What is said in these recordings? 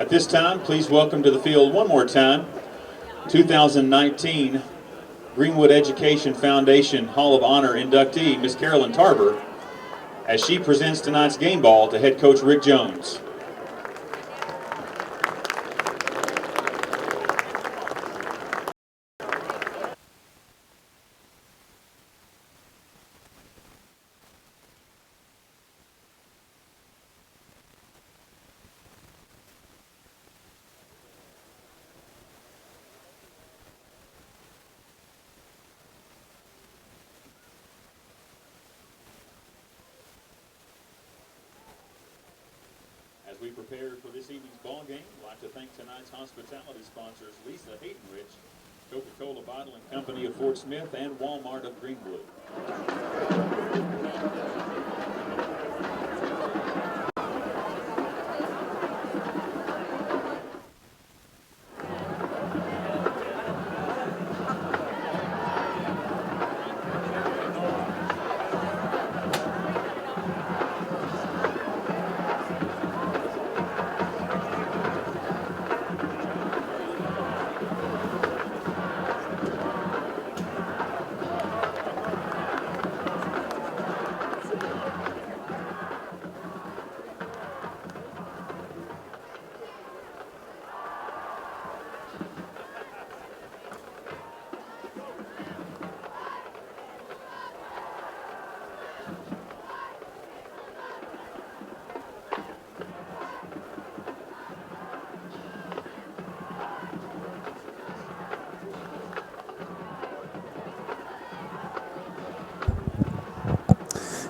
At this time, please welcome to the field one more time, 2019 Greenwood Education Foundation Hall of Honor inductee, Miss Carolyn Tarver, as she presents tonight's game ball to head coach Rick Jones. As we prepare for this evening's ball game, I'd like to thank tonight's hospitality sponsors, Lisa Haydenrich, Coca-Cola Bottling Company of Fort Smith, and Walmart of Greenwood.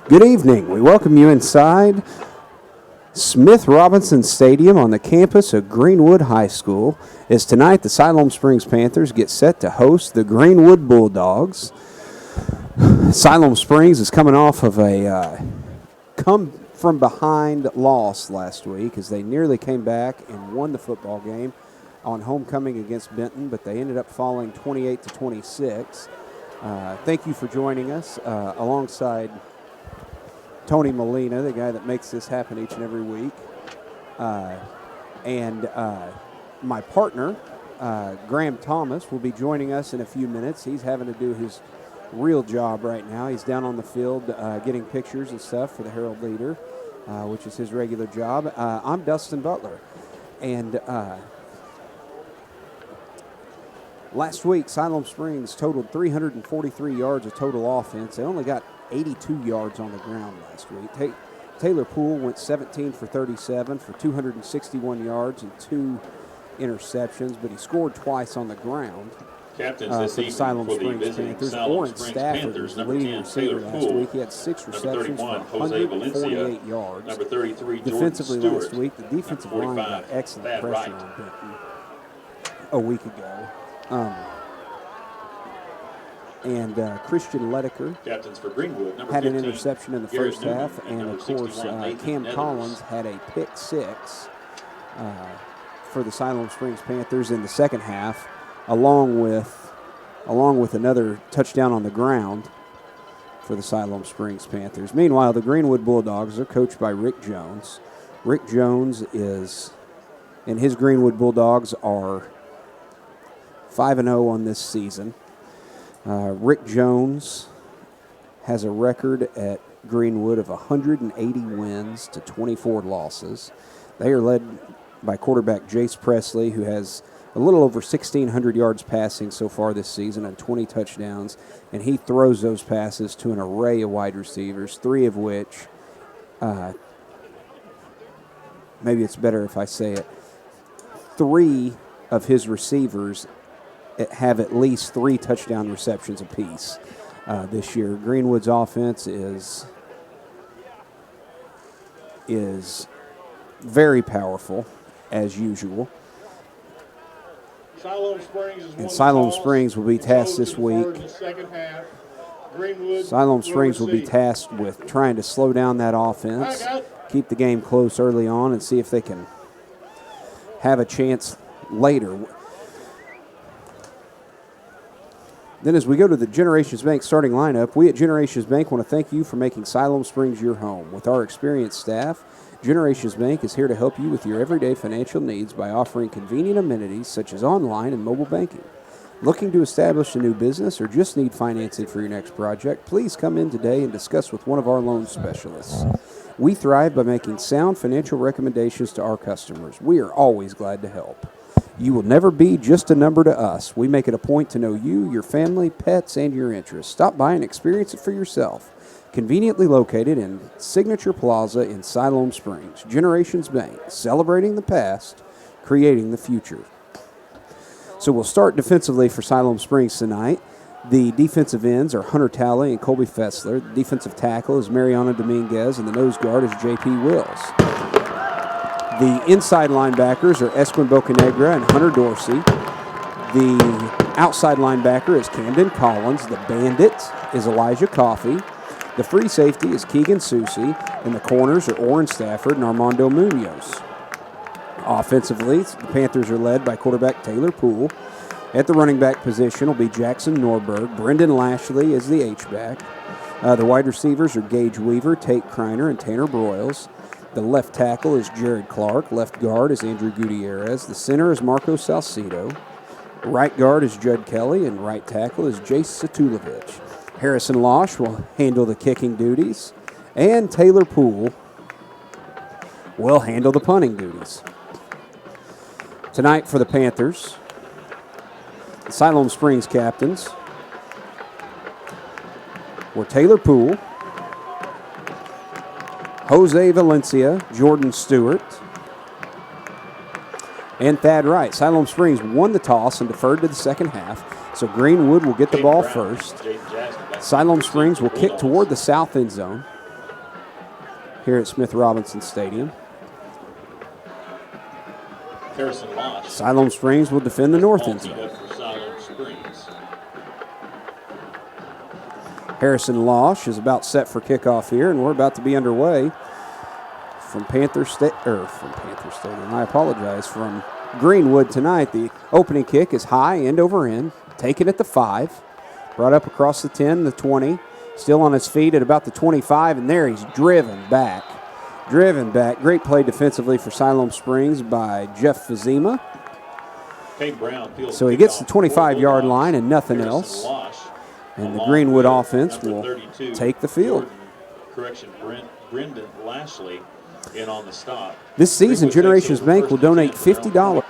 Good evening. We welcome you inside Smith Robinson Stadium on the campus of Greenwood High School as tonight the Siloam Springs Panthers get set to host the Greenwood Bulldogs. Siloam Springs is coming off of a come-from-behind loss last week as they nearly came back and won the football game on homecoming against Benton, but they ended up falling 28-26. Thank you for joining us alongside Tony Molina, the guy that makes this happen each and every week. And my partner, Graham Thomas, will be joining us in a few minutes. He's having to do his real job right now. He's down on the field getting pictures and stuff for the Herald Leader, which is his regular job. I'm Dustin Butler. And last week, Siloam Springs totaled 343 yards of total offense. They only got 82 yards on the ground last week. Taylor Poole went 17 for 37 for 261 yards and 2 interceptions, but he scored twice on the ground. Captains this for the evening Siloam for the Springs visiting Panthers. Siloam Oren Springs Stafford Panthers, was the number leading 10, receiver Taylor last Poole. week. He had 6 Number receptions 31, for Jose Valencia. 148 yards. Number 33, Jordan Defensively Stewart. last week, the defensive line got excellent Thad pressure Wright. on Benton a week ago. And Christian Ledecker Captains for Greenwood, number had 15, an interception in the Garrett first Newman, half, and number of course 61, Nathan Cam Nethers. Collins had a pick 6 for the Siloam Springs Panthers in the second half, along with another touchdown on the ground for the Siloam Springs Panthers. Meanwhile, the Greenwood Bulldogs are coached by Rick Jones. Rick Jones and his Greenwood Bulldogs are 5-0 on this season. Rick Jones has a record at Greenwood of 180 wins to 24 losses. They are led by quarterback Jace Presley, who has a little over 1,600 yards passing so far this season and 20 touchdowns, and he throws those passes to an array of wide receivers, 3 of which, maybe it's better if I say it, 3 of his receivers have at least 3 touchdown receptions apiece this year. Greenwood's offense is very powerful, as usual. Siloam Springs will be tasked this week. Siloam Springs will be tasked with trying to slow down that offense, keep the game close early on, and see if they can have a chance later. Then as we go to the Generations Bank starting lineup, we at Generations Bank want to thank you for making Siloam Springs your home. With our experienced staff, Generations Bank is here to help you with your everyday financial needs by offering convenient amenities such as online and mobile banking. Looking to establish a new business or just need financing for your next project, please come in today and discuss with one of our loan specialists. We thrive by making sound financial recommendations to our customers. We are always glad to help. You will never be just a number to us. We make it a point to know you, your family, pets, and your interests. Stop by and experience it for yourself. Conveniently located in Signature Plaza in Siloam Springs. Generations Bank, celebrating the past, creating the future. So we'll start defensively for Siloam Springs tonight. The defensive ends are Hunter Talley and Colby Fessler. The defensive tackle is Mariana Dominguez, and the nose guard is J.P. Wills. The inside linebackers are Esquin Bocanegra and Hunter Dorsey. The outside linebacker is Camden Collins. The bandit is Elijah Coffey. The free safety is Keegan Susi, and the corners are Orrin Stafford and Armando Munoz. Offensively, the Panthers are led by quarterback Taylor Poole. At the running back position will be Jackson Norberg. Brendan Lashley is the H-back. The wide receivers are Gage Weaver, Tate Kreiner, and Tanner Broyles. The left tackle is Jared Clark. Left guard is Andrew Gutierrez. The center is Marco Salcido. Right guard is Judd Kelly, and right tackle is Jace Satulovich. Harrison Losh will handle the kicking duties, and Taylor Poole will handle the punting duties. Tonight for the Panthers, the Siloam Springs captains were Taylor Poole, Jose Valencia, Jordan Stewart, and Thad Wright. Siloam Springs won the toss and deferred to the second half, so Greenwood will get the ball first. Siloam Springs will kick toward the south end zone here at Smith Robinson Stadium. Siloam Springs will defend the north end zone. Harrison Losh is about set for kickoff here, and we're about to be underway from Panther Stadium. I apologize. From Greenwood tonight, the opening kick is high, end over end, taken at the 5, brought up across the 10, the 20, still on his feet at about the 25, and there he's driven back. Great play defensively for Siloam Springs by Jeff Fazima. So he gets the 25-yard line and nothing else. And the Greenwood offense will take the field. Brendan Lashley in on the stop. This season, Generations Bank will donate $50.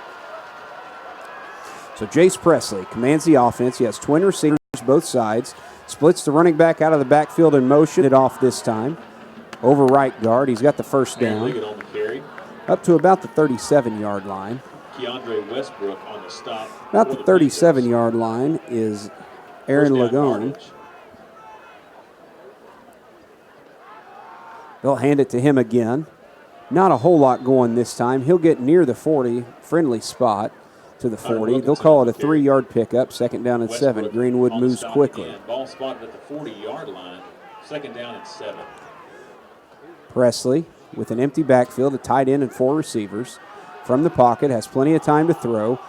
So Jace Presley commands the offense. He has twin receivers both sides. Splits the running back out of the backfield in motion. It off this time. Over right guard. He's got the first down. Up to about the 37-yard line. Keandre Westbrook on the stop. About the 37-yard line is Aaron Lagone. They'll hand it to him again. Not a whole lot going this time. He'll get near the 40, friendly spot to the 40. They'll call it a 3-yard pickup, second down and 7. Greenwood moves quickly. Ball spotted at the 40-yard line, second down and 7. Presley with an empty backfield, a tight end and 4 receivers. From the pocket, has plenty of time to throw.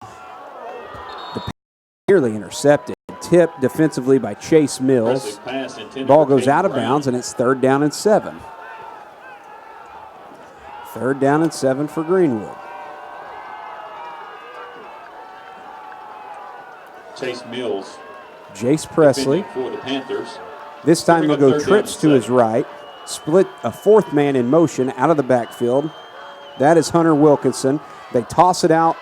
The pass nearly intercepted. Tipped defensively by Chase Mills. Ball goes out of bounds, and it's third down and 7. Third down and 7 for Greenwood. Chase Mills. Jace Presley. For the Panthers. This time they'll go trips to his right. Split a 4th man in motion out of the backfield. That is Hunter Wilkinson. They toss it out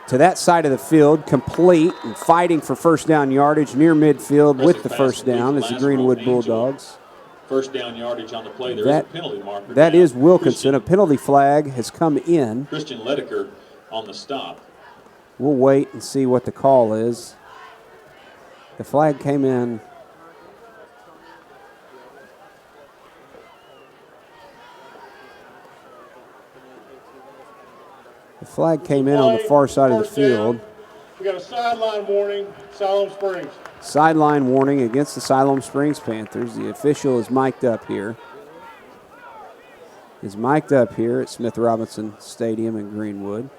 to that side of the field, complete and fighting for first down yardage near midfield with the first down is the Greenwood Bulldogs. First down yardage on the play. There is a penalty marker. That is Wilkinson. A penalty flag has come in. Christian Ledecker on the stop. We'll wait and see what the call is. The flag came in. The flag came in on the far side of the field. We got a sideline warning, Siloam Springs. Sideline warning against the Siloam Springs Panthers. The official is mic'd up here. At Smith Robinson Stadium in Greenwood.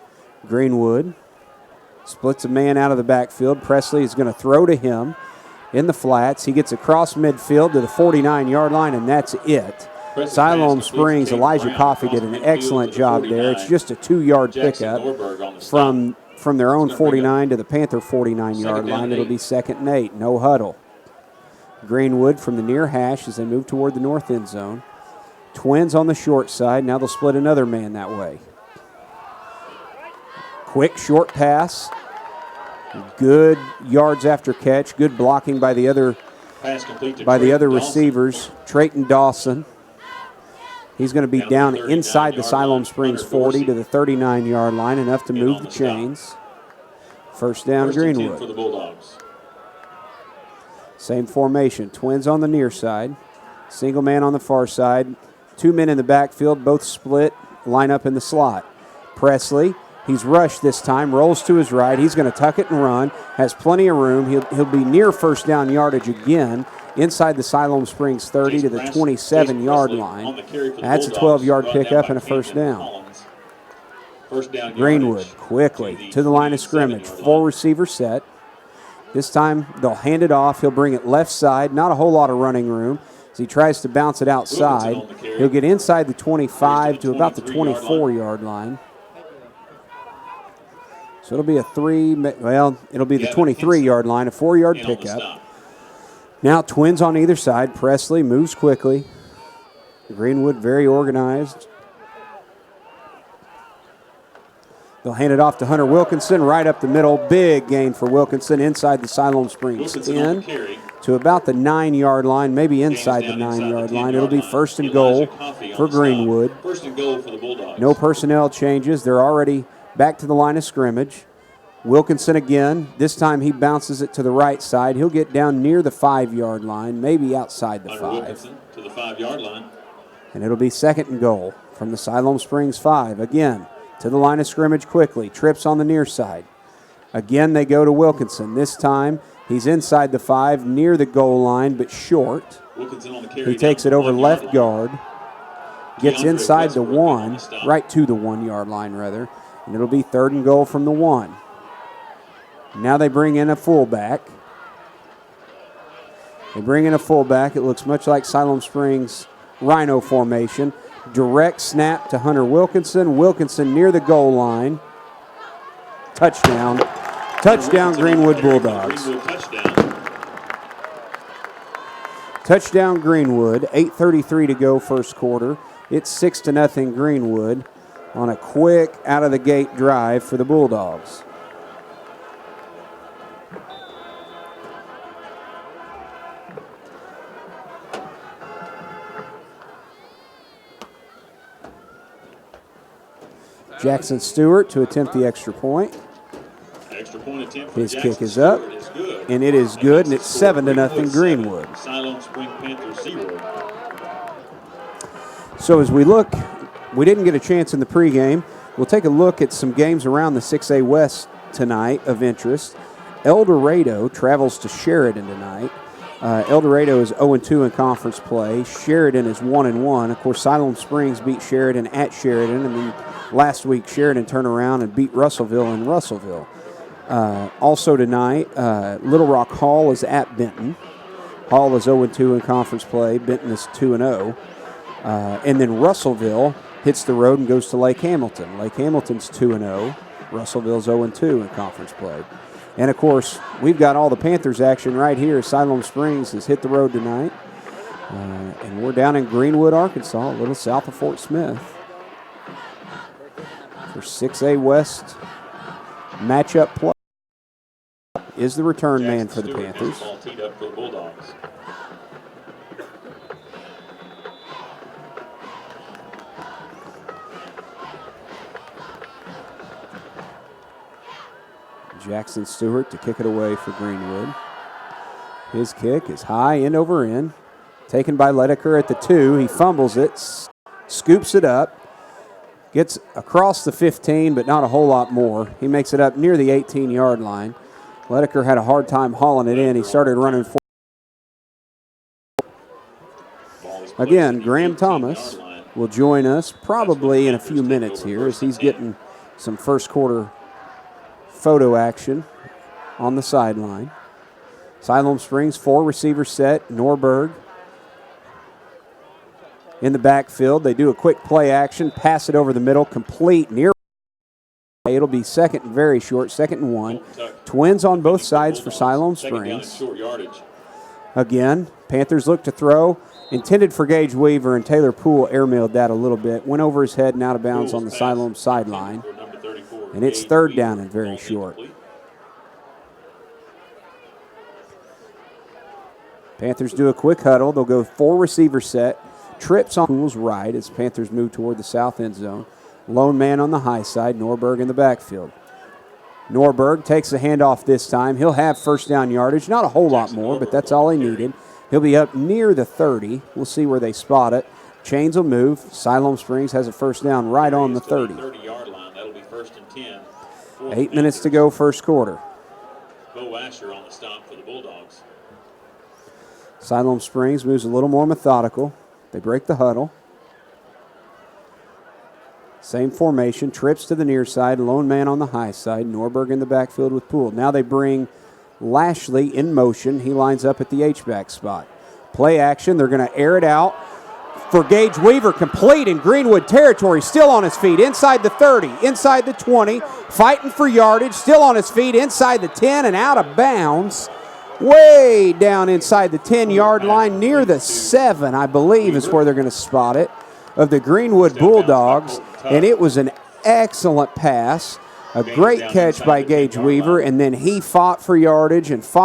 Greenwood splits a man out of the backfield. Presley is going to throw to him in the flats. He gets across midfield to the 49-yard line, and that's it. Siloam Springs, Elijah Coffey did an excellent job there. It's just a 2-yard pickup from their own 49 to the Panther 49-yard line. It'll be 2nd and 8, no huddle. Greenwood from the near hash as they move toward the north end zone. Twins on the short side. Now they'll split another man that way. Quick short pass. Good yards after catch. Good blocking by the other receivers. Trayton Dawson. He's going to be down inside the Siloam Springs 40 to the 39-yard line, enough to move the chains. First down, Greenwood. For the Bulldogs. Same formation. Twins on the near side. Single man on the far side. 2 men in the backfield, both split, line up in the slot. Presley, he's rushed this time, rolls to his right. He's going to tuck it and run. Has plenty of room. He'll be near first down yardage again, inside the Siloam Springs 30 to the 27-yard line. That's a 12-yard pickup and a first down. Greenwood quickly to the line of scrimmage. Full receiver set. This time they'll hand it off. He'll bring it left side. Not a whole lot of running room. As he tries to bounce it outside, he'll get inside the 25 to about the 24-yard line. So it'll be it'll be the 23-yard line, a 4-yard pickup. Now twins on either side. Presley moves quickly. Greenwood very organized. They'll hand it off to Hunter Wilkinson right up the middle. Big gain for Wilkinson inside the Siloam Springs 10 to about the 9-yard line, maybe inside the 9-yard line. It'll be first and goal for Greenwood. First and goal for the Bulldogs. No personnel changes. They're already back to the line of scrimmage. Wilkinson again. This time he bounces it to the right side. He'll get down near the 5-yard line, maybe outside the 5. Wilkinson to the 5-yard line. And it'll be second and goal from the Siloam Springs 5. Again, to the line of scrimmage quickly. Trips on the near side. Again, they go to Wilkinson. This time, he's inside the 5, near the goal line, but short. Wilkinson on the carry. He takes it over left guard. Gets inside the 1, right to the 1-yard line, rather. And it'll be third and goal from the 1. Now they bring in a fullback. They bring in a fullback. It looks much like Siloam Springs Rhino formation. Direct snap to Hunter Wilkinson. Wilkinson near the goal line. Touchdown. Touchdown, Greenwood Bulldogs. Touchdown, Greenwood. 8:33 to go first quarter. It's 6-0 Greenwood on a quick out-of-the-gate drive for the Bulldogs. Jackson Stewart to attempt the extra point. Extra point attempt. His kick is up, and it is good, and it's 7-0 Greenwood. Siloam Springs Panthers 0. So as we look, we didn't get a chance in the pregame. We'll take a look at some games around the 6A West tonight of interest. El Dorado travels to Sheridan tonight. El Dorado is 0-2 in conference play. Sheridan is 1-1. Of course, Siloam Springs beat Sheridan at Sheridan, and then last week Sheridan turned around and beat Russellville in Russellville. Also tonight, Little Rock Hall is at Benton. Hall is 0-2 in conference play. Benton is 2-0. And then Russellville hits the road and goes to Lake Hamilton. Lake Hamilton's 2-0. Russellville's 0-2 in conference play. And, of course, we've got all the Panthers action right here. Siloam Springs has hit the road tonight. And we're down in Greenwood, Arkansas, a little south of Fort Smith, for 6A West matchup play. Is the return man for the Panthers. Ball teed up for the Bulldogs. Jackson Stewart to kick it away for Greenwood. His kick is high, end over end. Taken by Ledecker at the 2. He fumbles it, scoops it up, gets across the 15, but not a whole lot more. He makes it up near the 18-yard line. Ledecker had a hard time hauling it in. He started running for. Again, Graham Thomas will join us probably in a few minutes here as he's getting some first quarter photo action on the sideline. Siloam Springs, 4 receiver set. Norberg in the backfield. They do a quick play action, pass it over the middle, complete near. It'll be second and very short, 2nd and 1. Twins on both sides for Siloam Springs. Again, Panthers look to throw. Intended for Gage Weaver, and Taylor Poole airmailed that a little bit. Went over his head and out of bounds on the Siloam sideline. And it's 3rd down and very short. Panthers do a quick huddle. They'll go 4-receiver set. Trips on Poole's right as Panthers move toward the south end zone. Lone man on the high side, Norberg in the backfield. Norberg takes the handoff this time. He'll have first down yardage. Not a whole lot more, but that's all he needed. He'll be up near the 30. We'll see where they spot it. Chains will move. Siloam Springs has a first down right on the 30. 30-yard line. That'll be 1st and 10. 8 minutes to go, first quarter. Bo Asher on the stop for the Bulldogs. Siloam Springs moves a little more methodical. They break the huddle. Same formation, trips to the near side, lone man on the high side, Norberg in the backfield with Poole. Now they bring Lashley in motion. He lines up at the H-back spot. Play action, they're going to air it out for Gage Weaver, complete in Greenwood territory, still on his feet, inside the 30, inside the 20, fighting for yardage, still on his feet, inside the 10 and out of bounds. Way down inside the 10-yard line, near the 7, I believe, is where they're going to spot it, of the Greenwood Bulldogs. And it was an excellent pass, a great catch by Gage Weaver, and then he fought for yardage, and it's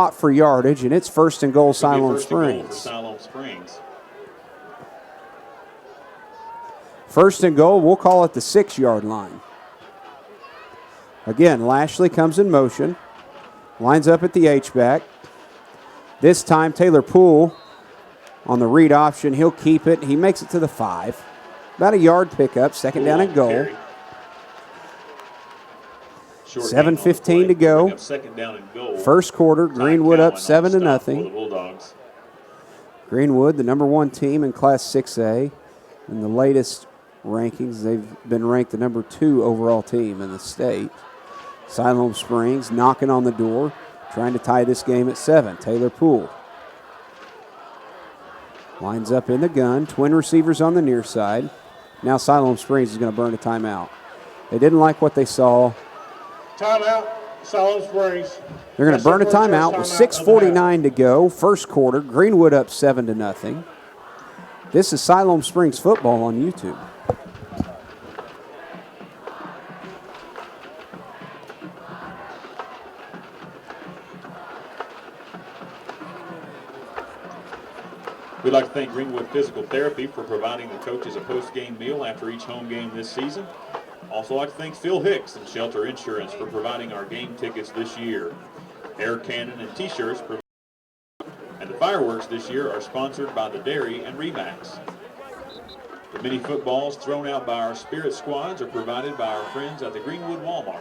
1st and goal, Siloam Springs. 1st and goal, we'll call it the 6-yard line. Again, Lashley comes in motion, lines up at the H-back. This time, Taylor Poole on the read option. He'll keep it. He makes it to the 5. About a yard pickup, 2nd down and goal. 7:15 to go. First quarter, Greenwood up 7-0. Greenwood, the number 1 team in Class 6A. In the latest rankings, they've been ranked the number 2 overall team in the state. Siloam Springs knocking on the door, trying to tie this game at 7. Taylor Poole lines up in the gun. Twin receivers on the near side. Now Siloam Springs is going to burn a timeout. They didn't like what they saw. Timeout, Siloam Springs. They're going to burn a timeout with 6:49 to go. First quarter, Greenwood up 7-0. This is Siloam Springs football on YouTube. We'd like to thank Greenwood Physical Therapy for providing the coaches a post-game meal after each home game this season. Also like to thank Phil Hicks and Shelter Insurance for providing our game tickets this year. Air Cannon and T-shirts and the fireworks this year are sponsored by the Dairy and Remax. The mini footballs thrown out by our Spirit Squads are provided by our friends at the Greenwood Walmart.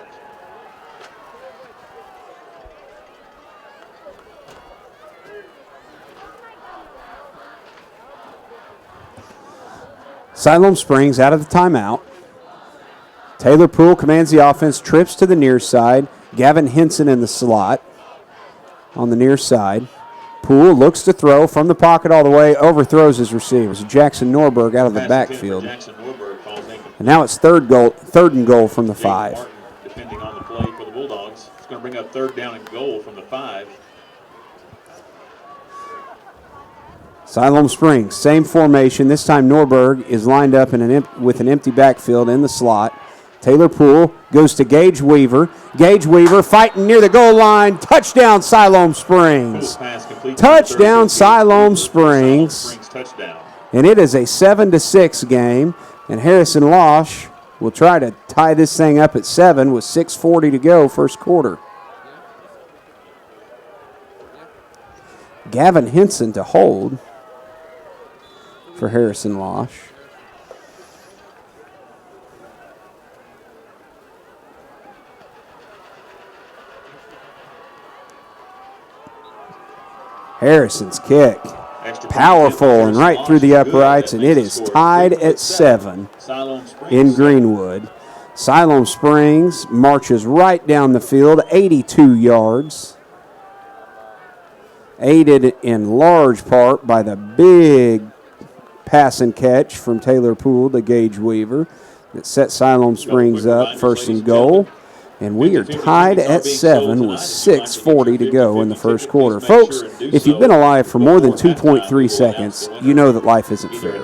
Siloam Springs out of the timeout. Taylor Poole commands the offense, trips to the near side. Gavin Henson in the slot on the near side. Poole looks to throw from the pocket all the way, overthrows his receivers. Jackson Norberg out of the backfield. And now it's third and goal from the 5. Martin, depending on the play for the Bulldogs, it's going to bring up 3rd down and goal from the 5. Siloam Springs, same formation. This time Norberg is lined up with an empty backfield in the slot. Taylor Poole goes to Gage Weaver. Gage Weaver fighting near the goal line. Touchdown, Siloam Springs. Touchdown, Siloam Springs. And it is a 7-6 game. And Harrison Losh will try to tie this thing up at 7 with 6:40 to go, first quarter. Gavin Henson to hold for Harrison Losh. Harrison's kick, powerful and right through the uprights, and it is tied at 7 in Greenwood. Siloam Springs marches right down the field, 82 yards. Aided in large part by the big pass and catch from Taylor Poole to Gage Weaver that set Siloam Springs up first and goal. And we are tied at 7 with 6:40 to go in the first quarter. Folks, if you've been alive for more than 2.3 seconds, you know that life isn't fair.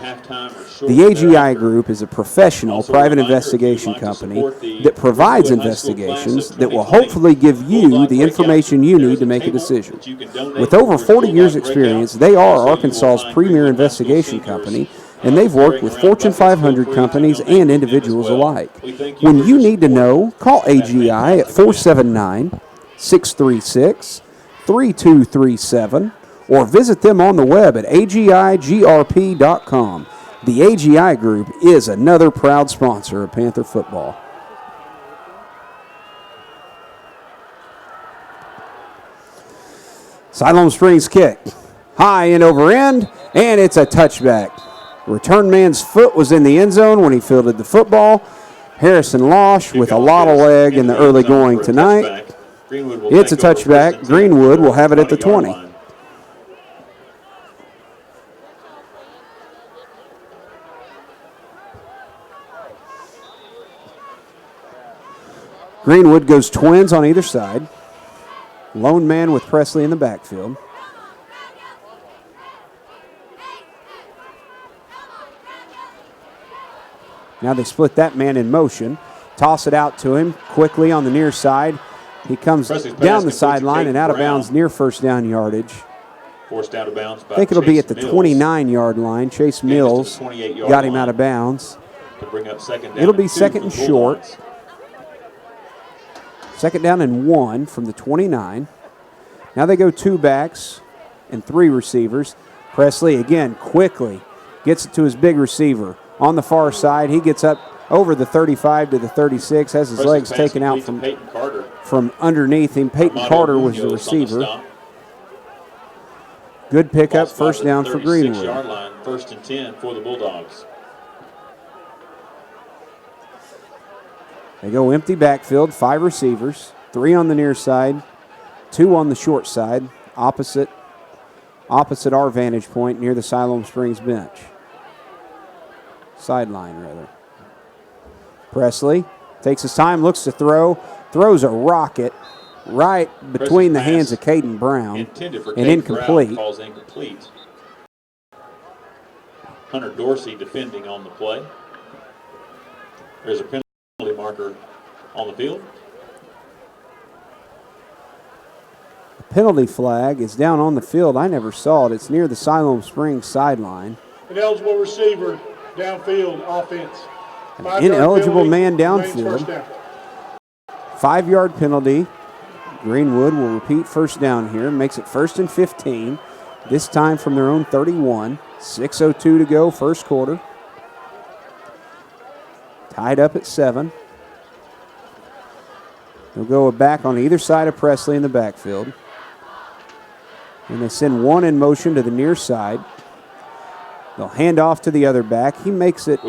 The AGI Group is a professional private investigation company that provides investigations that will hopefully give you the information you need to make a decision. With over 40 years' experience, they are Arkansas's premier investigation company, and they've worked with Fortune 500 companies and individuals alike. When you need to know, call AGI at 479-636-3237 or visit them on the web at agigrp.com. The AGI Group is another proud sponsor of Panther football. Siloam Springs kick. High and over end, and it's a touchback. Return man's foot was in the end zone when he fielded the football. Harrison Losh with a lot of leg in the early going tonight. It's a touchback. Greenwood will have it at the 20. Greenwood goes twins on either side. Lone man with Presley in the backfield. Now they split that man in motion. Toss it out to him quickly on the near side. He comes down the sideline and out of bounds near first down yardage. Forced out of bounds by I think it'll be at the Mills. 29-yard line. Chase Mills got him out of bounds. To bring up second down. It'll be second and short. Bulldogs. Second down and 1 from the 29. Now they go 2 backs and 3 receivers. Presley again quickly gets it to his big receiver. On the far side, he gets up over the 35 to the 36, has his legs taken out from underneath him. Peyton Carter was the receiver. Good pickup, first down for Greenwood. 36-yard line, first and 10 for the Bulldogs. They go empty backfield, 5 receivers, 3 on the near side, 2 on the short side, opposite our vantage point near the Siloam Springs bench. Sideline, rather. Presley takes his time, looks to throw, throws a rocket right between the hands of Caden Brown, and incomplete. Falls incomplete. Hunter Dorsey defending on the play. There's a penalty marker on the field. The penalty flag is down on the field. I never saw it. It's near the Siloam Springs sideline. Ineligible receiver, downfield, offense. An ineligible man downfield. 5-yard penalty. Greenwood will repeat first down here. Makes it first and 15. This time from their own 31. 6:02 to go, first quarter. Tied up at 7. They'll go back on either side of Presley in the backfield. And they send one in motion to the near side. They'll hand off to the other back. He makes it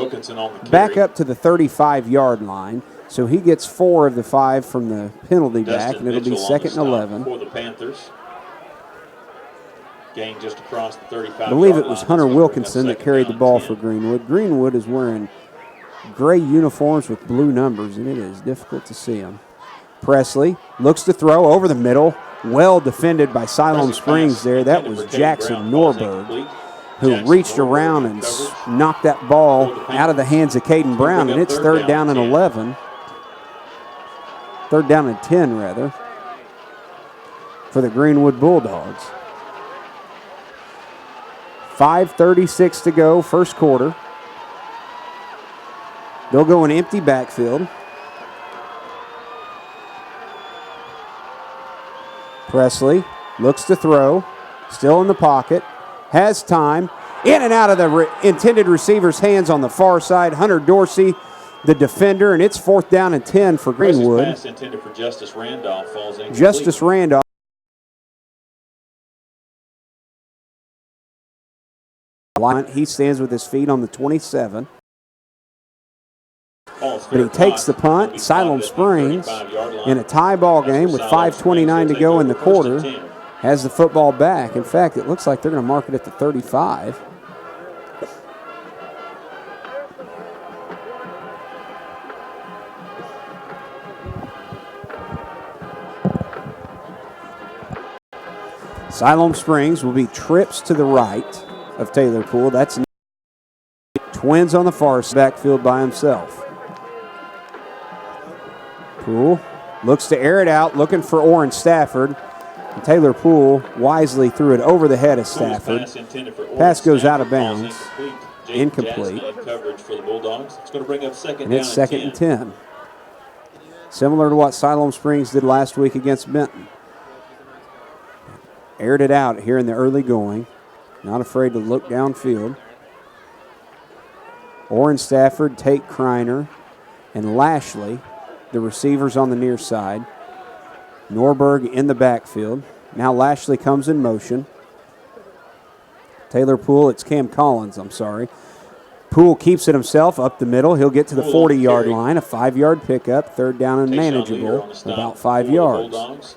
back up to the 35-yard line. So he gets 4 of the 5 from the penalty back, and it'll be second and 11. For the Panthers. Gain just across the 35. I believe it was Hunter Wilkinson that carried the ball for Greenwood. Greenwood is wearing gray uniforms with blue numbers, and it is difficult to see them. Presley looks to throw over the middle. Well defended by Siloam Springs there. That was Jackson Norberg, who reached around and knocked that ball out of the hands of Caden Brown, and it's third down and 11. Third down and 10, rather, for the Greenwood Bulldogs. 5:36 to go, first quarter. They'll go an empty backfield. Presley looks to throw, still in the pocket, has time, in and out of the intended receiver's hands on the far side. Hunter Dorsey, the defender, and it's fourth down and 10 for Greenwood. Pass intended for Justice Randolph falls incomplete. Justice Randolph. He stands with his feet on the 27. But he takes the punt. Siloam Springs, in a tie ball game with 5:29 to go in the quarter, has the football back. In fact, it looks like they're going to mark it at the 35. Siloam Springs will be trips to the right of Taylor Poole. That's Twins on the far backfield by himself. Poole looks to air it out, looking for Orrin Stafford. And Taylor Poole wisely threw it over the head of Stafford. Pass goes out of bounds. Incomplete. Coverage for the Bulldogs. It's going to bring up and it's second and 10. Similar to what Siloam Springs did last week against Benton. Aired it out here in the early going. Not afraid to look downfield. Orrin Stafford, Tate Kreiner, and Lashley, the receivers on the near side. Norberg in the backfield. Now Lashley comes in motion. Taylor Poole, it's Cam Collins, I'm sorry. Poole keeps it himself up the middle. He'll get to the 40-yard line, a 5-yard pickup, third down and manageable, about 5 yards.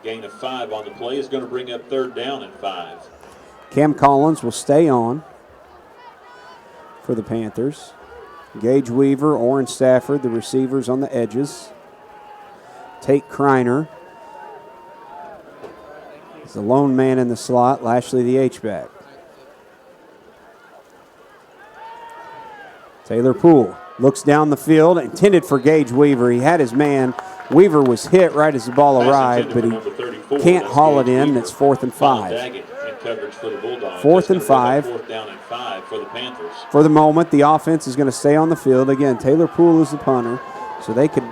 Gain of 5 on the play is going to bring up third down and 5. Cam Collins will stay on for the Panthers. Gage Weaver, Orrin Stafford, the receivers on the edges. Tate Kreiner is the lone man in the slot. Lashley, the H-back. Taylor Poole looks down the field, intended for Gage Weaver. He had his man. Weaver was hit right as the ball arrived, but he can't haul it in. It's 4th and 5. Fourth and 5. Fourth down and 5 for the Panthers. For the moment, the offense is going to stay on the field. Again, Taylor Poole is the punter, so they could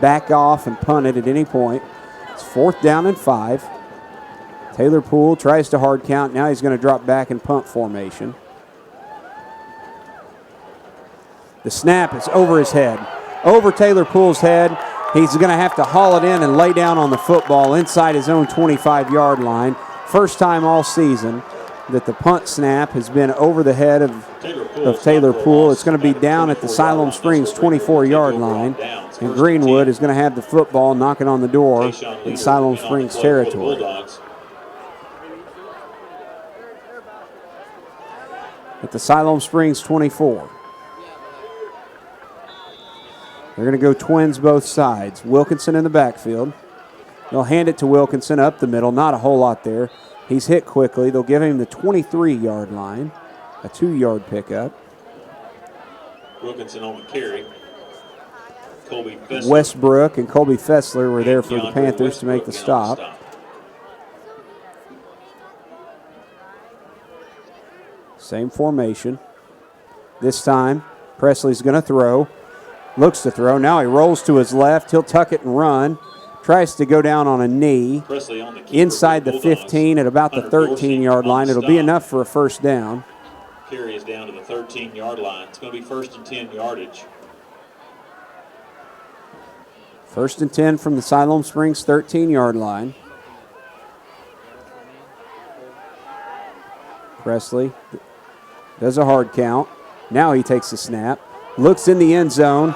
back off and punt it at any point. It's 4th down and 5. Taylor Poole tries to hard count. Now he's going to drop back in punt formation. The snap is over his head. Over Taylor Poole's head. He's going to have to haul it in and lay down on the football inside his own 25-yard line. First time all season that the punt snap has been over the head of Taylor Poole. It's going to be down at the Siloam Springs 24-yard line. And Greenwood is going to have the football knocking on the door in Siloam Springs territory. At the Siloam Springs 24. They're going to go twins both sides. Wilkinson in the backfield. They'll hand it to Wilkinson up the middle. Not a whole lot there. He's hit quickly. They'll give him the 23-yard line. A 2-yard pickup. Wilkinson on the carry. Colby Fessler. Westbrook and Colby Fessler were there for the Panthers to make the stop. Same formation. This time, Presley's going to throw. Looks to throw. Now he rolls to his left. He'll tuck it and run. Tries to go down on a knee. Inside the 15 at about the 13-yard line. It'll be enough for a first down. Carry is down to the 13-yard line. It's going to be 1st and 10 yardage. 1st and 10 from the Siloam Springs 13-yard line. Presley does a hard count. Now he takes the snap. Looks in the end zone.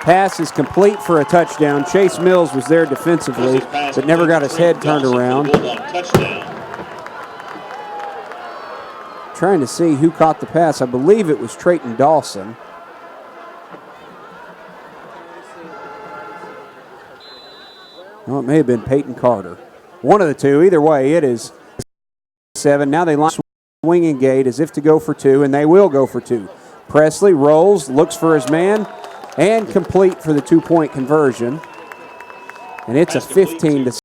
Pass is complete for a touchdown. Chase Mills was there defensively, but never got his head turned around. Trying to see who caught the pass. I believe it was Trayton Dawson. No, it may have been Peyton Carter. One of the two. Either way, it is 7. Now they line swinging gate as if to go for 2, and they will go for 2. Presley rolls, looks for his man, and complete for the 2-point conversion. And it's a 15 to 7.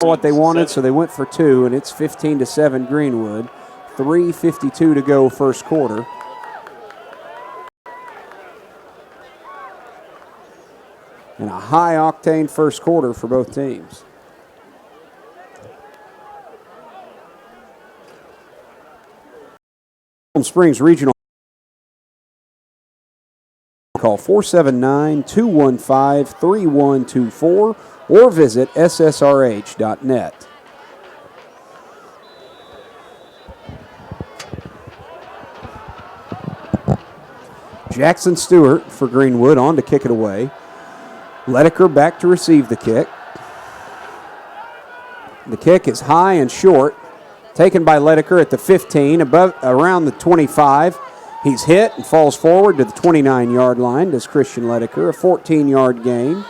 What they wanted, so they went for 2, and it's 15 to 7 Greenwood. 3:52 to go first quarter. And a high-octane first quarter for both teams. Springs Regional. Call 479-215-3124 or visit ssrh.net. Jackson Stewart for Greenwood on to kick it away. Ledecker back to receive the kick. The kick is high and short. Taken by Ledecker at the 15, around the 25. He's hit and falls forward to the 29-yard line. Does Christian Ledecker, a 14-yard gain.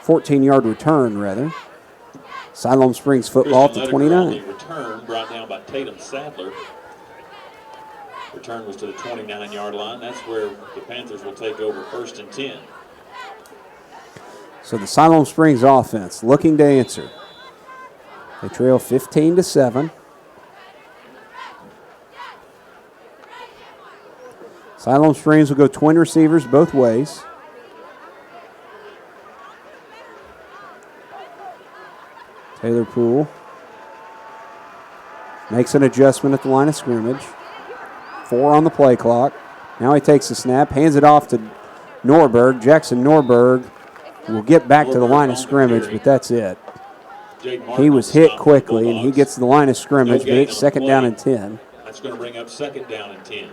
14-yard return, rather. Siloam Springs football to 29. Return brought down by Tatum Sadler. Return was to the 29-yard line. That's where the Panthers will take over 1st and 10. So the Siloam Springs offense looking to answer. They trail 15-7. Siloam Springs will go twin receivers both ways. Taylor Poole makes an adjustment at the line of scrimmage. 4 on the play clock. Now he takes the snap, hands it off to Norberg. Jackson Norberg will get back to the line of scrimmage, but that's it. He was hit quickly, and he gets to the line of scrimmage, but it's 2nd down and 10. That's going to bring up 2nd down and 10.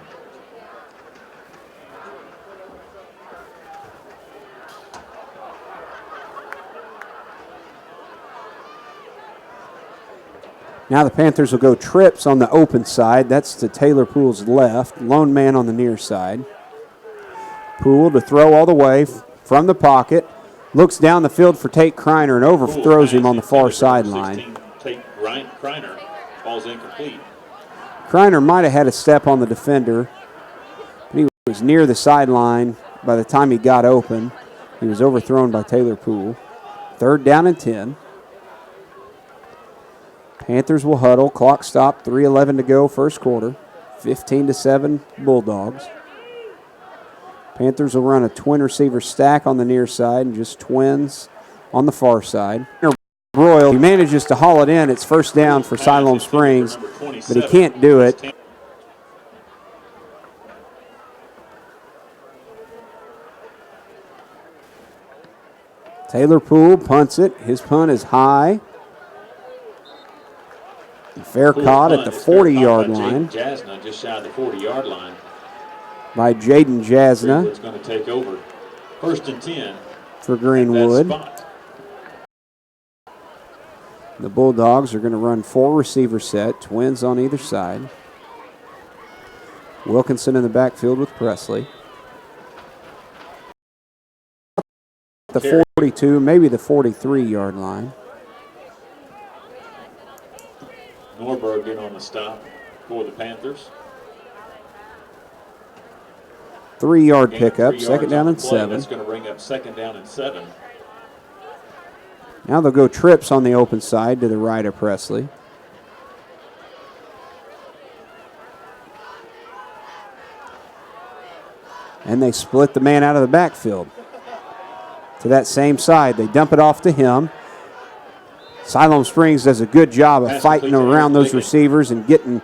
Now the Panthers will go trips on the open side. That's to Taylor Poole's left. Lone man on the near side. Poole to throw all the way from the pocket. Looks down the field for Tate Kreiner and overthrows him on the far sideline. Tate Kreiner falls incomplete. Kreiner might have had a step on the defender, but he was near the sideline by the time he got open. He was overthrown by Taylor Poole. 3rd down and 10. Panthers will huddle. Clock stopped. 3:11 to go, first quarter. 15-7 Bulldogs. Panthers will run a twin receiver stack on the near side and just twins on the far side. Broyle, he manages to haul it in. It's 1st down for Siloam Springs, but he can't do it. Taylor Poole punts it. His punt is high. Fair caught at the 40-yard line. Jasna just shy of the 40-yard line. By Jaden Jasna. Greenwood's going to take over 1st and 10 for Greenwood. The Bulldogs are going to run 4 receiver set, twins on either side. Wilkinson in the backfield with Presley. The 42, maybe the 43-yard line. Norberg in on the stop for the Panthers. 3-yard pickup, 2nd down and 7. That's going to bring up 2nd down and 7. Now they'll go trips on the open side to the right of Presley. And they split the man out of the backfield to that same side. They dump it off to him. Siloam Springs does a good job of fighting around those receivers and getting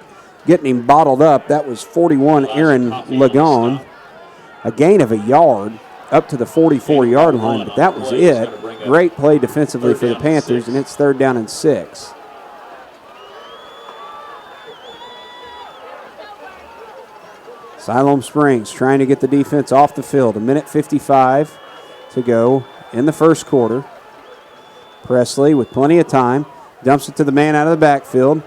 him bottled up. That was 41 Aaron Lagon. A gain of a yard up to the 44-yard line, but that was it. Great play defensively for the Panthers, and it's 3rd down and 6. Siloam Springs trying to get the defense off the field. 1:55 to go in the first quarter. Presley with plenty of time, dumps it to the man out of the backfield.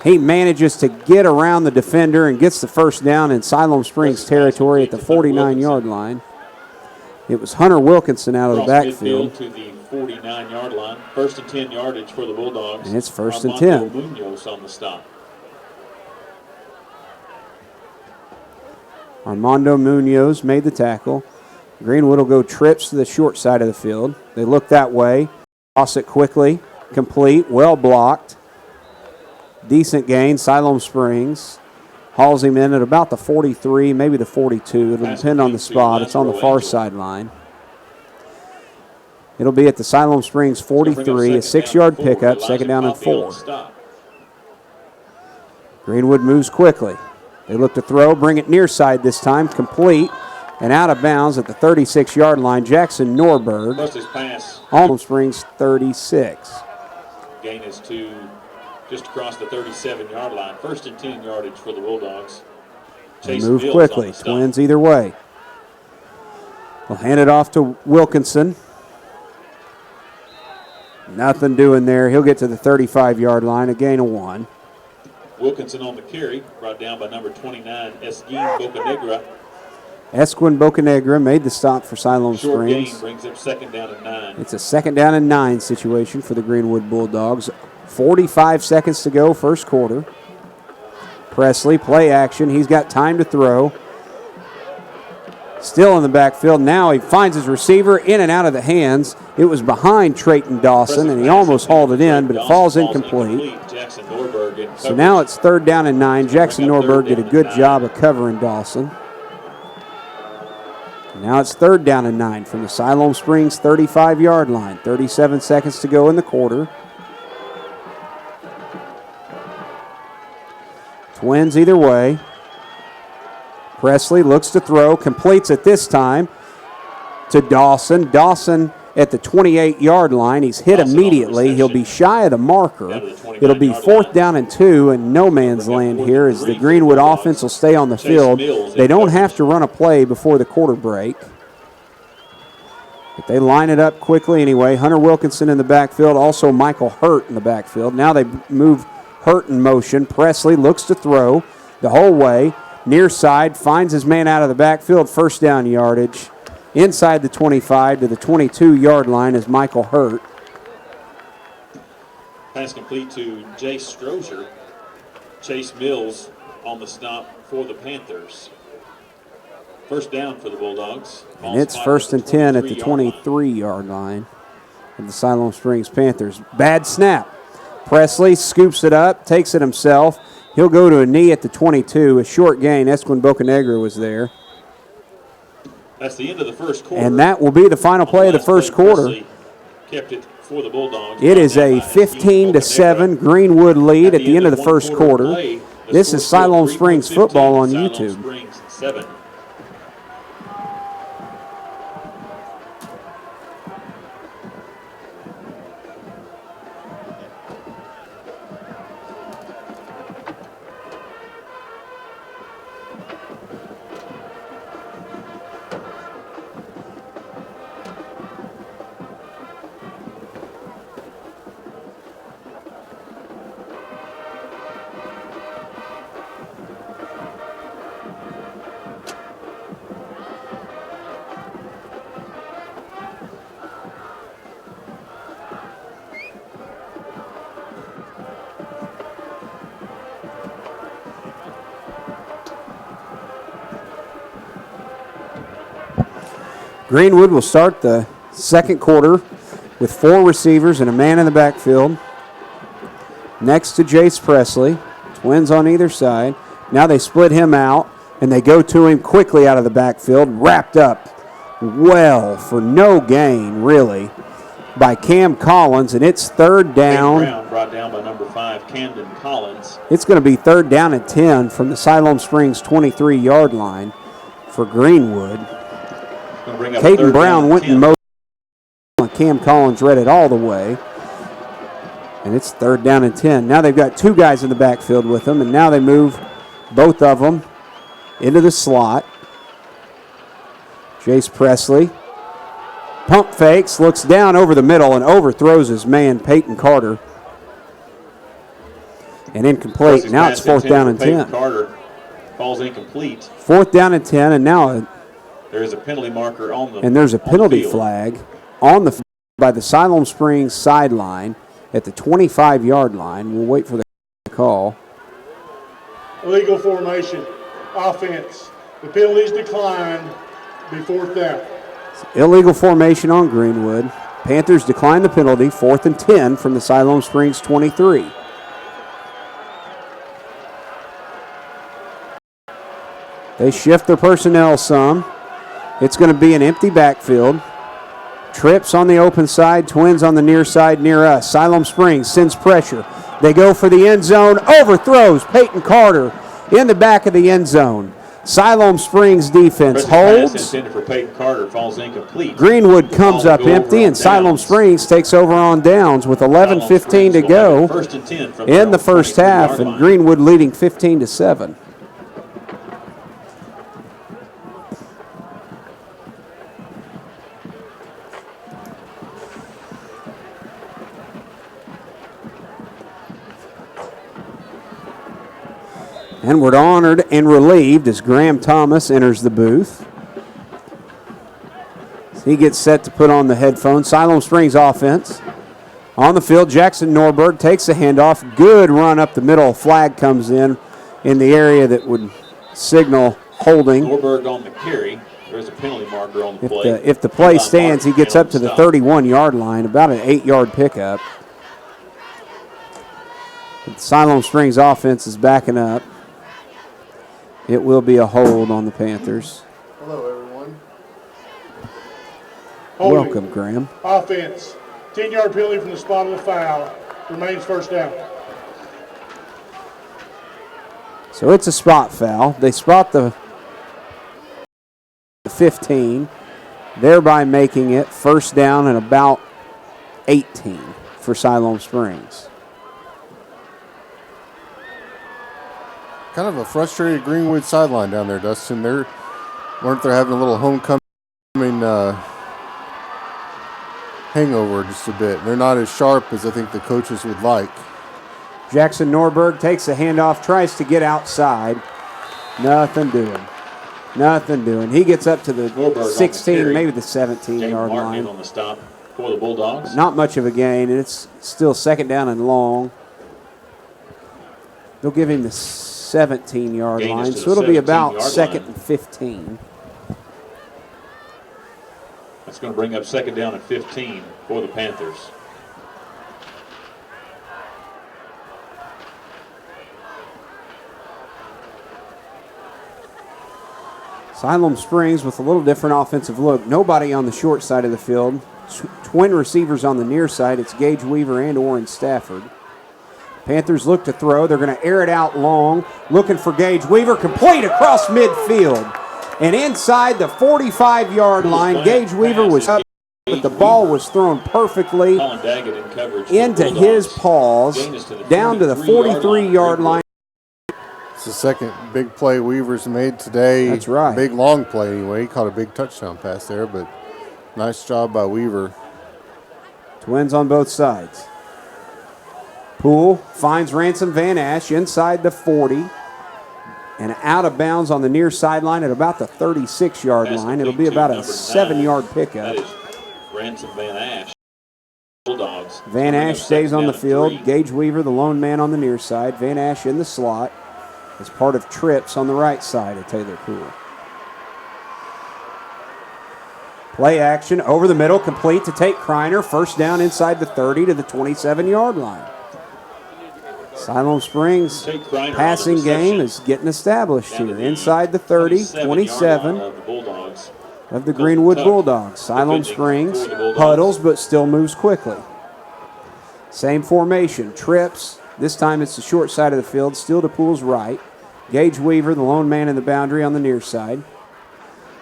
He manages to get around the defender and gets the 1st down in Siloam Springs territory at the 49-yard line. It was Hunter Wilkinson out of the backfield. To the 49-yard line. 1st and 10 yardage for the Bulldogs. And it's 1st and 10. Munoz on the stop. Armando Munoz made the tackle. Greenwood will go trips to the short side of the field. They look that way. Toss it quickly. Complete. Well blocked. Decent gain. Siloam Springs hauls him in at about the 43, maybe the 42. It'll depend on the spot. It's on the far sideline. It'll be at the Siloam Springs 43, a 6-yard pickup, 2nd down and 4. Greenwood moves quickly. They look to throw, bring it near side this time, complete, and out of bounds at the 36-yard line. Jackson Norberg. Siloam Springs 36. Gain is to just across the 37-yard line. 1st and 10 yardage for the Bulldogs. They move quickly. Twins either way. They'll hand it off to Wilkinson. Nothing doing there. He'll get to the 35-yard line, a gain of 1. Wilkinson on the carry, brought down by number 29, Esguin Bocanegra. Esquin Bocanegra made the stop for Siloam Short Springs. gain brings up 2nd down and 9. It's a 2nd down and 9 situation for the Greenwood Bulldogs. 45 seconds to go, first quarter. Presley, play action. He's got time to throw. Still in the backfield. Now he finds his receiver in and out of the hands. It was behind Trayton Dawson, and he almost hauled it in, but it falls incomplete. So now it's 3rd down and 9. Jackson Norberg did a good job of covering Dawson. Now it's 3rd down and 9 from the Siloam Springs 35-yard line. 37 seconds to go in the quarter. Twins either way. Presley looks to throw, completes it this time to Dawson. Dawson at the 28-yard line. He's hit immediately. He'll be shy of the marker. It'll be 4th down and 2 and no man's land here as the Greenwood offense will stay on the field. They don't have to run a play before the quarter break. But they line it up quickly anyway. Hunter Wilkinson in the backfield, also Michael Hurt in the backfield. Now they move Hurt in motion. Presley looks to throw the whole way. Near side, finds his man out of the backfield, 1st down yardage. Inside the 25 to the 22-yard line is Michael Hurt. Pass complete to Jace Strozier. Chase Mills on the stop for the Panthers. 1st down for the Bulldogs. And it's 1st and 10 at the 23-yard line of the Siloam Springs Panthers. Bad snap. Presley scoops it up, takes it himself. He'll go to a knee at the 22. A short gain. Esquin Bocanegra was there. That's the end of the first quarter. And that will be the final play of the first quarter. Kept it for the Bulldogs. It is a 15-7 Greenwood lead at the end of the first quarter. This is Siloam Springs football on YouTube. Springs 7. Greenwood will start the second quarter with 4 receivers and a man in the backfield. Next to Jace Presley. Twins on either side. Now they split him out, and they go to him quickly out of the backfield, wrapped up well for no gain, really, by Cam Collins, and it's 3rd down. Brown brought down by number 5, Camden Collins. It's going to be 3rd down and 10 from the Siloam Springs 23-yard line for Greenwood. Caden Brown went in motion. Cam Collins read it all the way. And it's 3rd down and 10. Now they've got 2 guys in the backfield with them, and now they move both of them into the slot. Jace Presley pump fakes, looks down over the middle, and overthrows his man, Peyton Carter. And incomplete. Now it's 4th down and 10. Carter falls incomplete. 4th down and 10, and now there is a penalty marker on the and there's a penalty flag on the by the Siloam Springs sideline at the 25-yard line. We'll wait for the call. Illegal formation, offense. The penalties declined before 4th down. Illegal formation on Greenwood. Panthers decline the penalty. 4th and 10 from the Siloam Springs 23. They shift their personnel some. It's going to be an empty backfield. Trips on the open side, Twins on the near side near us. Siloam Springs sends pressure. They go for the end zone, overthrows Peyton Carter in the back of the end zone. Siloam Springs defense holds. For Peyton Carter falls incomplete. Greenwood comes up empty, and Siloam Springs takes over on downs with 11:15 to go in the first half, and Greenwood leading 15-7. And we're honored and relieved as Graham Thomas enters the booth. He gets set to put on the headphones. Siloam Springs offense. On the field, Jackson Norberg takes the handoff. Good run up the middle. Flag comes in the area that would signal holding. Norberg on the carry. There's a penalty marker on the play. If the play stands, he gets up to the 31-yard line, about an 8-yard pickup. The Siloam Springs offense is backing up. It will be a hold on the Panthers. Hello, everyone. Holding. Welcome, Graham. Offense. 10-yard penalty from the spot of the foul. Remains first down. So it's a spot foul. They spot the 15, thereby making it first down and about 18 for Siloam Springs. Kind of a frustrated Greenwood sideline down there, Dustin. They're having a little homecoming hangover just a bit. They're not as sharp as I think the coaches would like. Jackson Norberg takes the handoff, tries to get outside. Nothing doing. Nothing doing. He gets up to the Norberg 16, maybe the 17-yard line. on the stop for the Bulldogs. Not much of a gain, and it's still second down and long. They'll give him the 17-yard Gain is line, to so the it'll be about 17-yard second line. and 15. That's going to bring up second down and 15 for the Panthers. Siloam Springs with a little different offensive look. Nobody on the short side of the field. Twin receivers on the near side. It's Gage Weaver and Oren Stafford. Panthers look to throw. They're going to air it out long. Looking for Gage Weaver. Complete across midfield. And inside the 45-yard line, Gage Weaver was up, but the ball was thrown perfectly into his paws, down to the 43-yard line. It's the second big play Weaver's made today. That's right. Big long play anyway. He caught a big touchdown pass there, but nice job by Weaver. Twins on both sides. Poole finds Ransom Van Ash inside the 40 and out of bounds on the near sideline at about the 36-yard line. It'll be about a 7-yard pickup. That is Ransom Van Ash. Bulldogs. Van Ash stays on the field. Gage Weaver, the lone man on the near side. Van Ash in the slot as part of trips on the right side of Taylor Poole. Play action over the middle, complete to Tate Kreiner. First down inside the 30 to the 27-yard line. Siloam Springs passing game is getting established here. Inside the 30, 27 of the Greenwood Bulldogs. Siloam Springs huddles but still moves quickly. Same formation, trips. This time it's the short side of the field, still to Poole's right. Gage Weaver, the lone man in the boundary on the near side.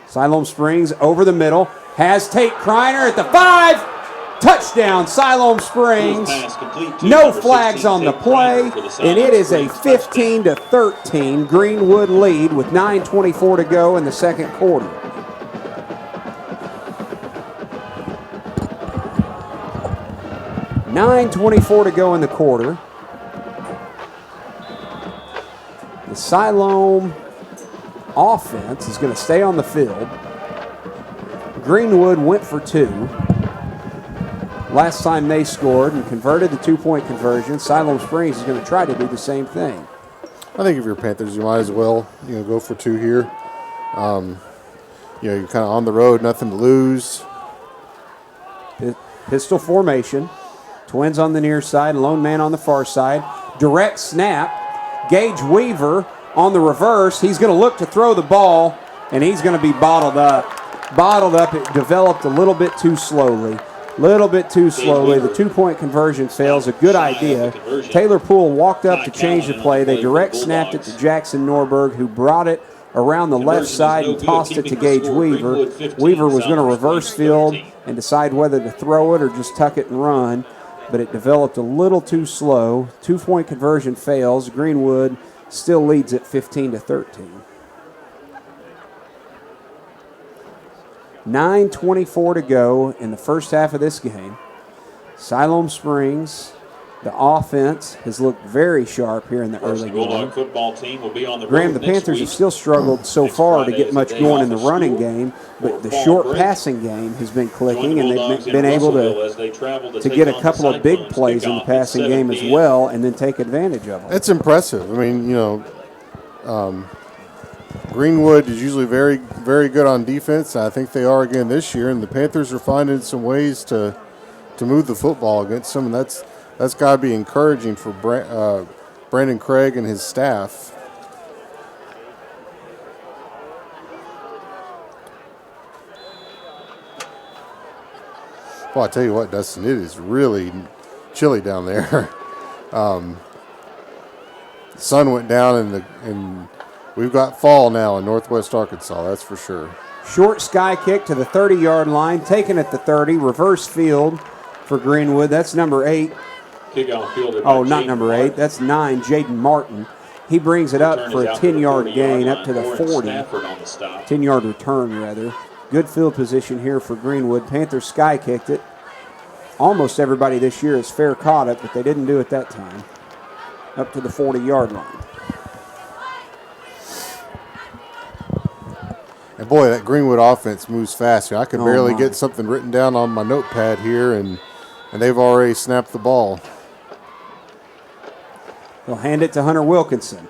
Siloam Springs over the middle, has Tate Kreiner at the 5. Touchdown, Siloam Springs. No flags on the play, and it is a 15-13 Greenwood lead with 9:24 to go in the second quarter. $9:24 to go in the quarter. The Siloam offense is going to stay on the field. Greenwood went for 2. Last time they scored and converted the 2-point conversion. Siloam Springs is going to try to do the same thing. I think if you're Panthers, you might as well go for 2 here. You're kind of on the road, nothing to lose. Pistol formation. Twins on the near side, lone man on the far side. Direct snap. Gage Weaver on the reverse. He's going to look to throw the ball, and he's going to be bottled up. It developed a little bit too slowly. The 2-point conversion fails. A good idea. Taylor Poole walked up to change the play. They direct snapped it to Jackson Norberg, who brought it around the left side and tossed it to Gage Weaver. Weaver was going to reverse field and decide whether to throw it or just tuck it and run, but it developed a little too slow. 2-point conversion fails. Greenwood still leads at 15-13. 9:24 to go in the first half of this game. Siloam Springs The offense has looked very sharp here in the early Bulldog game. football team will be on the Graham, road the next Panthers week. have still struggled so Next far to Friday get is much the day going off in the of running school game, for but the fall short break. passing game has been Join the clicking, and Bulldogs they've in been able Russellville to as they travel to get a take on couple the of big Cyclones. plays in the Kickoff at passing 7 game as p.m. well, and then take advantage of them. That's impressive. I mean, Greenwood is usually very, very good on defense. I think they are again this year, and the Panthers are finding some ways to move the football against them, and that's got to be encouraging for Brandon Craig and his staff. Well, I tell you what, Dustin, it is really chilly down there. The sun went down, and we've got fall now in northwest Arkansas, that's for sure. Short sky kick to the 30-yard line, taken at the 30, reverse field for Greenwood. That's number 8. Kickoff fielded by Oh, not Jaden number Martin. 8. That's 9, Jaden Martin. He brings it up Return for is a out to the 10-yard 40-yard gain, line. up to the Warren 40. Stafford on the stop. 10-yard return, rather. Good field position here for Greenwood. Panthers sky kicked it. Almost everybody this year has fair caught it, but they didn't do it that time. Up to the 40-yard line. And boy, that Greenwood offense moves fast. I could barely my. get something written down on my notepad here, and they've already snapped the ball. They'll hand it to Hunter Wilkinson.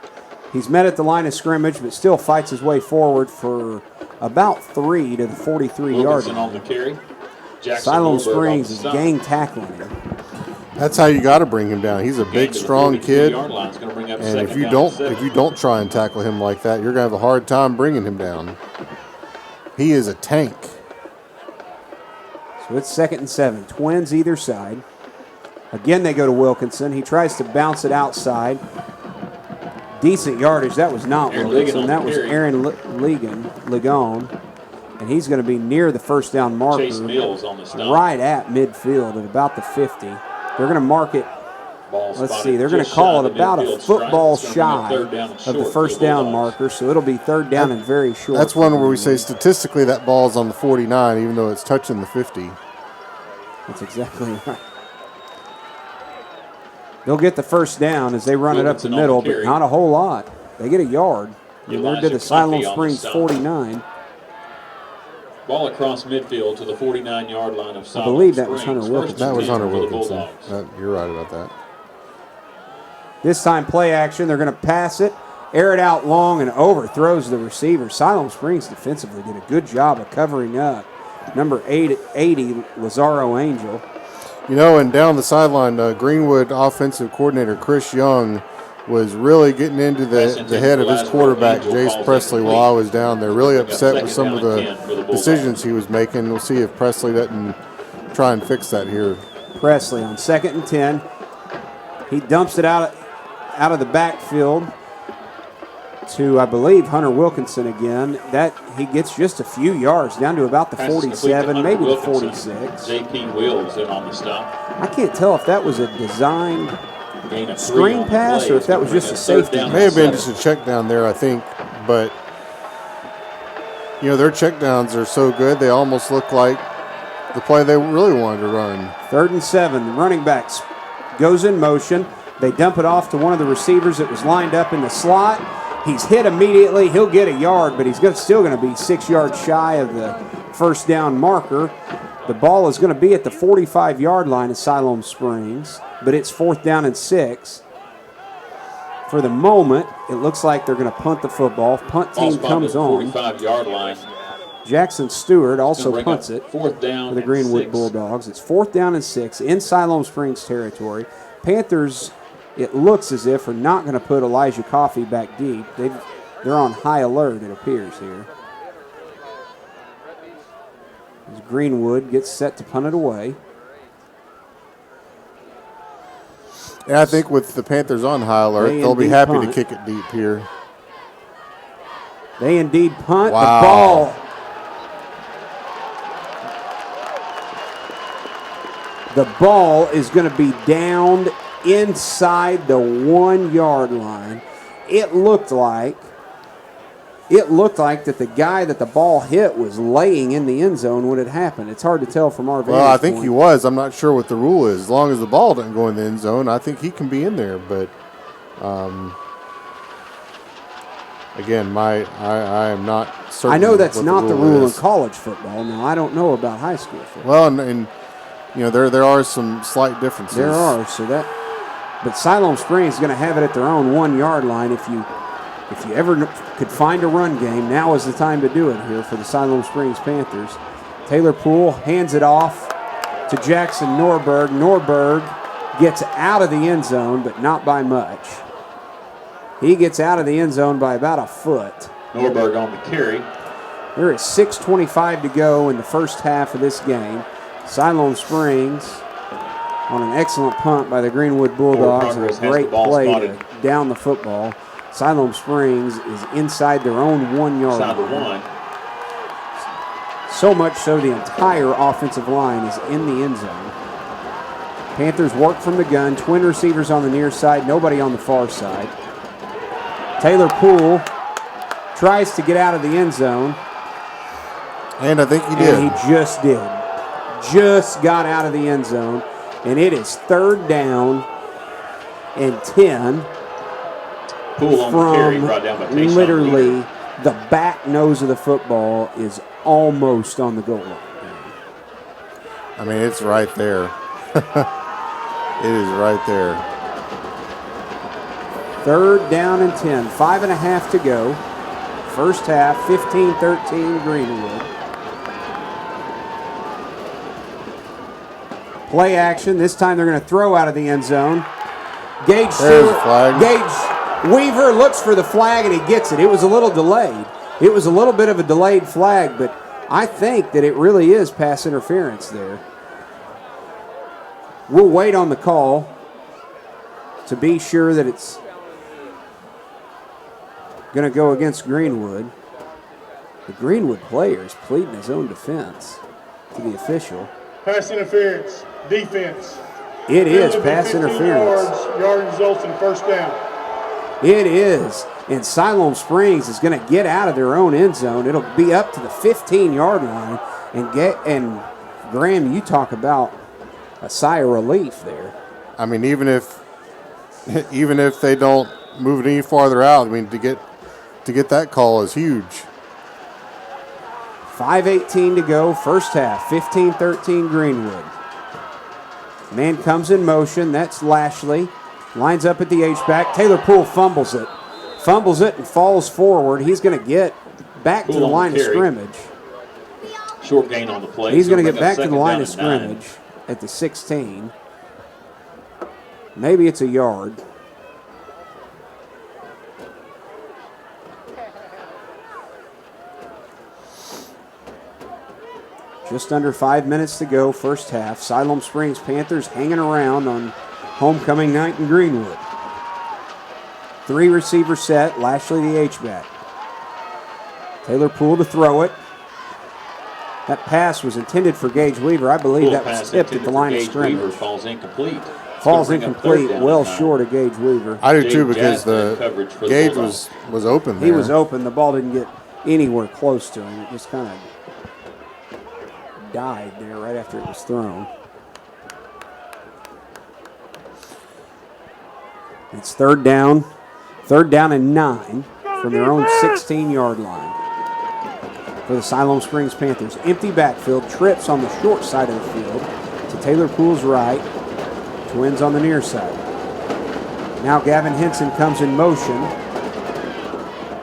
He's met at the line of scrimmage, but still fights his way forward for about 3 to the 43-yard Wilkinson on line. the carry. Jackson Siloam Norberg on Springs the is stop. gang tackling him. That's how you got to bring him down. He's a Gain big, to the strong kid, 43-yard line. It's gonna bring up and second if you down and 7. don't try and tackle him like that, you're gonna have a hard time bringing him down. He is a tank. So it's 2nd and 7. Twins either side. Again, they go to Wilkinson. He tries to bounce it outside. Decent yardage. That was not Aaron Wilkinson. Ligon on That the was carry. Aaron Ligon. And he's going to be near the first down marker. Chase Mills on the stop. Right at midfield at about the 50. They're going to mark it. Ball Let's spotted see. They're going to just call shy it of about a midfield stripe. football It's gonna bring up shy third down and of the short for first the down Bulldogs. marker. So it'll be 3rd down and very short. That's one where we say Greenwood. statistically that ball is on the 49, even though it's touching the 50. That's exactly right. They'll get the first down as they run it up the Wilkinson on the middle, but carry. not a whole lot. They get a yard. And they're to Elijah the Siloam Puffy on the Springs stop. 49. Ball across midfield to the 49-yard line of Siloam believe that was Springs. Hunter Wilkinson. First That and was 10 Hunter for the Wilkinson. Bulldogs. You're right about that. This time play action. They're going to pass it, air it out long, and overthrows the receiver. Siloam Springs defensively did a good job of covering up. Number 80, Lazaro Angel. And down the sideline, Greenwood offensive coordinator Chris Young was really getting into the head of his quarterback, Jace Presley, while I was down there. Really upset with some of the decisions he was making. We'll see if Presley doesn't try and fix that here. Presley on 2nd and 10. He dumps it out of the backfield to, I believe, Hunter Wilkinson again. That he gets just a few yards, down to about the Pass is complete to 47, Hunter maybe the Wilkinson. 46. J.P. Wills in on the stop. I can't tell if that was a designed Gain of 3 screen on the pass play. or if It's that gonna was bring just up a third safety. down May have been and just a check down there, I think, but their check downs are so good they almost look like the play they really wanted to run. 3rd and 7. The running back goes in motion. They dump it off to one of the receivers that was lined up in the slot. He's hit immediately. He'll get a yard, but he's still going to be 6 yards shy of the first down marker. The ball is going to be at the 45-yard line of Siloam Springs, but it's 4th down and 6. For the moment, it looks like they're going to punt the football. Punt Ball team spotted comes at the on. 45-yard line. Jackson Stewart also Bring punts up it. 4th down For the and Greenwood 6. Bulldogs. It's 4th down and 6 in Siloam Springs territory. Panthers, it looks as if, are not going to put Elijah Coffey back deep. They're on high alert, it appears here. As Greenwood gets set to punt it away. And I think with the Panthers on high alert, They they'll be indeed happy to punt. kick it deep here. They indeed punt. Wow. The ball. The ball is going to be downed inside the 1 yard line. It looked like it looked like that the guy that the ball hit was laying in the end zone when it happened. It's hard to tell from our vantage Well, I think point. he was. I'm not sure what the rule is. As long as the ball doesn't go in the end zone, I think he can be in there. But again, I am not certain. I know that's what not the rule in is. college football. Now, I don't know about high school football. Well, and there are some slight differences. There are, but Siloam Springs is going to have it at their own 1 yard line. If you ever could find a run game, now is the time to do it here for the Siloam Springs Panthers. Taylor Poole hands it off to Jackson Norberg. Norberg gets out of the end zone, but not by much. He gets out of the end zone by about a foot. Norberg on the carry. There is 6:25 to go in the first half of this game. Siloam Springs on an excellent punt by the Greenwood Bulldogs and a great play to down the football. Siloam Springs is inside their own 1 yard Inside the line. 1. So much so the entire offensive line is in the end zone. Panthers work from the gun. Twin receivers on the near side, nobody on the far side. Taylor Poole tries to get out of the end zone. And I think he did. And he just did. Just got out of the end zone. And it is 3rd down and 10 Poole on the carry, brought down by from Tayshawn literally Weaver. the back nose of the football is almost on the goal line. I mean, it's right there. It is right there. 3rd down and 10. 5.5 to go. First half, 15-13 Greenwood. Play action. This time they're going to throw out of the end zone. Gage Stewart, Gage Weaver looks for the flag and he gets it. It was a little delayed. It was a little bit of a delayed flag, but I think that it really is pass interference there. We'll wait on the call to be sure that it's going to go against Greenwood. The Greenwood player is pleading his own defense to the official. Pass interference, defense. It is Field pass within 15 interference. Yard results in first down. It is. And Siloam Springs is going to get out of their own end zone. It'll be up to the 15-yard line. And Graham, you talk about a sigh of relief there. I mean, even if they don't move it any farther out, I mean, to get that call is huge. 5:18 to go, first half, 15-13 Greenwood. Man comes in motion, that's Lashley. Lines up at the H-back. Taylor Poole fumbles it and falls forward. He's going to get back to the line of scrimmage. Short gain on the play. He's going to get bring back up to the 2nd line down of and 9. scrimmage at the 16. Maybe it's a yard. Just under 5 minutes to go, first half. Siloam Springs Panthers hanging around on homecoming night in Greenwood. 3 receiver set, Lashley the H-back. Taylor Poole to throw it. That pass was intended for Gage Weaver. I believe that was tipped at the line of scrimmage. Weaver falls incomplete. Falls incomplete, well short of Gage Weaver. I do too, because the Gage Bulldogs. was open there. He was open. The ball didn't get anywhere close to him. It just kind of died there right after it was thrown. It's 3rd down. 3rd down and 9 from their own 16-yard line for the Siloam Springs Panthers. Empty backfield, trips on the short side of the field to Taylor Poole's right. Twins on the near side. Now Gavin Henson comes in motion.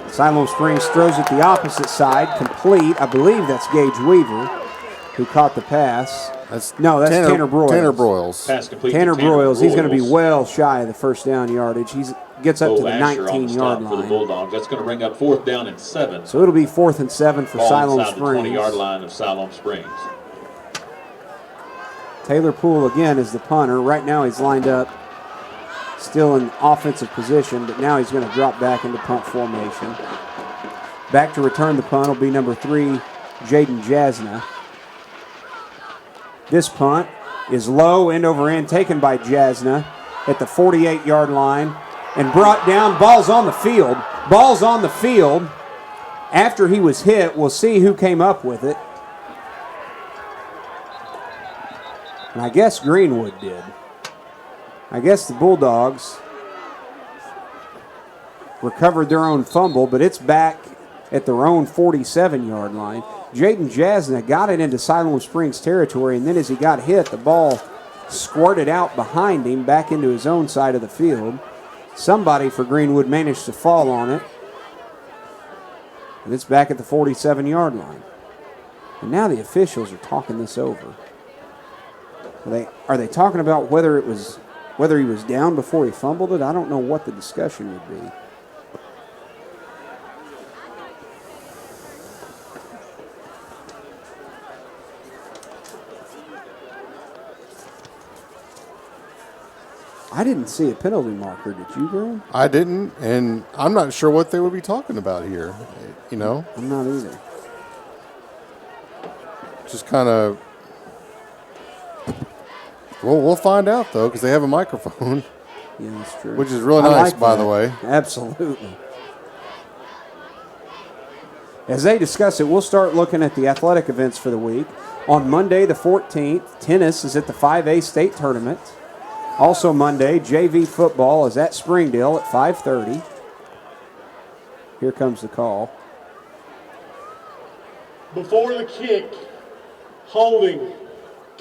Siloam Springs throws it the opposite side, complete. I believe that's Gage Weaver who caught the pass. That's Tanner Broyles. Tanner Broyles. Pass complete to Tanner Broyles, he's going to be Broyles. well shy of the first down yardage. He gets up to the Asher on 19-yard stop for the line. Bulldogs. That's going to bring up 4th down and 7. So it'll be 4th and 7 for Ball Siloam inside the Springs. 20-yard line of Siloam Springs. Taylor Poole again is the punter. Right now he's lined up still in offensive position, but now he's going to drop back into punt formation. Back to return the punt will be number 3, Jaden Jasna. This punt is low, end over end, taken by Jasna at the 48-yard line and brought down. Ball's on the field. after he was hit, we'll see who came up with it. And I guess Greenwood did. I guess the Bulldogs recovered their own fumble, but it's back at their own 47-yard line. Jaden Jasna got it into Siloam Springs territory, and then as he got hit, the ball squirted out behind him back into his own side of the field. Somebody for Greenwood managed to fall on it, and it's back at the 47-yard line. And now the officials are talking this over. Are they talking about whether he was down before he fumbled it? I don't know what the discussion would be. I didn't see a penalty marker. Did you, Graham? I didn't, and I'm not sure what they would be talking about here. You know, I'm not either. Just kind of. Well, we'll find out though, because they have a microphone. Yeah, that's true. Which is really nice, by the way. Absolutely. As they discuss it, we'll start looking at the athletic events for the week. On Monday, the 14th, tennis is at the 5A state tournament. Also Monday, JV football is at Springdale at 5:30. Here comes the call. Before the kick, holding,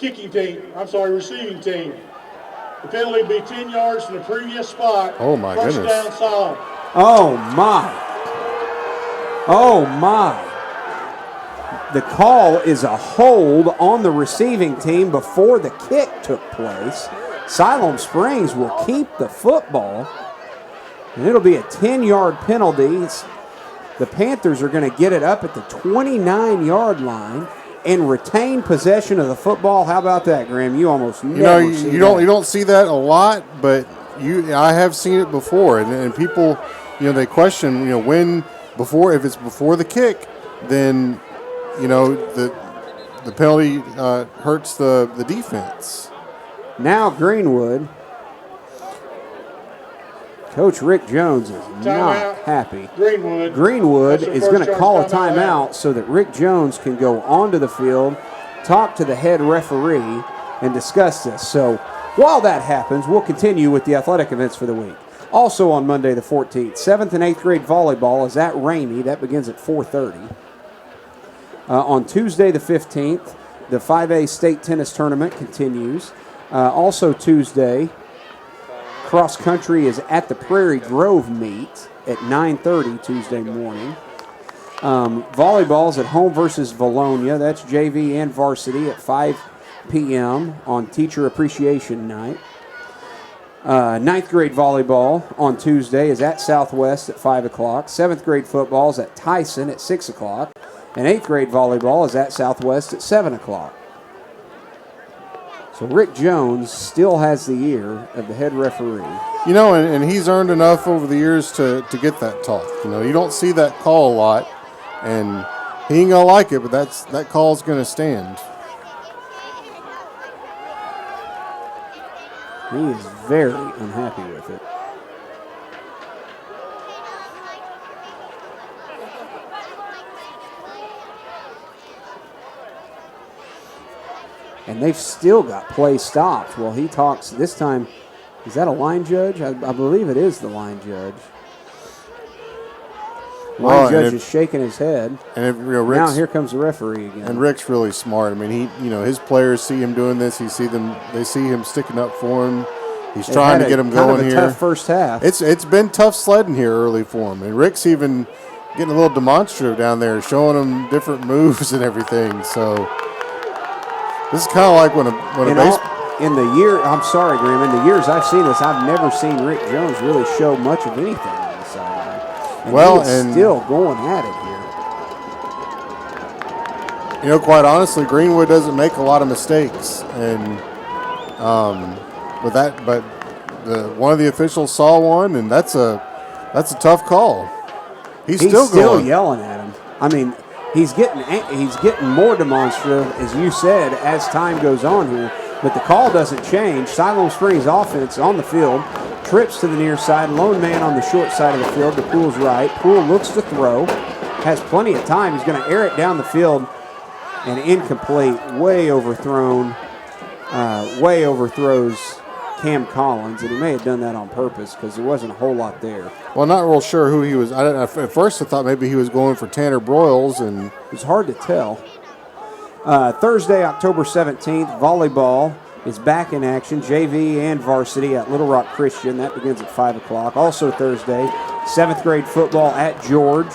receiving team. The penalty would be 10 yards from the previous spot. Oh, my First goodness. down, Siloam. Oh, my. Oh, my. The call is a hold on the receiving team before the kick took place. Siloam Springs will keep the football, and it'll be a 10-yard penalty. The Panthers are going to get it up at the 29-yard line and retain possession of the football. How about that, Graham? You almost never see that. You don't see that a lot, but I have seen it before, and people, they question, if it's before the kick, then the penalty hurts the defense. Now Greenwood, Coach Rick Jones is not happy. Greenwood is going to call a timeout so that Rick Jones can go onto the field, talk to the head referee, and discuss this. So while that happens, we'll continue with the athletic events for the week. Also on Monday the 14th, 7th and 8th grade volleyball is at Ramey. That begins at 4:30. On Tuesday the 15th, the 5A state tennis tournament continues. Also Tuesday, cross country is at the Prairie Grove meet at 9:30 Tuesday morning. Volleyball's at home versus Valonia. That's JV and varsity at 5 p.m. on Teacher Appreciation Night. 9th grade volleyball on Tuesday is at Southwest at 5 o'clock. 7th grade football is at Tyson at 6 o'clock. And 8th grade volleyball is at Southwest at 7 o'clock. So Rick Jones still has the ear of the head referee. And he's earned enough over the years to get that talk. You don't see that call a lot, and he ain't going to like it, but that call's going to stand. He is very unhappy with it. And they've still got play stopped. Well, he talks this time. Is that a line judge? I believe it is the line judge. Line judge is shaking his head. And now here comes the referee again. And Rick's really smart. I mean, his players see him doing this. They see him sticking up for him. He's trying to get him going here. Tough first half. It's been tough sledding here early for him. And Rick's even getting a little demonstrative down there, showing him different moves and everything. So this is kind of like when in the year, I'm sorry, Graham, in the years I've seen this, I've never seen Rick Jones really show much of anything on the sideline. And he's still going at it here. Quite honestly, Greenwood doesn't make a lot of mistakes, and one of the officials saw one, and that's a tough call. He's still yelling at him. I mean, he's getting more demonstrative, as you said, as time goes on here. But the call doesn't change. Siloam Springs offense on the field, trips to the near side, lone man on the short side of the field to Poole's right. Poole looks to throw, has plenty of time. He's going to air it down the field, and incomplete, way overthrown, way overthrows Cam Collins, and he may have done that on purpose because there wasn't a whole lot there. Well, not real sure who he was. At first, I thought maybe he was going for Tanner Broyles, and it was hard to tell. Thursday, October 17th, volleyball is back in action, JV and varsity at Little Rock Christian. That begins at 5 o'clock. Also Thursday, 7th grade football at George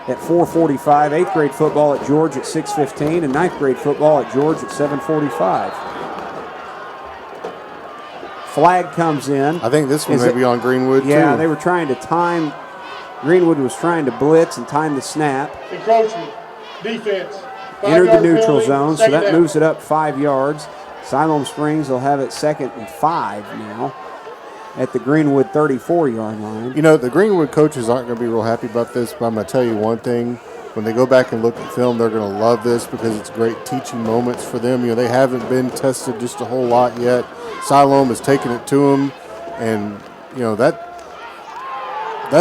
at 4:45, 8th grade football at George at 6:15, and 9th grade football at George at 7:45. Flag comes in. I think this one may be on Greenwood, too. Yeah, they were trying to time. Greenwood was trying to blitz and time the snap. Encroachment. Defense. Entered the 5-yard neutral penalty, zone, so second that down. moves it up 5 yards. Siloam Springs will have it 2nd and 5 now at the Greenwood 34-yard line. You know, the Greenwood coaches aren't going to be real happy about this, but I'm going to tell you one thing. When they go back and look at film, they're going to love this because it's great teaching moments for them. You know, they haven't been tested just a whole lot yet. Siloam has taken it to them, and, you know, that's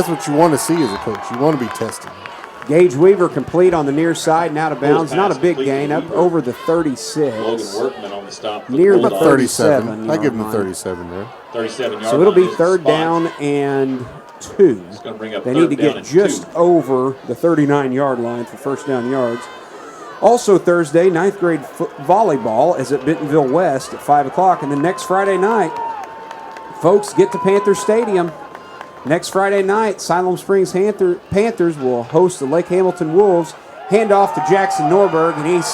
what you want to see as a coach. You want to be tested. Gage Weaver complete on the near side and out of bounds. Not a big gain, up over the 36. Logan Workman on the stop. Near the About 37. I give him yard the line. 37 there. 37 yards. So it'll be 3rd down and 2. It's going to bring up They need to 3rd down get and just 2. over the 39-yard line for first down yards. Also Thursday, 9th grade volleyball is at Bentonville West at 5 o'clock. And then next Friday night, folks, get to Panthers Stadium. Next Friday night, Siloam Springs Panthers will host the Lake Hamilton Wolves. Hand off to Jackson Norberg, and he's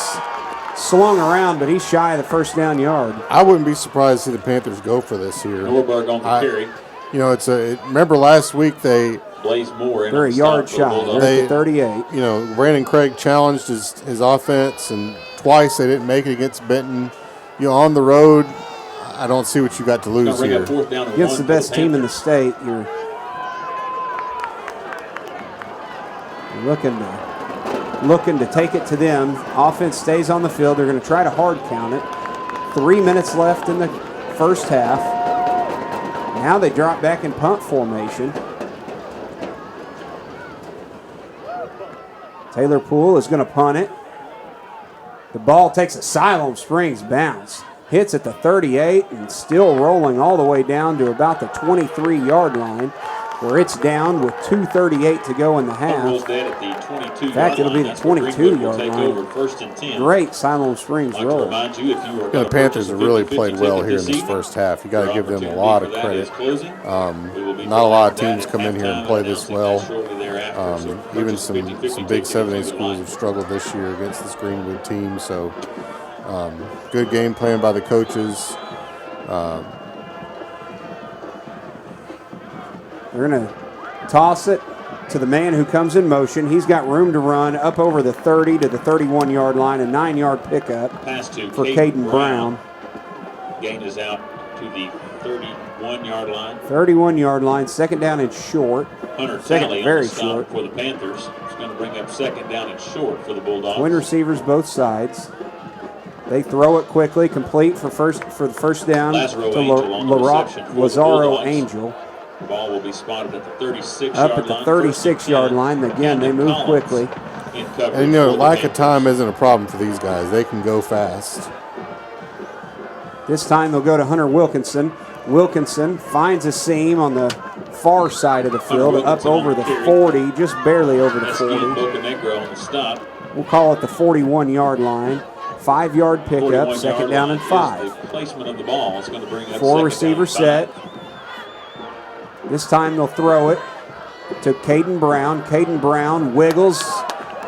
slung around, but he's shy of the first down yard. I wouldn't be surprised to see the Panthers go for this here. Norberg on the carry. You know, remember last week they Blaze Moore in They're on a the yard stop for the shy. Bulldogs. They're at the 38. You know, Brandon Craig challenged his offense, and twice they didn't make it against Benton. You know, on the road, I don't see what you got to lose Gonna bring here. up 4th down and Against 1 the for best team in the Panthers. state, you're looking to take it to them. Offense stays on the field. They're going to try to hard count it. 3 minutes left in the first half. Now they drop back in punt formation. Taylor Poole is going to punt it. The ball takes a Siloam Springs bounce. Hits at the 38 and still rolling all the way down to about the 23-yard line, where it's down with 2:38 to go in the half. Rules dead at the 22-yard In fact, it'll be the line. That's where Greenwood will 22-yard take line. over 1st and 10. Great Siloam Springs I'd like to roll. remind you, if you are The Panthers have really played well here in this first half. You got to give them a lot of credit. Not a lot of teams come in here and play this well. Even some big 7A schools have struggled this year against this Greenwood team. So good game plan by the coaches. They're going to toss it to the man who comes in motion. He's got room to run up over the 30 to the 31-yard line, a 9-yard pickup Pass to for Caden Caden Brown. Gain is out to the 31-yard line. 31-yard line, 2nd down and short. Hunter Second, Talley on very the stop short. for the Panthers. It's going to bring up 2nd down and short for the Bulldogs. Twin receivers both sides. They throw it quickly, complete for the first down Lazaro to Angel on the reception for the Lazaro Bulldogs. Angel. The ball will be spotted at the 36-yard Up line. at the 36-yard line. Again, they move quickly. And, you know, lack of time isn't a problem for these guys. They can go fast. This time they'll go to Hunter Wilkinson. Wilkinson finds a seam on the far side of the field, up over the 40, just barely over the 40. Bocanegra on the stop. We'll call it the 41-yard line. 5-yard pickup, 2nd down and 5. The placement of the ball is going to bring up 4 2nd receiver down and 5. set. This time they'll throw it to Caden Brown. Caden Brown wiggles,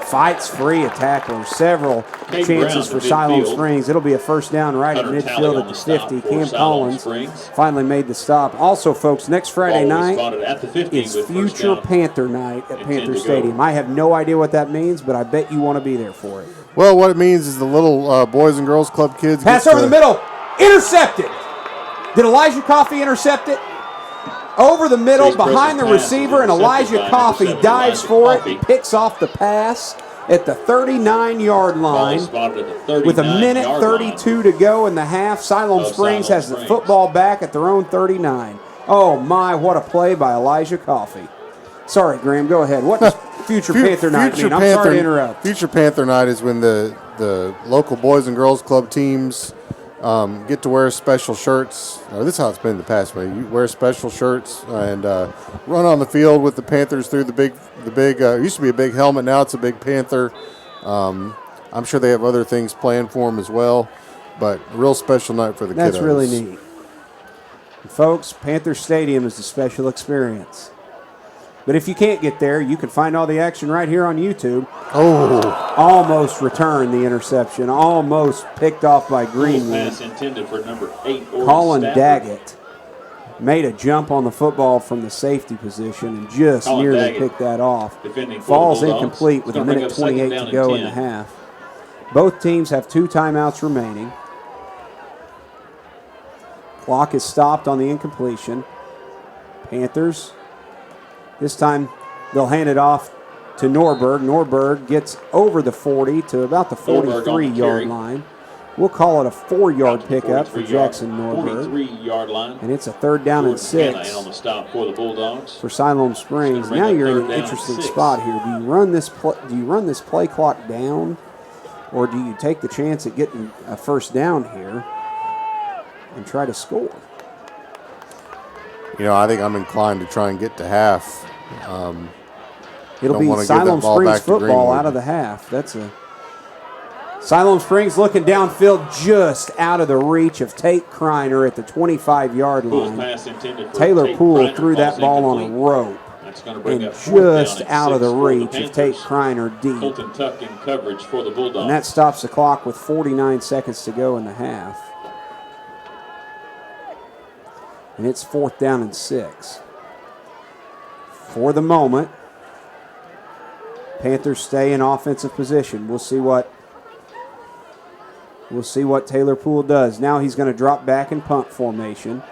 fights free a tackler. Several Caden chances Brown for to Siloam midfield. Springs. It'll be a first down right at Hunter midfield Talley at on the the stop 50. for Cam Siloam Collins Springs. finally made the stop. Also, folks, next Friday Ball will be night spotted at the 50 is with first Future down. Panther Night at and 10 Panther to go. Stadium. I have no idea what that means, but I bet you want to be there for it. Well, what it means is the little Boys and Girls Club kids Pass get over the middle. Intercepted. Did Elijah Coffey intercept it? Over the middle, Chase behind the Preston's pass receiver, and is intercepted Elijah by Coffey number 7, dives Elijah for it Coffey. and picks off the pass at the 39-yard Ball line. spotted at the With a 39-yard minute line. 32 to go in the half, Siloam Of Springs Siloam has the Springs. football back at their own 39. Oh, my, what a play by Elijah Coffey. Sorry, Graham, go ahead. What future Panther night mean? I'm sorry to interrupt. Future Panther night is when the local Boys and Girls Club teams get to wear special shirts. This is how it's been in the past, man. You wear special shirts and run on the field with the Panthers through the big. It used to be a big helmet. Now it's a big Panther. I'm sure they have other things planned for them as well. But a real special night for the kiddos. That's really neat. And folks, Panther Stadium is a special experience. But if you can't get there, you can find all the action right here on YouTube. Oh. Almost returned the interception. Almost picked off by Greenwood. Pass intended for number 8. Colin Daggett made a jump on the football from the safety position and just nearly picked that off. Falls incomplete with a minute 28 to go in the half. Both teams have 2 timeouts remaining. Clock is stopped on the incompletion. Panthers, this time they'll hand it off to Norberg. Norberg gets over the 40 to about the 43-yard line. We'll call it a 4-yard pickup for Jackson Norberg. 43-yard line. And it's a 3rd down and 6 on the stop for the Bulldogs. for Siloam Springs. Now you're in an interesting spot here. Do you run this play clock down, or do you take the chance at getting a first down here and try to score? I think I'm inclined to try and get to half. It'll be Siloam Springs football out of the half. Siloam Springs looking downfield, just out of the reach of Tate Kreiner at the 25-yard line. Taylor Poole threw that ball on a rope and just out of the reach of Tate Kreiner deep. Colton Tuck in coverage for the Bulldogs. And that stops the clock with 49 seconds to go in the half. And it's 4th down and 6. For the moment, Panthers stay in offensive position. We'll see what Taylor Poole does. Now he's going to drop back in punt formation.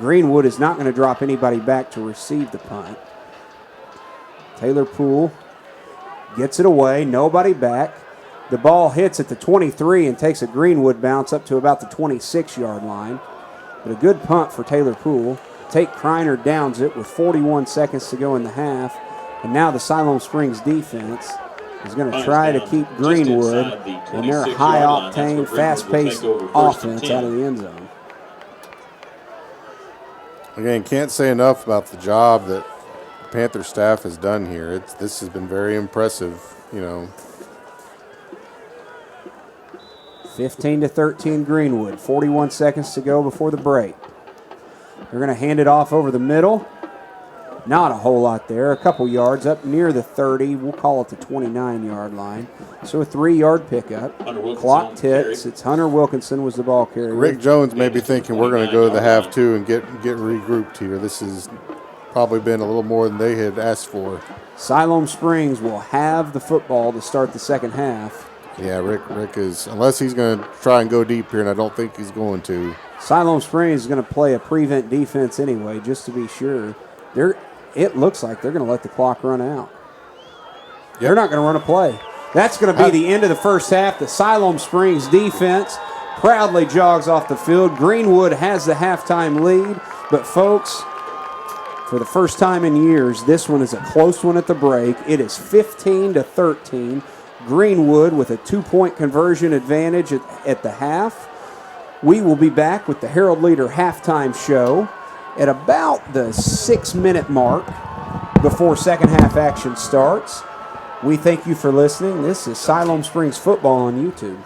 Greenwood is not going to drop anybody back to receive the punt. Taylor Poole gets it away, nobody back. The ball hits at the 23 and takes a Greenwood bounce up to about the 26-yard line. But a good punt for Taylor Poole. Tate Kreiner downs it with 41 seconds to go in the half. And now the Siloam Springs defense is going to try to keep Greenwood and their high-octane, fast-paced offense out of the end zone. Again, can't say enough about the job that the Panther staff has done here. This has been very impressive, 15-13 Greenwood. 41 seconds to go before the break. They're going to hand it off over the middle. Not a whole lot there. A couple yards up near the 30. We'll call it the 29-yard line. So a 3-yard pickup. Clock ticks. It's Hunter Wilkinson was the ball carrier. Rick Jones may be thinking we're going to go to the half too and get regrouped here. This has probably been a little more than they had asked for. Siloam Springs will have the football to start the second half. Yeah, Rick is, unless he's going to try and go deep here, and I don't think he's going to. Siloam Springs is going to play a prevent defense anyway, just to be sure. It looks like they're going to let the clock run out. Yep. They're not going to run a play. That's going to be the end of the first half. The Siloam Springs defense proudly jogs off the field. Greenwood has the halftime lead. But, folks, for the first time in years, this one is a close one at the break. It is 15-13. Greenwood with a 2-point conversion advantage at the half. We will be back with the Herald Leader halftime show at about the 6-minute mark before second half action starts. We thank you for listening. This is Siloam Springs football on YouTube.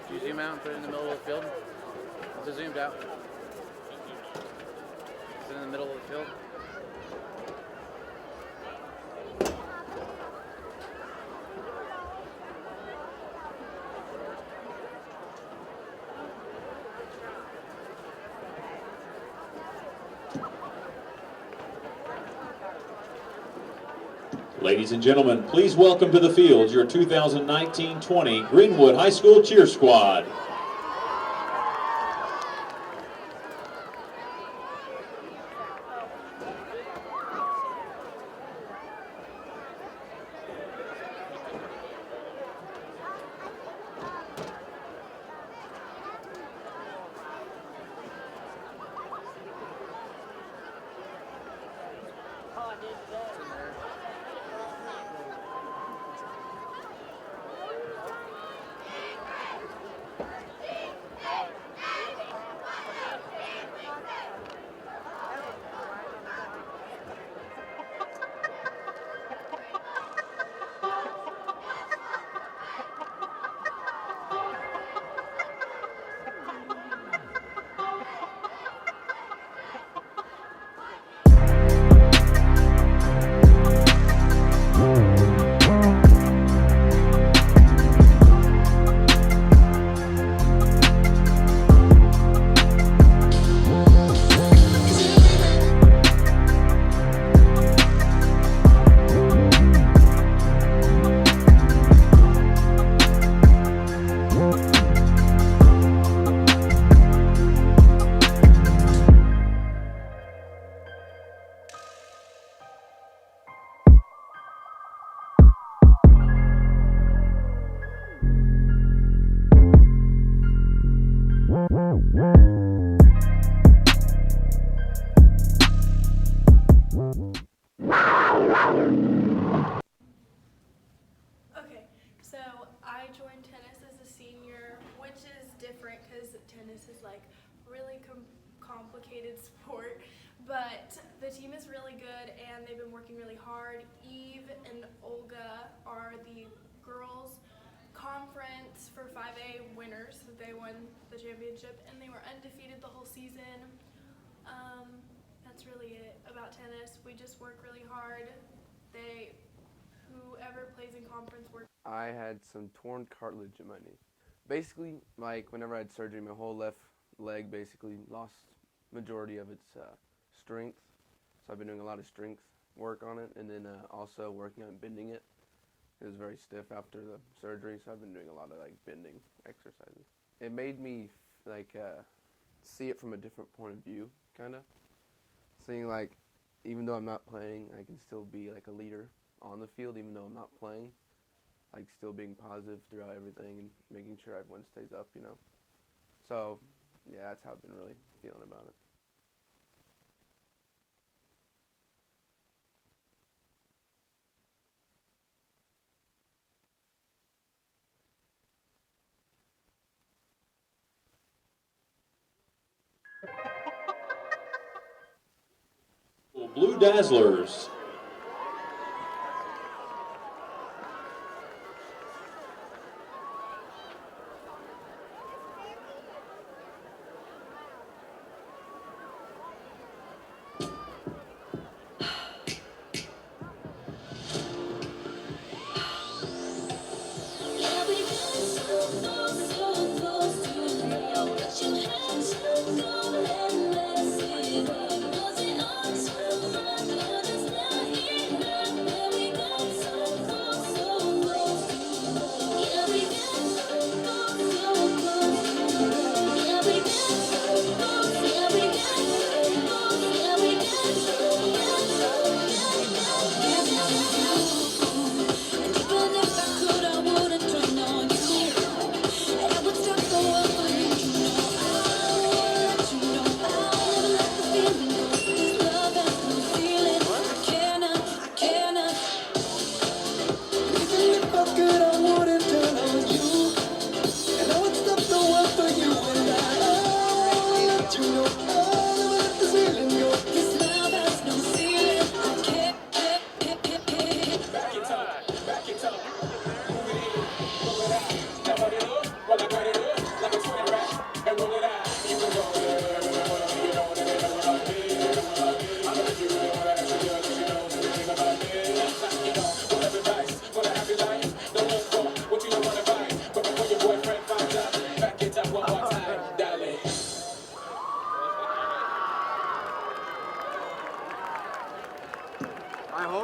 Do you zoom out and put it in the middle of the field? Is it zoomed out? Is it in the middle of the field? Ladies and gentlemen, please welcome to the field your 2019-20 Greenwood High School Cheer Squad. Okay, so I joined tennis as a senior, which is different because tennis is like really complicated sport, but the team is really good and they've been working really hard. Eve and Olga are the girls conference for 5A winners. They won the championship and they were undefeated the whole season. That's really it about tennis. We just work really hard. Whoever plays in conference works. I had some torn cartilage in my knee. Basically, like whenever I had surgery, my whole left leg basically lost majority of its strength. So I've been doing a lot of strength work on it, and then also working on bending it. It was very stiff after the surgery, so I've been doing a lot of like bending exercises. It made me like see it from a different point of view, kind of. Seeing like, even though I'm not playing, I can still be like a leader on the field, even though I'm not playing. Like still being positive throughout everything and making sure everyone stays up, you know. So, yeah, that's how I've been really feeling about it. Blue Dazzlers.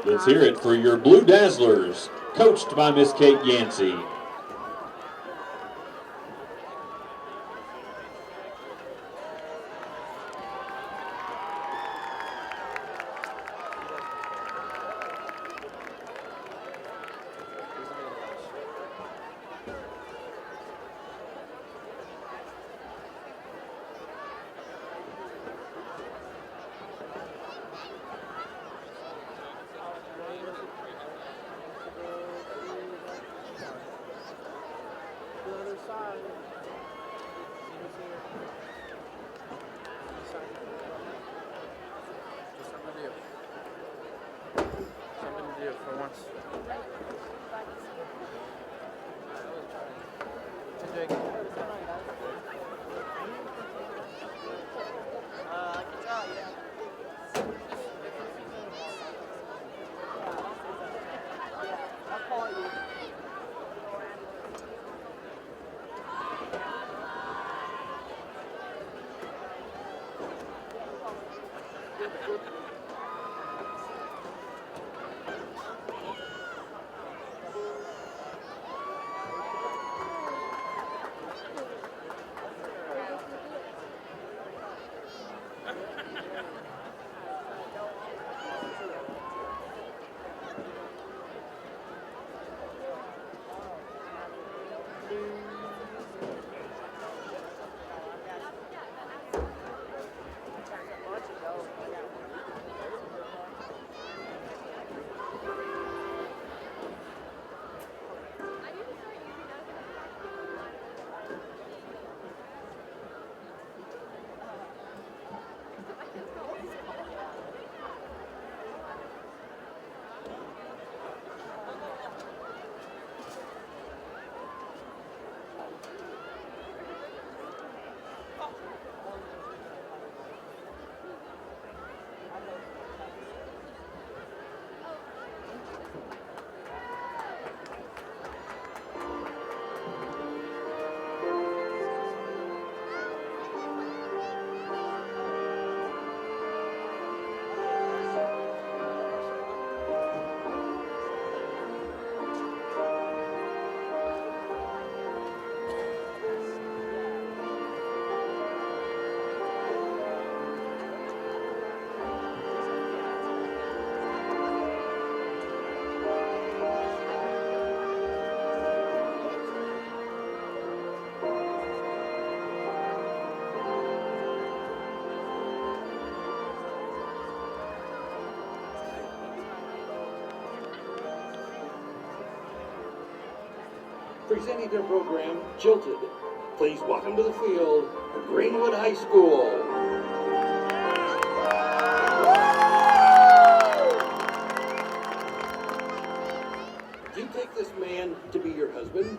Let's hear it for your Blue Dazzlers, coached by Miss Kate Yancey. presenting their program, Jilted. Please welcome to the field, Greenwood High School. Do you take this man to be your husband?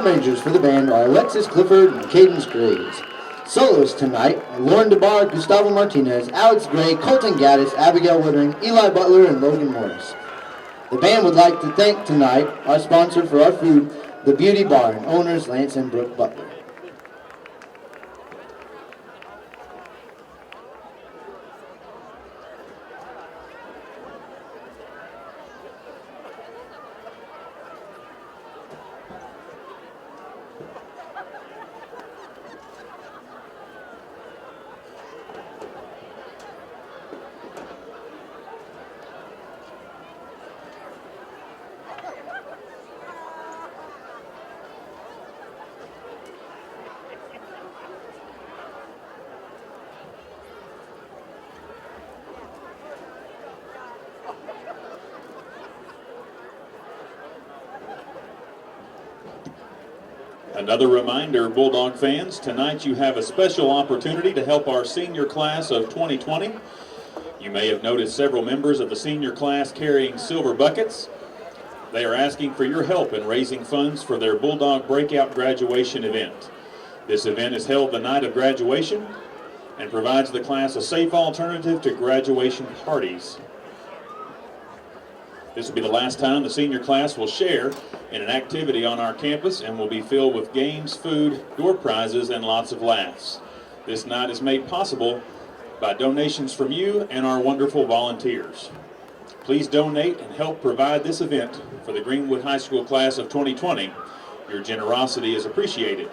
drum majors for the band are Alexis Clifford and Cadence Graves. Soloists tonight are Lauren DeBar, Gustavo Martinez, Alex Gray, Colton Gaddis, Abigail Wittering, Eli Butler, and Logan Morris. The band would like to thank tonight our sponsor for our food, The Beauty Bar, and owners Lance and Brooke Butler. Another reminder, Bulldog fans, tonight you have a special opportunity to help our senior class of 2020. You may have noticed several members of the senior class carrying silver buckets. They are asking for your help in raising funds for their Bulldog Breakout graduation event. This event is held the night of graduation and provides the class a safe alternative to graduation parties. This will be the last time the senior class will share in an activity on our campus and will be filled with games, food, door prizes, and lots of laughs. This night is made possible by donations from you and our wonderful volunteers. Please donate and help provide this event for the Greenwood High School class of 2020. Your generosity is appreciated.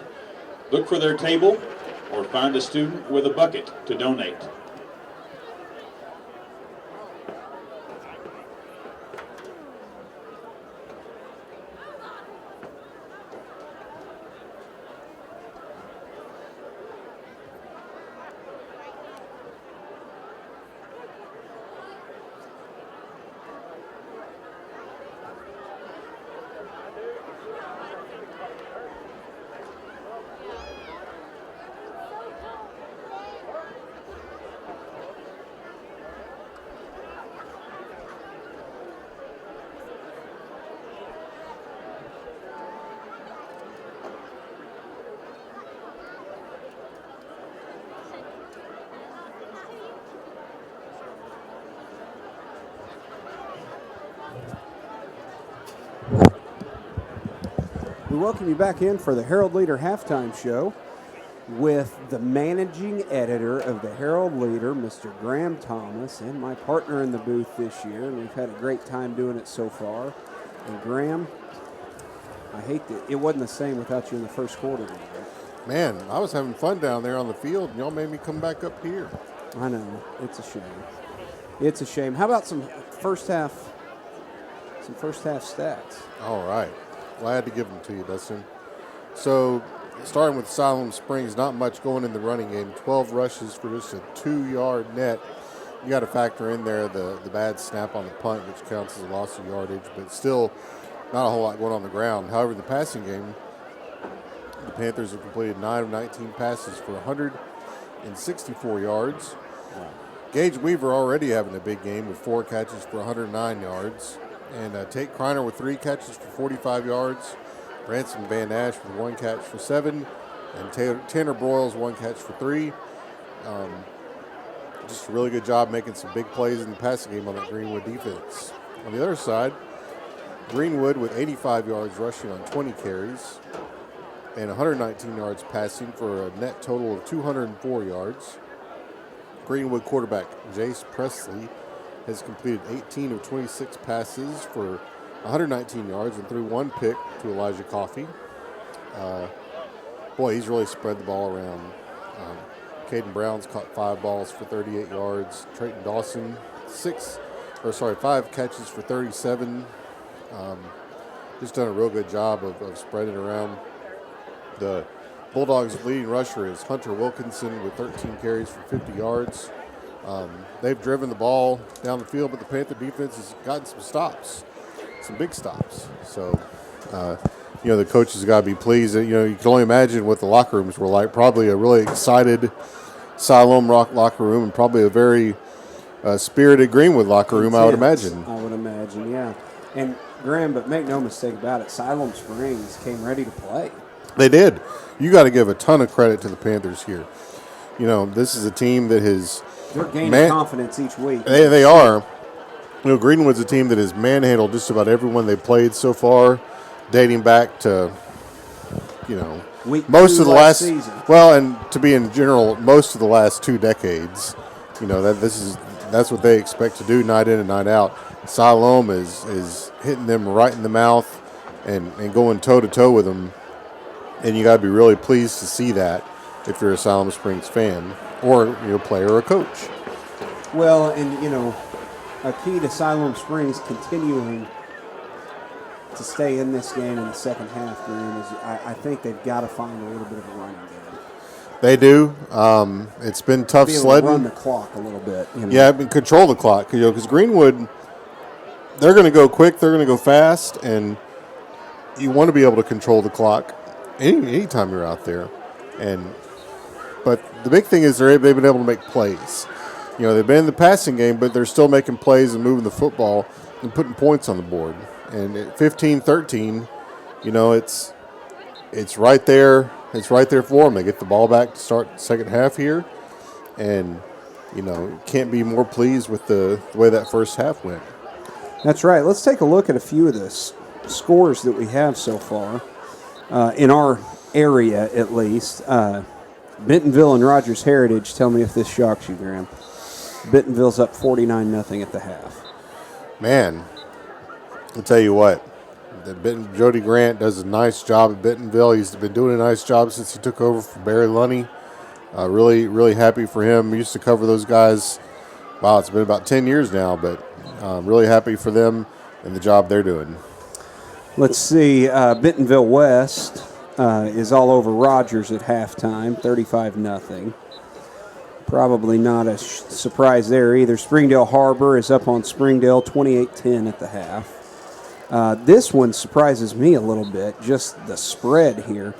Look for their table or find a student with a bucket to donate. We welcome you back in for the Herald Leader Halftime Show with the managing editor of the Herald Leader, Mr. Graham Thomas, and my partner in the booth this year. And we've had a great time doing it so far. And Graham, I hate that it wasn't the same without you in the first quarter. Man, I was having fun down there on the field, and y'all made me come back up here. I know. It's a shame. It's a shame. How about some first half stats? All right. Glad to give them to you, Dustin. So, starting with Siloam Springs, not much going in the running game. 12 rushes for just a 2-yard net. You got to factor in there the bad snap on the punt, which counts as a loss of yardage, but still not a whole lot going on the ground. However, the passing game, the Panthers have completed 9 of 19 passes for 164 yards. Wow. Gage Weaver already having a big game with 4 catches for 109 yards. And Tate Kreiner with 3 catches for 45 yards. Ransom Van Ash with 1 catch for 7. And Tanner Broyles 1 catch for 3. Just a really good job making some big plays in the passing game on that Greenwood defense. On the other side, Greenwood with 85 yards rushing on 20 carries. And 119 yards passing for a net total of 204 yards. Greenwood quarterback Jace Presley has completed 18 of 26 passes for 119 yards and threw 1 pick to Elijah Coffey. Boy, he's really spread the ball around. Caden Brown's caught 5 balls for 38 yards. Trayton Dawson, 5 catches for 37. Just done a real good job of spreading around. The Bulldogs' leading rusher is Hunter Wilkinson with 13 carries for 50 yards. They've driven the ball down the field, but the Panther defense has gotten some stops, some big stops. So, the coaches got to be pleased. You can only imagine what the locker rooms were like. Probably a really excited Siloam locker room and probably a very spirited Greenwood locker room, I would imagine. I would imagine, yeah. And Graham, but make no mistake about it, Siloam Springs came ready to play. They did. You got to give a ton of credit to the Panthers here. You know, this is a team that has They're gaining confidence each week. They are. You know, Greenwood's a team that has manhandled just about everyone they played so far, dating back to, you know, most of the last season. Well, and to be in general, most of the last 2 decades. You know, that's what they expect to do night in and night out. Siloam is hitting them right in the mouth and going toe-to-toe with them. And you got to be really pleased to see that if you're a Siloam Springs fan or a player or a coach. Well, and, you know, a key to Siloam Springs continuing to stay in this game in the second half, Graham, is I think they've got to find a little bit of a running game. They do. It's been tough sledding. Run the clock a little bit. You know? Yeah, control the clock. Because Greenwood, they're going to go quick, they're going to go fast, and you want to be able to control the clock anytime you're out there. But the big thing is they've been able to make plays. You know, they've been in the passing game, but they're still making plays and moving the football and putting points on the board. And at 15-13, you know, it's right there. It's right there for them. They get the ball back to start the second half here. And, you know, can't be more pleased with the way that first half went. That's right. Let's take a look at a few of the scores that we have so far in our area, at least. Bentonville and Rogers Heritage. Tell me if this shocks you, Graham. Bentonville's up 49-0 at the half. Man, I'll tell you what. Jody Grant does a nice job at Bentonville. He's been doing a nice job since he took over from Barry Lunny. Really, really happy for him. We used to cover those guys. Wow, it's been about 10 years now, but really happy for them and the job they're doing. Let's see. Bentonville West is all over Rogers at halftime, 35-0. Probably not a surprise there either. Springdale Harbor is up on Springdale, 28-10 at the half. This one surprises me a little bit, just the spread here.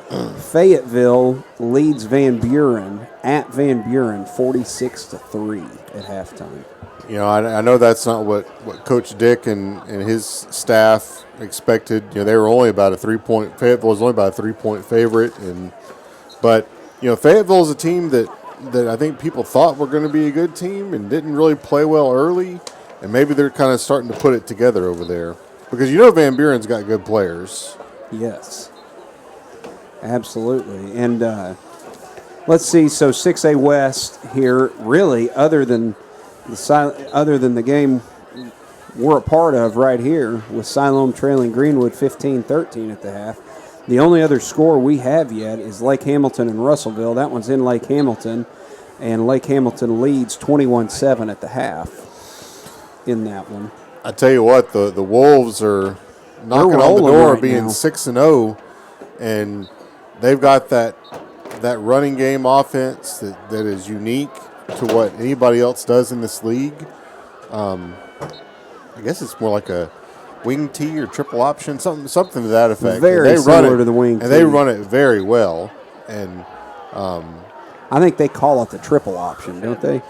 Fayetteville leads Van Buren at Van Buren 46-3 at halftime. You know, I know that's not what Coach Dick and his staff expected. You know, they were only about a 3-point. Fayetteville was only about a 3-point favorite, but you know, Fayetteville is a team that I think people thought were going to be a good team and didn't really play well early, and maybe they're kind of starting to put it together over there. Because you know Van Buren's got good players. Yes, absolutely. And let's see. So 6A West here, really, other than the game we're a part of right here, with Siloam trailing Greenwood 15-13 at the half. The only other score we have yet is Lake Hamilton and Russellville. That one's in Lake Hamilton, and Lake Hamilton leads 21-7 at the half in that one. I tell you what, the Wolves are knocking on the door, right being 6-0, and they've got that running game offense that is unique to what anybody else does in this league. I guess it's more like a wing tee or triple option, something to that effect. Very similar to the wing tee. And they run it very well. And I think they call it the triple option, don't they?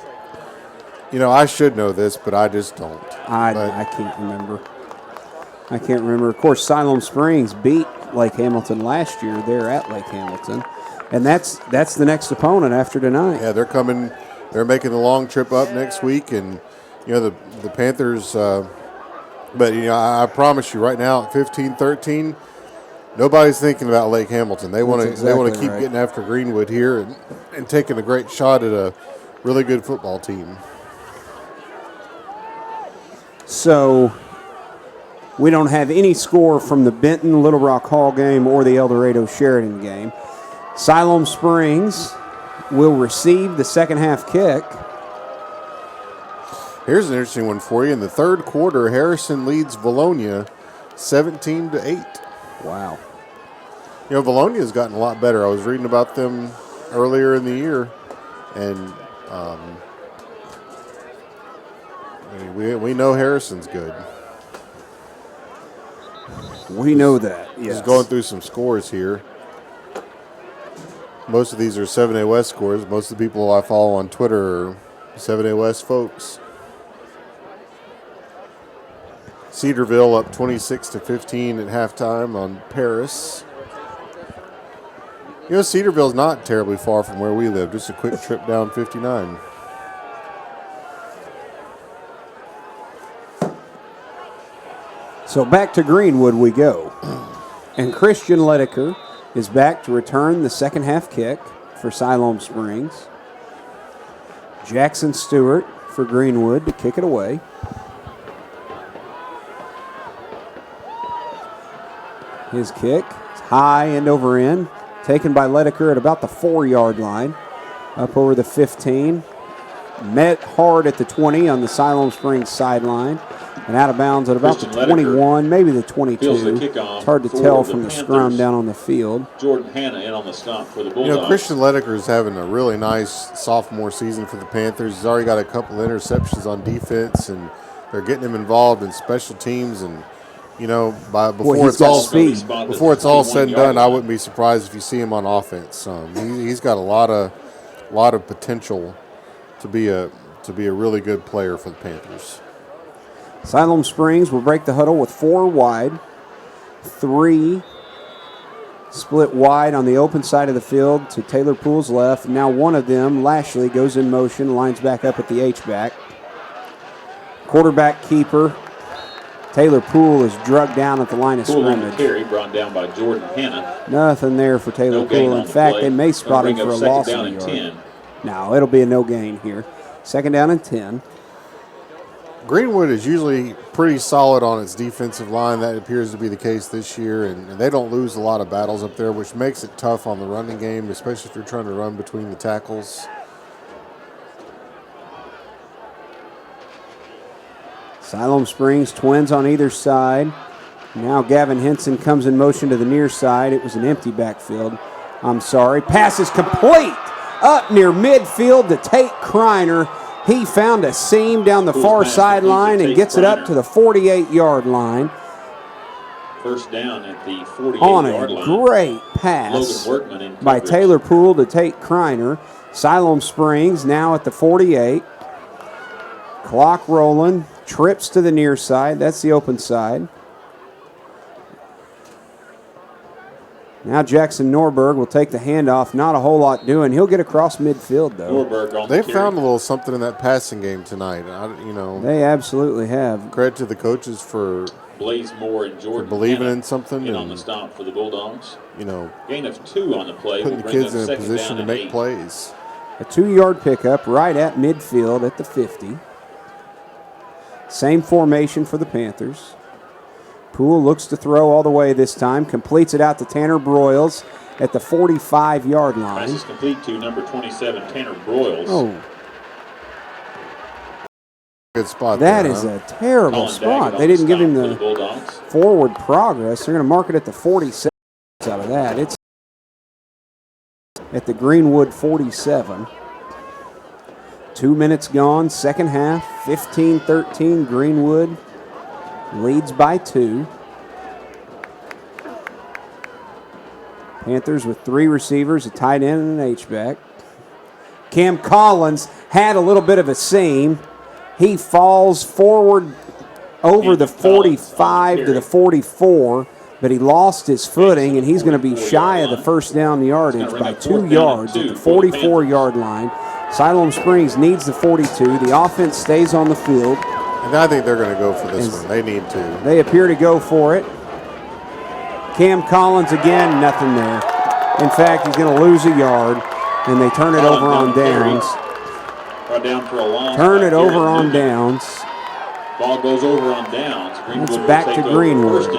You know, I should know this, but I just don't. I can't remember. Of course, Siloam Springs beat Lake Hamilton last year. They're at Lake Hamilton. And that's the next opponent after tonight. Yeah, they're coming. They're making the long trip up next week. And, you know, the Panthers, but, you know, I promise you right now at 15-13, nobody's thinking about Lake Hamilton. They want to keep getting after Greenwood here and taking a great shot at a really good football team. So we don't have any score from the Benton Little Rock Hall game or the El Dorado Sheridan game. Siloam Springs will receive the second half kick. Here's an interesting one for you. In the third quarter, Harrison leads Valonia 17-8. Wow. You know, Valonia's gotten a lot better. I was reading about them earlier in the year, and we know Harrison's good. We know that, yes. Just going through some scores here. Most of these are 7A West scores. Most of the people I follow on Twitter are 7A West folks. Cedarville up 26-15 at halftime on Paris. You know, Cedarville's not terribly far from where we live, just a quick trip down 59. So back to Greenwood we go. And Christian Ledecker is back to return the second half kick for Siloam Springs. Jackson Stewart for Greenwood to kick it away. His kick is high end over end, taken by Ledecker at about the 4-yard line, up over the 15. Met hard at the 20 on the Siloam Springs sideline, and out of bounds at about the 21, maybe the 22. It's hard to tell from the scrum down on the field. Jordan Hanna in on the stop for the Bulldogs. You know, Christian Ledecker is having a really nice sophomore season for the Panthers. He's already got a couple interceptions on defense, and they're getting him involved in special teams. And you know, before it's all said and done, I wouldn't be surprised if you see him on offense. He's got a lot of potential to be a really good player for the Panthers. Siloam Springs will break the huddle with 4 wide, 3 split wide on the open side of the field to Taylor Poole's left. Now one of them, Lashley, goes in motion, lines back up at the H-back. Quarterback keeper, Taylor Poole is drugged down at the line of scrimmage. Carry brought down by Jordan Hanna. Nothing there for Taylor Poole. In fact, they may spot him for a loss of a yard. No, it'll be a no gain here. Second down and 10. Greenwood is usually pretty solid on its defensive line. That appears to be the case this year, and they don't lose a lot of battles up there, which makes it tough on the running game, especially if you're trying to run between the tackles. Siloam Springs, twins on either side. Now Gavin Henson comes in motion to the near side. It was an empty backfield. Pass is complete. Up near midfield to Tate Kreiner. He found a seam down the far sideline and gets it up to the 48-yard line. First down at the 48-yard line. On a great pass by Taylor Poole to Tate Kreiner. Siloam Springs now at the 48. Clock rolling. Trips to the near side. That's the open side. Now Jackson Norberg will take the handoff. Not a whole lot doing. He'll get across midfield, though. They found a little something in that passing game tonight. They absolutely have. Credit to the coaches for Blaze Moore and Jordan believing in something. And on the stop for the Bulldogs. Gain of 2 on the play. Putting the kids in a position to make plays. A 2-yard pickup right at midfield at the 50. Same formation for the Panthers. Poole looks to throw all the way this time. Completes it out to Tanner Broyles at the 45-yard line. Pass is complete to number 27, Tanner Broyles. Oh. Good spot That there, is a terrible spot. They didn't give him the forward progress. They're going to mark it at the 47 out of that. It's at the Greenwood 47. 2 minutes gone, second half, 15-13. Greenwood leads by 2. Panthers with 3 receivers, a tight end and an H-back. Cam Collins had a little bit of a seam. He falls forward over the 45 to the 44, but he lost his footing, and he's going to be shy of the first down yardage by 2 yards at the 44-yard line. Siloam Springs needs the 42. The offense stays on the field. And I think they're going to go for this one. They need to. They appear to go for it. Cam Collins again, nothing there. In fact, he's going to lose a yard, and they turn it over on downs. Turn it over on downs. Ball goes over on downs. It's back to Greenwood.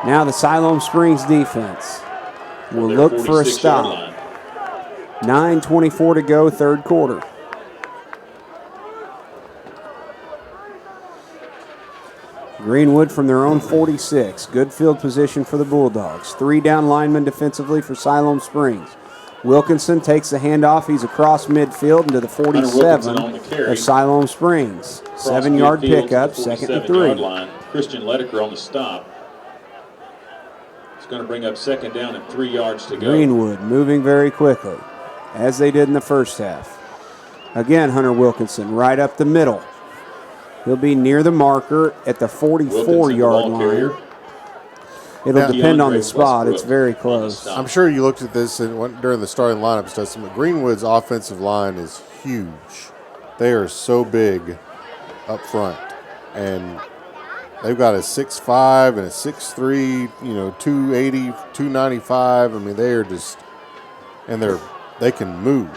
Now the Siloam Springs defense will look for a stop. 9:24 to go, third quarter. Greenwood from their own 46. Good field position for the Bulldogs. 3 down linemen defensively for Siloam Springs. Wilkinson takes the handoff. He's across midfield into the 47 of Siloam Springs. 7-yard pickup, second and 3. Christian Ledecker on the stop. It's going to bring up second down and 3 yards to go. Greenwood moving very quickly, as they did in the first half. Again, Hunter Wilkinson right up the middle. He'll be near the marker at the 44-yard line. It'll depend on the spot. It's very close. I'm sure you looked at this during the starting lineups, Dustin, but Greenwood's offensive line is huge. They are so big up front. And they've got a 6'5" and a 6'3", 280, 295. I mean, they are just – and they can move.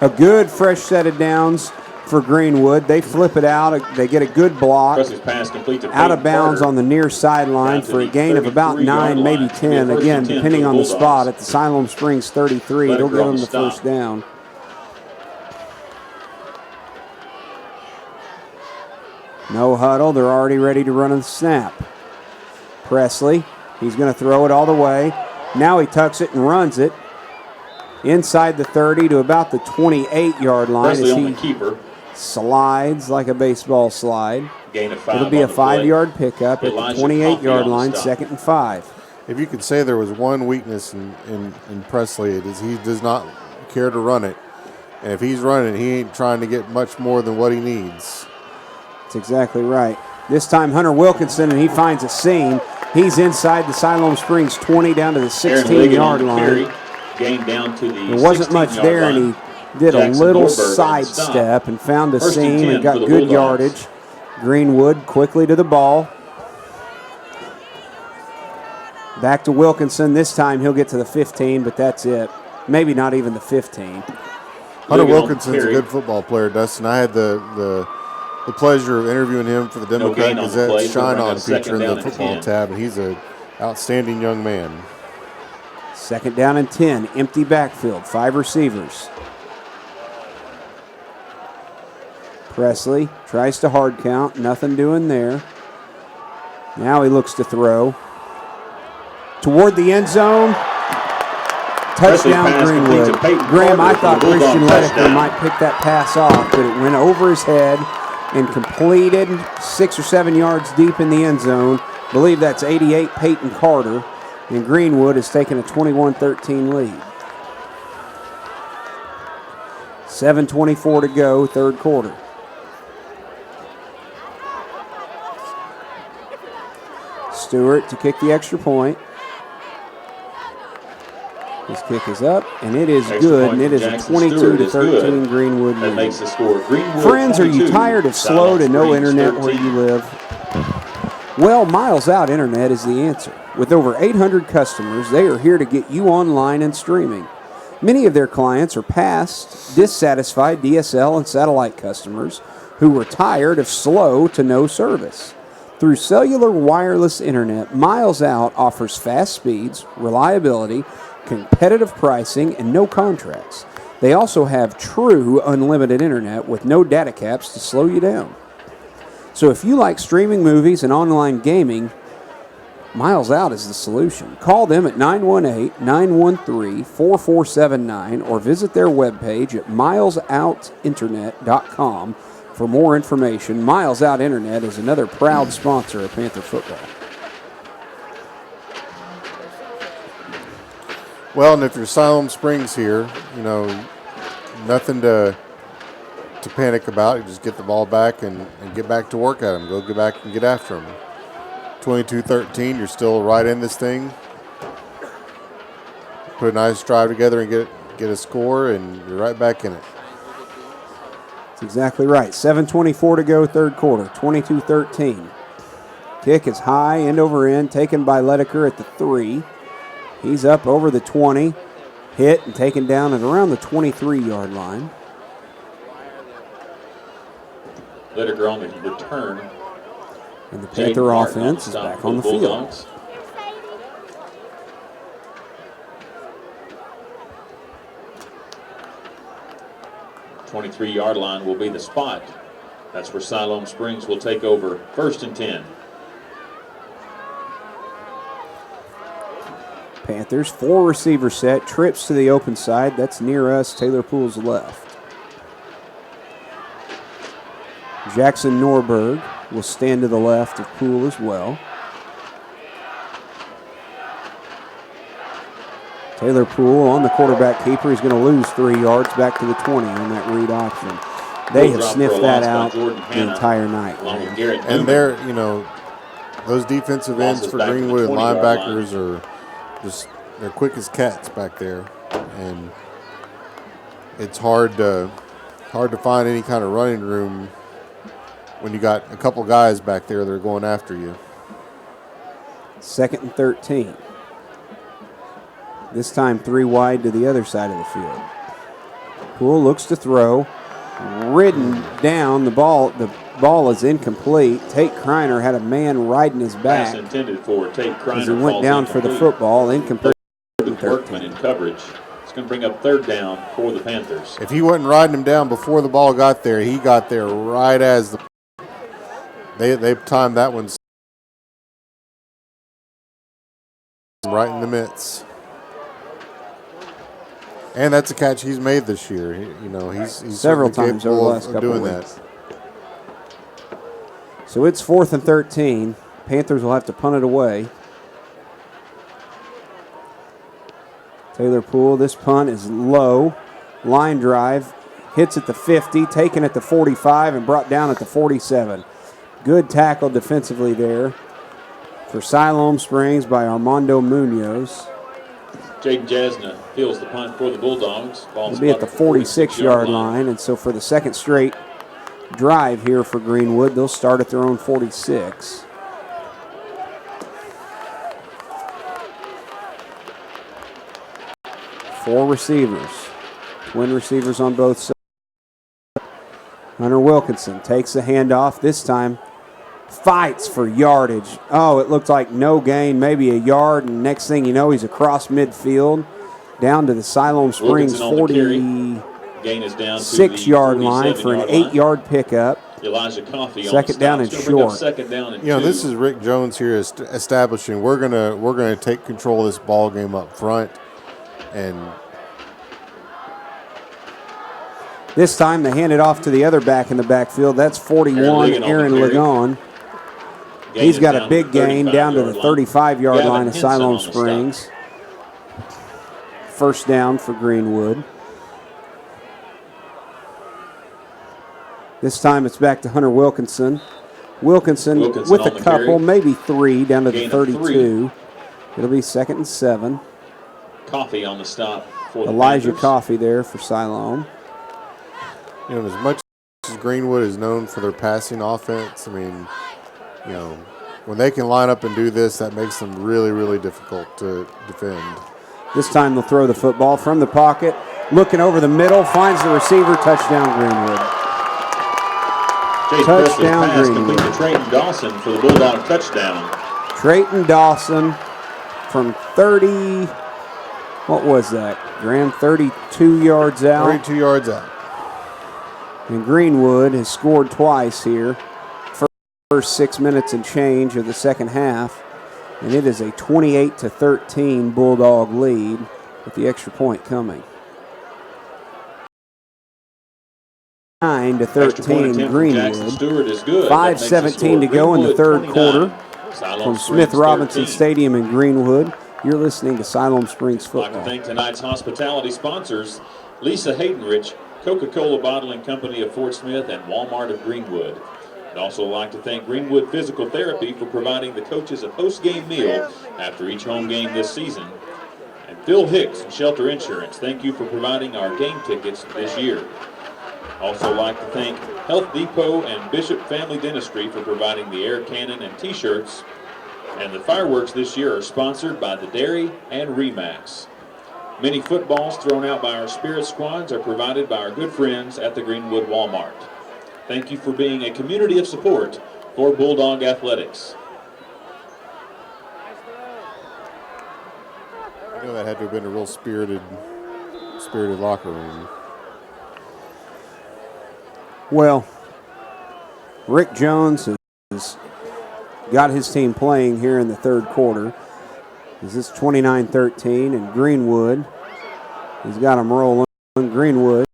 A good fresh set of downs for Greenwood. They flip it out. They get a good block. Out of bounds on the near sideline for a gain of about 9, maybe 10. Again, depending on the spot, at the Siloam Springs 33, it'll give them the first down. No huddle. They're already ready to run the snap. Presley, he's going to throw it all the way. Now he tucks it and runs it inside the 30 to about the 28-yard line. Presley on the keeper. Slides like a baseball slide. Gain of 5. It'll be a 5-yard pickup at the 28-yard line, 2nd and 5. If you could say there was one weakness in Presley, it is he does not care to run it. And if he's running, he ain't trying to get much more than what he needs. That's exactly right. This time Hunter Wilkinson, and he finds a seam. He's inside the Siloam Springs 20 down to the 16-yard line. Gain down to the there wasn't much there, and he did a little sidestep and found a seam and got good yardage. Greenwood quickly to the ball. Back to Wilkinson. This time he'll get to the 15, but that's it. Maybe not even the 15. Hunter Wilkinson's a good football player, Dustin. I had the pleasure of interviewing him for the Democrat Gazette Shine On feature in the football tab, and he's an outstanding young man. 2nd down and 10, empty backfield, 5 receivers. Presley tries to hard count, nothing doing there. Now he looks to throw. Toward the end zone. Touchdown Greenwood. Graham, I thought Christian Lediker might pick that pass off, but it went over his head and completed 6 or 7 yards deep in the end zone. I believe that's 88 Peyton Carter. And Greenwood has taken a 21-13 lead. 7:24 to go, 3rd quarter. Stewart to kick the extra point. His kick is up, and it is good, and it is a 22-13 Greenwood lead. That makes the score Greenwood. Friends, are you tired of slow to no internet where you live? Well, Miles Out Internet is the answer. With over 800 customers, they are here to get you online and streaming. Many of their clients are past, dissatisfied DSL and satellite customers who were tired of slow to no service. Through cellular wireless internet, Miles Out offers fast speeds, reliability, competitive pricing, and no contracts. They also have true unlimited internet with no data caps to slow you down. So if you like streaming movies and online gaming, Miles Out is the solution. Call them at 918-913-4479 or visit their webpage at milesoutinternet.com for more information. Miles Out Internet is another proud sponsor of Panther football. Well, and if you're Siloam Springs here, nothing to panic about. You just get the ball back and get back to work at them. Get back and get after them. 22-13, you're still right in this thing. Put a nice drive together and get a score, and you're right back in it. That's exactly right. 7:24 to go, 3rd quarter, 22-13. Kick is high, end over end, taken by Lediker at the 3. He's up over the 20, hit and taken down at around the 23-yard line. Lediker on the return. And the Panther offense is back on the field. 23-yard line will be the spot. That's where Siloam Springs will take over 1st and 10. Panthers, 4 receiver set, trips to the open side. That's near us, Taylor Poole's left. Jackson Norberg will stand to the left of Poole as well. Taylor Poole on the quarterback keeper. He's going to lose 3 yards back to the 20 on that read option. They have sniffed that out the entire night. And they're, you know, those defensive ends for Greenwood and linebackers are just, they're quick as cats back there. And it's hard to find any kind of running room when you got a couple guys back there that are going after you. 2nd and 13. This time 3 wide to the other side of the field. Poole looks to throw. Ridden down. The ball is incomplete. Tate Kreiner had a man riding his back. Pass intended for Tate Kreiner as he went down for the football. Incomplete. Workman in coverage. It's going to bring up 3rd down for the Panthers. If he wasn't riding him down before the ball got there, he got there right as they timed that one right in the midst. And that's a catch he's made this year. He's several times over the last couple of weeks. So it's 4th and 13. Panthers will have to punt it away. Taylor Poole, this punt is low. Line drive, hits at the 50, taken at the 45, and brought down at the 47. Good tackle defensively there for Siloam Springs by Armando Munoz. Jaden Jasna fields the punt for the Bulldogs. It'll be at the 46-yard line, and so for the second straight drive here for Greenwood, they'll start at their own 46. Four receivers, twin receivers on both sides. Hunter Wilkinson takes the handoff. This time fights for yardage. Oh, it looked like no gain, maybe a yard, and next thing you know, he's across midfield down to the Siloam Springs 46-yard line for an 8-yard pickup. Elijah Coffey second down and short. This is Rick Jones here establishing we're gonna take control of this ball game up front. And this time they hand it off to the other back in the backfield. That's 41, Aaron Ligon. He's got a big gain down to the 35-yard line of Siloam Springs. First down for Greenwood. This time it's back to Hunter Wilkinson. Wilkinson with a couple, maybe 3, down to the 32. It'll be 2nd and 7. Coffee on the stop for Elijah Panthers. Coffey there for Siloam. As much as Greenwood is known for their passing offense, when they can line up and do this, that makes them really, really difficult to defend. This time they'll throw the football from the pocket, looking over the middle, finds the receiver, touchdown Greenwood. Touchdown Greenwood. Complete to Trayton Dawson for the Bulldog touchdown. Trayton Dawson from 30. What was that, Graham? 32 yards out. 32 yards out. And Greenwood has scored twice here. First 6 minutes and change of the second half. And it is a 28-13 Bulldog lead with the extra point coming. 9-13 Greenwood. 5:17 to go in the third quarter from Smith Robinson Stadium in Greenwood. You're listening to Siloam Springs football. I'd like to thank tonight's hospitality sponsors, Lisa Haydenrich, Coca-Cola Bottling Company of Fort Smith, and Walmart of Greenwood. I'd also like to thank Greenwood Physical Therapy for providing the coaches a post-game meal after each home game this season. And Phil Hicks and Shelter Insurance, thank you for providing our game tickets this year. Also like to thank Health Depot and Bishop Family Dentistry for providing the air cannon and t-shirts. And the fireworks this year are sponsored by the Dairy and Remax. Many footballs thrown out by our Spirit Squads are provided by our good friends at the Greenwood Walmart. Thank you for being a community of support for Bulldog Athletics. That had to have been a real spirited locker room. Well, Rick Jones has got his team playing here in the third quarter. This is 29-13, and Greenwood has got them rolling. Greenwood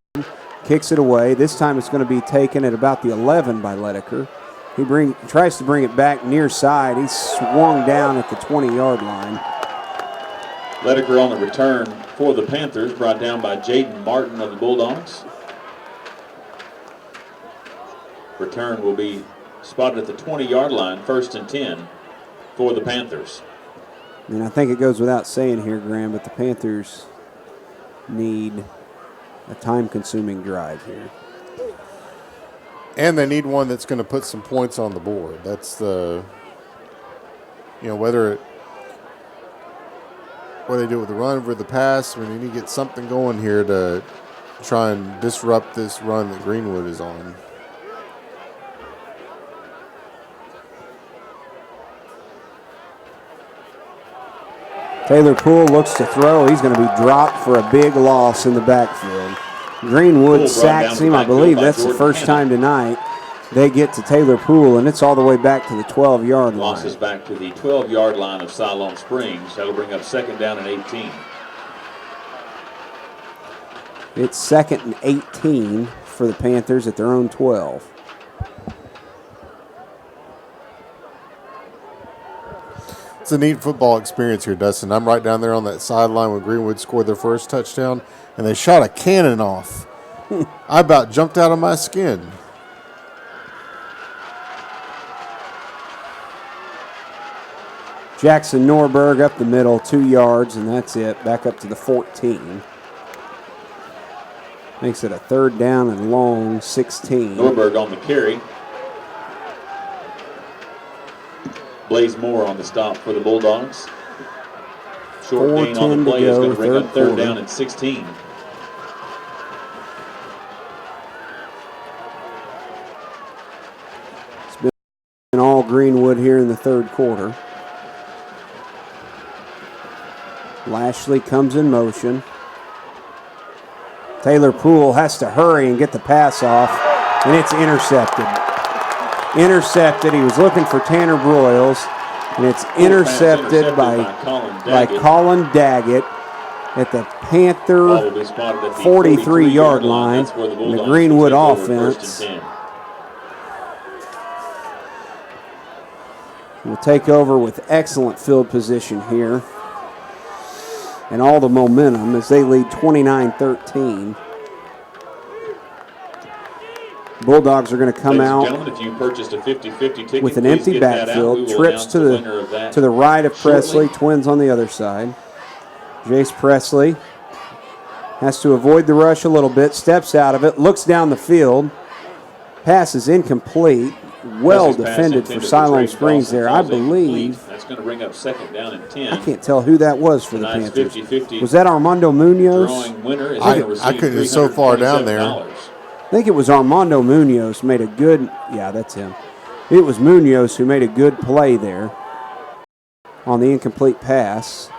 kicks it away. This time it's going to be taken at about the 11 by Ledecker. He tries to bring it back near side. He's swung down at the 20-yard line. Ledecker on the return for the Panthers, brought down by Jaden Martin of the Bulldogs. Return will be spotted at the 20-yard line, 1st and 10 for the Panthers. And I think it goes without saying here, Graham, but the Panthers need a time-consuming drive here. And they need one that's going to put some points on the board. That's the, whether they do it with the run or the pass, we need to get something going here to try and disrupt this run that Greenwood is on. Taylor Poole looks to throw. He's going to be dropped for a big loss in the backfield. Greenwood sacks him. I believe that's the first time tonight they get to Taylor Poole, and it's all the way back to the 12-yard line. Losses back to the 12-yard line of Siloam Springs. That'll bring up 2nd down and 18. It's 2nd and 18 for the Panthers at their own 12. It's a neat football experience here, Dustin. I'm right down there on that sideline when Greenwood scored their first touchdown, and they shot a cannon off. I about jumped out of my skin. Jackson Norberg up the middle, 2 yards, and that's it. Back up to the 14. Makes it a 3rd down and long, 16. Norberg on the carry. Blaze Moore on the stop for the Bulldogs. Short gain on the play is going to bring up 3rd down and 16. It's been all Greenwood here in the 3rd quarter. Lashley comes in motion. Taylor Poole has to hurry and get the pass off, and it's intercepted. Intercepted. He was looking for Tanner Broyles, and it's intercepted by Colin Daggett at the Panther 43-yard line in the Greenwood offense. Will take over with excellent field position here and all the momentum as they lead 29-13. Bulldogs are going to come out if you purchased a 50-50 ticket, with an empty backfield. Trips to the right of Presley. Twins on the other side. Jace Presley has to avoid the rush a little bit. Steps out of it. Looks down the field. Pass is incomplete. Well defended for Siloam Springs there. I believe. That's going to bring up 2nd down and 10. I can't tell who that was for the Panthers. 50-50. Was that Armando Munoz? I couldn't. It's so far down there. I think it was Armando Munoz made a good, yeah, that's him. It was Munoz who made a good play there on the incomplete pass.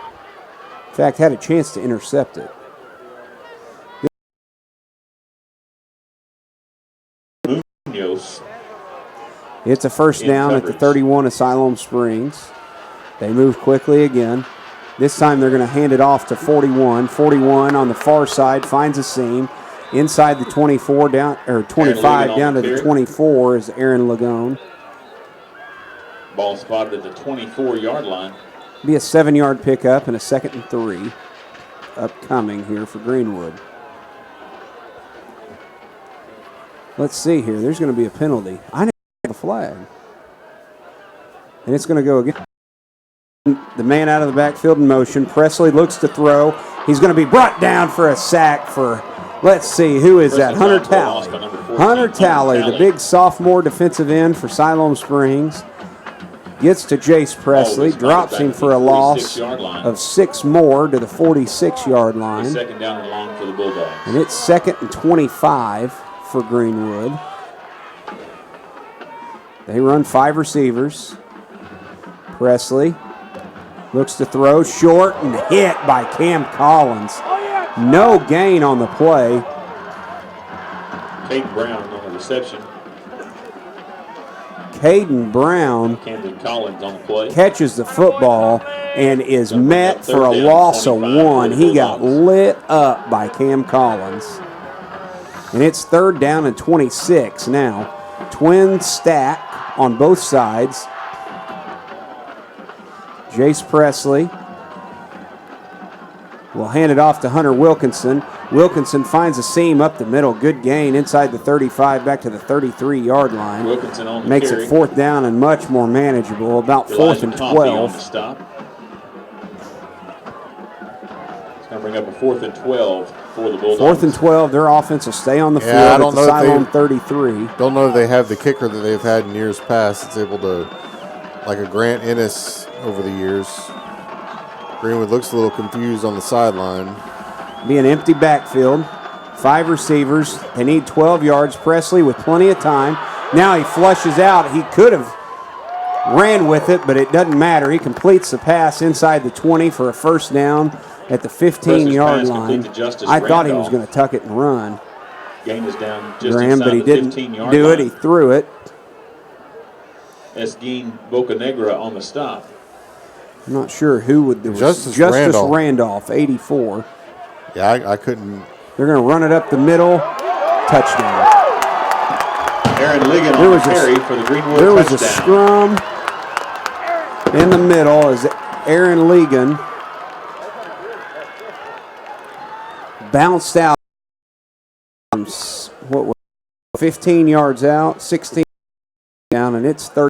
In fact, had a chance to intercept it. Munoz. It's a 1st down at the 31 of Siloam Springs. They move quickly again. This time they're going to hand it off to 41. 41 on the far side finds a seam. Inside the 24 down, or 25 down to the 24 is Aaron Lagone. Ball spotted at the 24-yard line. Be a 7-yard pickup and a 2nd and 3 upcoming here for Greenwood. Let's see here. There's going to be a penalty. I didn't have a flag. And it's going to go again. The man out of the backfield in motion. Presley looks to throw. He's going to be brought down for a sack for, let's see, who is that? Hunter Talley. Hunter Talley, the big sophomore defensive end for Siloam Springs. Gets to Jace Presley, drops him for a loss of 6 more to the 46-yard line. 2nd down and long for the Bulldogs. And it's 2nd and 25 for Greenwood. They run 5 receivers. Presley looks to throw short and hit by Cam Collins. No gain on the play. Caden Brown on the reception. Caden Brown Collins on the play. Catches the football and is met for a loss of 1. He got lit up by Cam Collins. And it's 3rd down and 26 now. Twin stack on both sides. Jace Presley will hand it off to Hunter Wilkinson. Wilkinson finds a seam up the middle. Good gain inside the 35, back to the 33-yard line. Wilkinson on the Makes carry. it 4th down and much more manageable. About 4th and Elijah Coffey on 12. the stop. It's going to bring up a 4th and 12 for the Bulldogs. 4th and 12. Their offense will stay on the field I at don't the know if Siloam 33. Don't know if they have the kicker that they've had in years past. It's able to, like a Grant Ennis over the years. Greenwood looks a little confused on the sideline. Be an empty backfield. 5 receivers. They need 12 yards. Presley with plenty of time. Now he flushes out. He could have ran with it, but it doesn't matter. He completes the pass inside the 20 for a 1st down at the 15-yard line. I thought he was going to tuck it and run. Gain is down just Graham, but he didn't 15-yard do line. it. He threw it. Esgeen Bocanegra on the stop. I'm not sure who would. There was Justice Randolph, 84. Yeah, I couldn't. They're going to run it up the middle. Touchdown. Aaron Ligon on the carry for the Greenwood touchdown. There was a scrum in the middle as Aaron Ligon bounced out. What was 15 yards out, 16 down, and it's 30.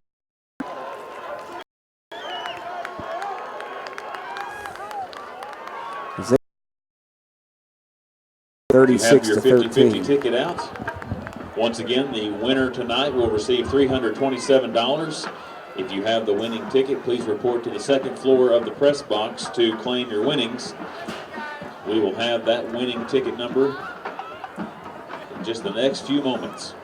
36 you have to your 13. 50-50 ticket out. Once again, the winner tonight will receive $327. If you have the winning ticket, please report to the 2nd floor of the press box to claim your winnings. We will have that winning ticket number in just the next few moments.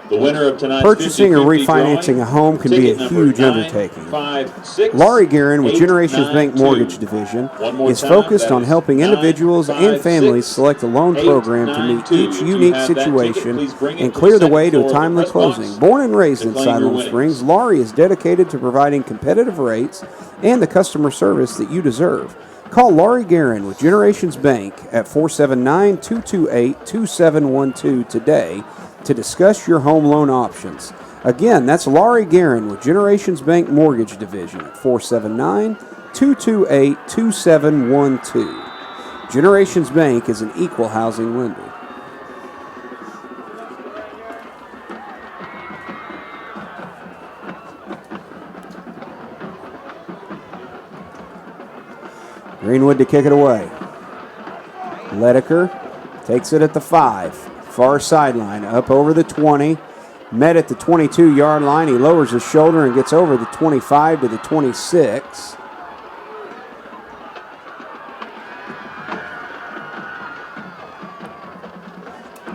The winner of tonight's Purchasing or 50-50 refinancing drawing, a home can be a ticket number huge undertaking. 956 Laurie Guerin with Generations Bank 892. Mortgage Division One more is time, focused that on is helping individuals and 956 families select a loan program to meet 892. each If you unique have that ticket, situation please bring it and to clear the the way second to a floor of the timely press box closing. Born and raised to in claim your Siloam winnings. Springs, Laurie is dedicated to providing competitive rates and the customer service that you deserve. Call Laurie Guerin with Generations Bank at 479-228-2712 today to discuss your home loan options. Again, that's Laurie Guerin with Generations Bank Mortgage Division at 479-228-2712. Generations Bank is an equal housing lender. Greenwood to kick it away. Ledecker takes it at the 5. Far sideline, up over the 20. Met at the 22-yard line. He lowers his shoulder and gets over the 25 to the 26.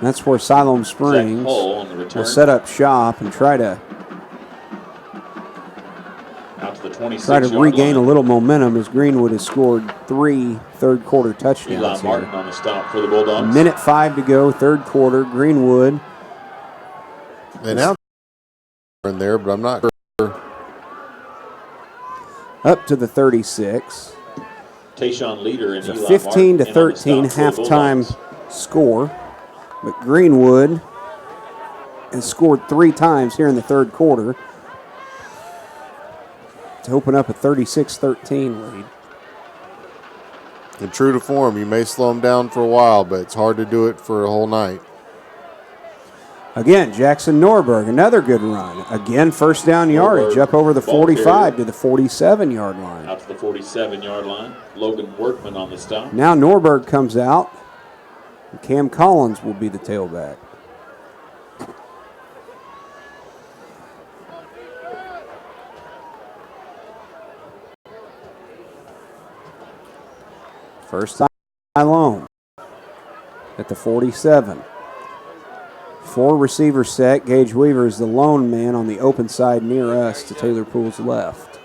That's where Siloam Springs will set up shop and try to regain a little momentum as Greenwood has scored 3 third-quarter touchdowns. Eli Martin on the stop for the Bulldogs. Minute 5 to go, third quarter. Greenwood. They now in there, but I'm not sure. Up to the 36. Tayshawn Leader and It's a Eli 15 to Martin in on the 13 stop for the halftime Bulldogs. score. But Greenwood has scored 3 times here in the third quarter to open up a 36-13 lead. And true to form, you may slow them down for a while, but it's hard to do it for a whole night. Again, Jackson Norberg, another good run. Again, first down yardage up over the 45 to the 47-yard line. Out to the 47-yard line. Logan Workman on the stop. Now Norberg comes out. And Cam Collins will be the tailback. First time Siloam at the 47. 4 receiver set. Gage Weaver is the lone man on the open side near us to Taylor Poole's left.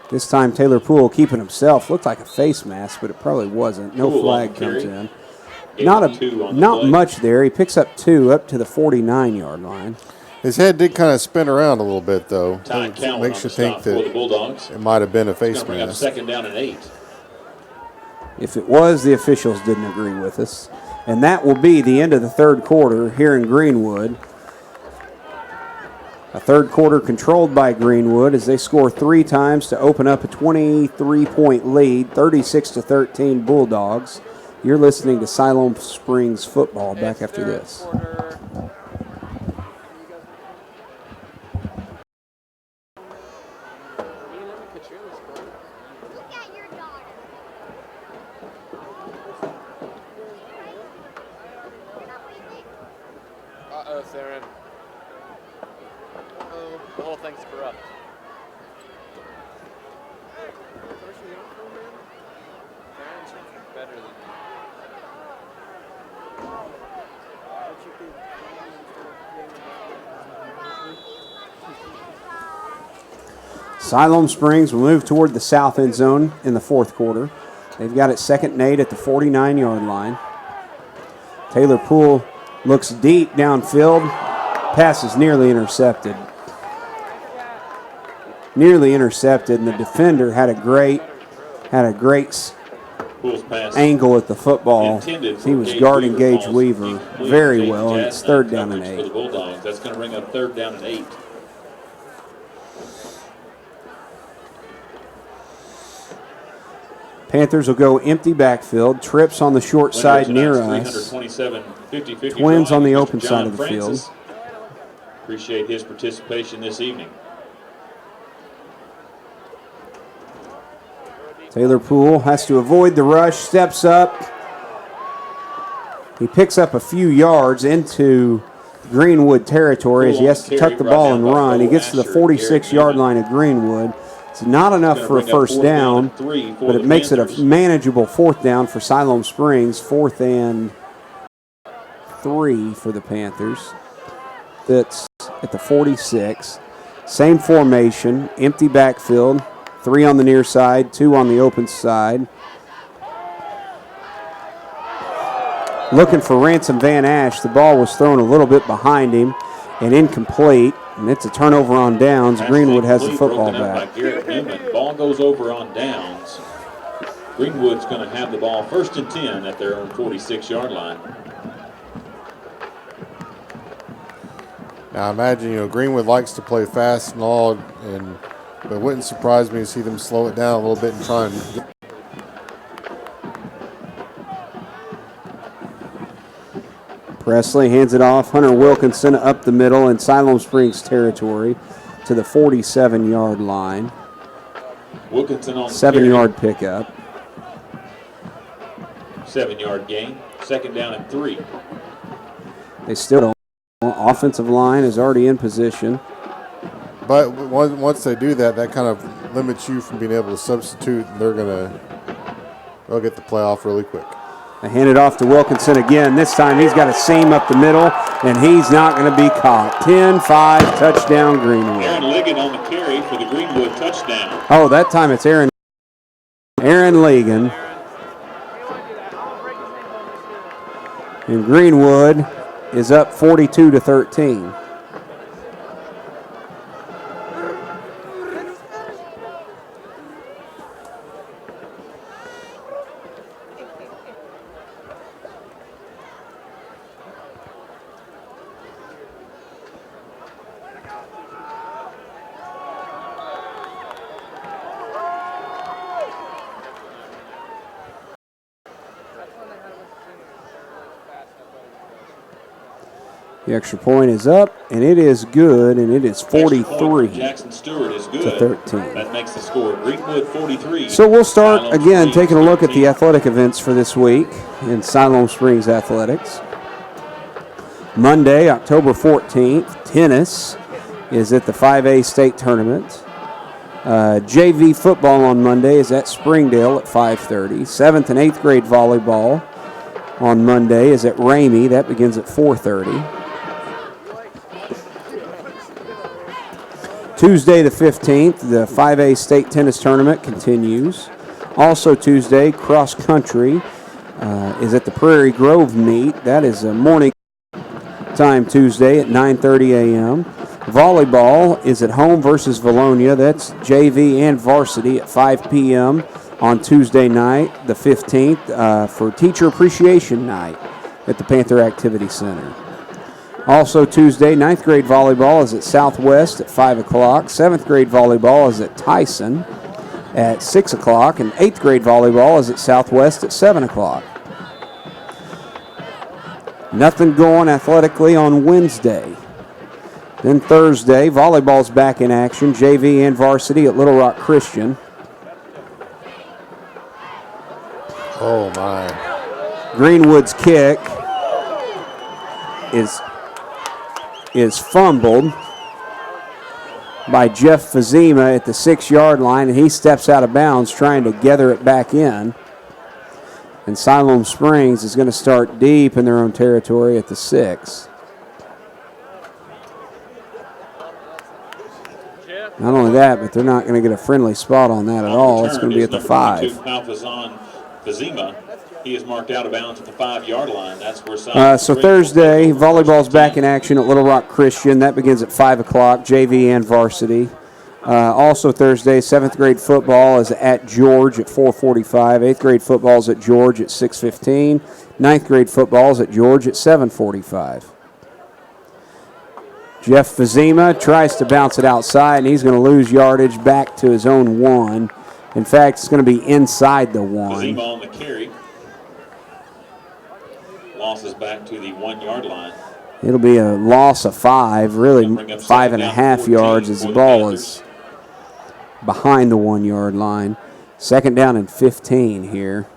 This time Taylor Poole keeping himself. Looked like a face mask, but it probably wasn't. No flag comes in. Not much there. He picks up 2 up to the 49-yard line. His head did kind of spin around a little bit, though. Ty Cowan Makes on you the think stop for the that Bulldogs. it might have been a face It's going to bring up mask. second down and 8. If it was, the officials didn't agree with us. And that will be the end of the third quarter here in Greenwood. A third quarter controlled by Greenwood as they score 3 times to open up a 23-point lead, 36-13 Bulldogs. You're listening to Siloam Springs football. Back after this. Uh-oh, Theron. Uh-oh. The whole thing's corrupt. Theron's better than me. Siloam Springs will move toward the south end zone in the fourth quarter. They've got it 2nd and 8 at the 49-yard line. Taylor Poole looks deep downfield. Pass is nearly intercepted. Nearly intercepted, and the defender had a great angle at the football. He was guarding Gage Weaver very well, and it's 3rd down and 8. For the Bulldogs. That's going to bring up 3rd down and 8. Panthers will go empty backfield. Trips on the short side near us. Twins on the open side of the field. Appreciate his participation this evening. Taylor Poole has to avoid the rush, steps up. He picks up a few yards into Greenwood territory as he has to tuck the ball and run. He gets to the 46-yard line of Greenwood. It's not enough for a first down, but it makes it a manageable 4th down for Siloam Springs. 4th and 3 for the Panthers. That's at the 46. Same formation, empty backfield. 3 on the near side, 2 on the open side. Looking for Ransom Van Ash. The ball was thrown a little bit behind him and incomplete. And it's a turnover on downs. Greenwood has the football back. Ball goes over on downs. Greenwood's going to have the ball 1st and 10 at their own 46-yard line. Now, I imagine, Greenwood likes to play fast and all, but it wouldn't surprise me to see them slow it down a little bit and try and get. Presley hands it off. Hunter Wilkinson up the middle in Siloam Springs territory to the 47-yard line. Wilkinson on 7-yard pickup. 7-yard gain. 2nd down and 3. They still don't. Offensive line is already in position. But once they do that, that kind of limits you from being able to substitute, and they'll get the play off really quick. They hand it off to Wilkinson again. This time he's got a seam up the middle, and he's not going to be caught. 10-5, touchdown Greenwood. Aaron Ligon on the carry for the Greenwood touchdown. Oh, that time it's Aaron Ligon. And Greenwood is up 42-13. The extra point is up, and it is good, and it is 43 Jackson Stewart is good. to 13. That makes the score Greenwood 43. So we'll start again taking a look at the athletic events for this week in Siloam Springs Athletics. Monday, October 14th, tennis is at the 5A state tournament. JV football on Monday is at Springdale at 5:30. 7th and 8th grade volleyball on Monday is at Ramey. That begins at 4:30. Tuesday the 15th, the 5A state tennis tournament continues. Also Tuesday, cross country is at the Prairie Grove meet. That is a morning time Tuesday at 9:30 a.m. Volleyball is at home versus Valonia. That's JV and varsity at 5 p.m. on Tuesday night, the 15th, for Teacher Appreciation Night at the Panther Activity Center. Also Tuesday, 9th grade volleyball is at Southwest at 5 o'clock. 7th grade volleyball is at Tyson at 6 o'clock. And 8th grade volleyball is at Southwest at 7 o'clock. Nothing going athletically on Wednesday. Then Thursday, volleyball's back in action. JV and varsity at Little Rock Christian. Oh, my. Greenwood's kick is fumbled by Jeff Fazima at the 6-yard line, and he steps out of bounds trying to gather it back in. And Siloam Springs is going to start deep in their own territory at the 6. Not only that, but they're not going to get a friendly spot on that at all. It's going to be at the 5. Fazima. He is marked out of bounds at the 5-yard line. That's where so Thursday, volleyball's back in action at Little Rock Christian. That begins at 5 o'clock, JV and varsity. Also Thursday, 7th grade football is at George at 4:45. 8th grade football is at George at 6:15. 9th grade football is at George at 7:45. Jeff Fazima tries to bounce it outside, and he's going to lose yardage back to his own 1. In fact, it's going to be inside the 1. Fazima on the carry. Losses back to the 1-yard line. It'll be a loss of 5, really 5.5 yards as the ball is behind the 1-yard line. 2nd down and 15 here.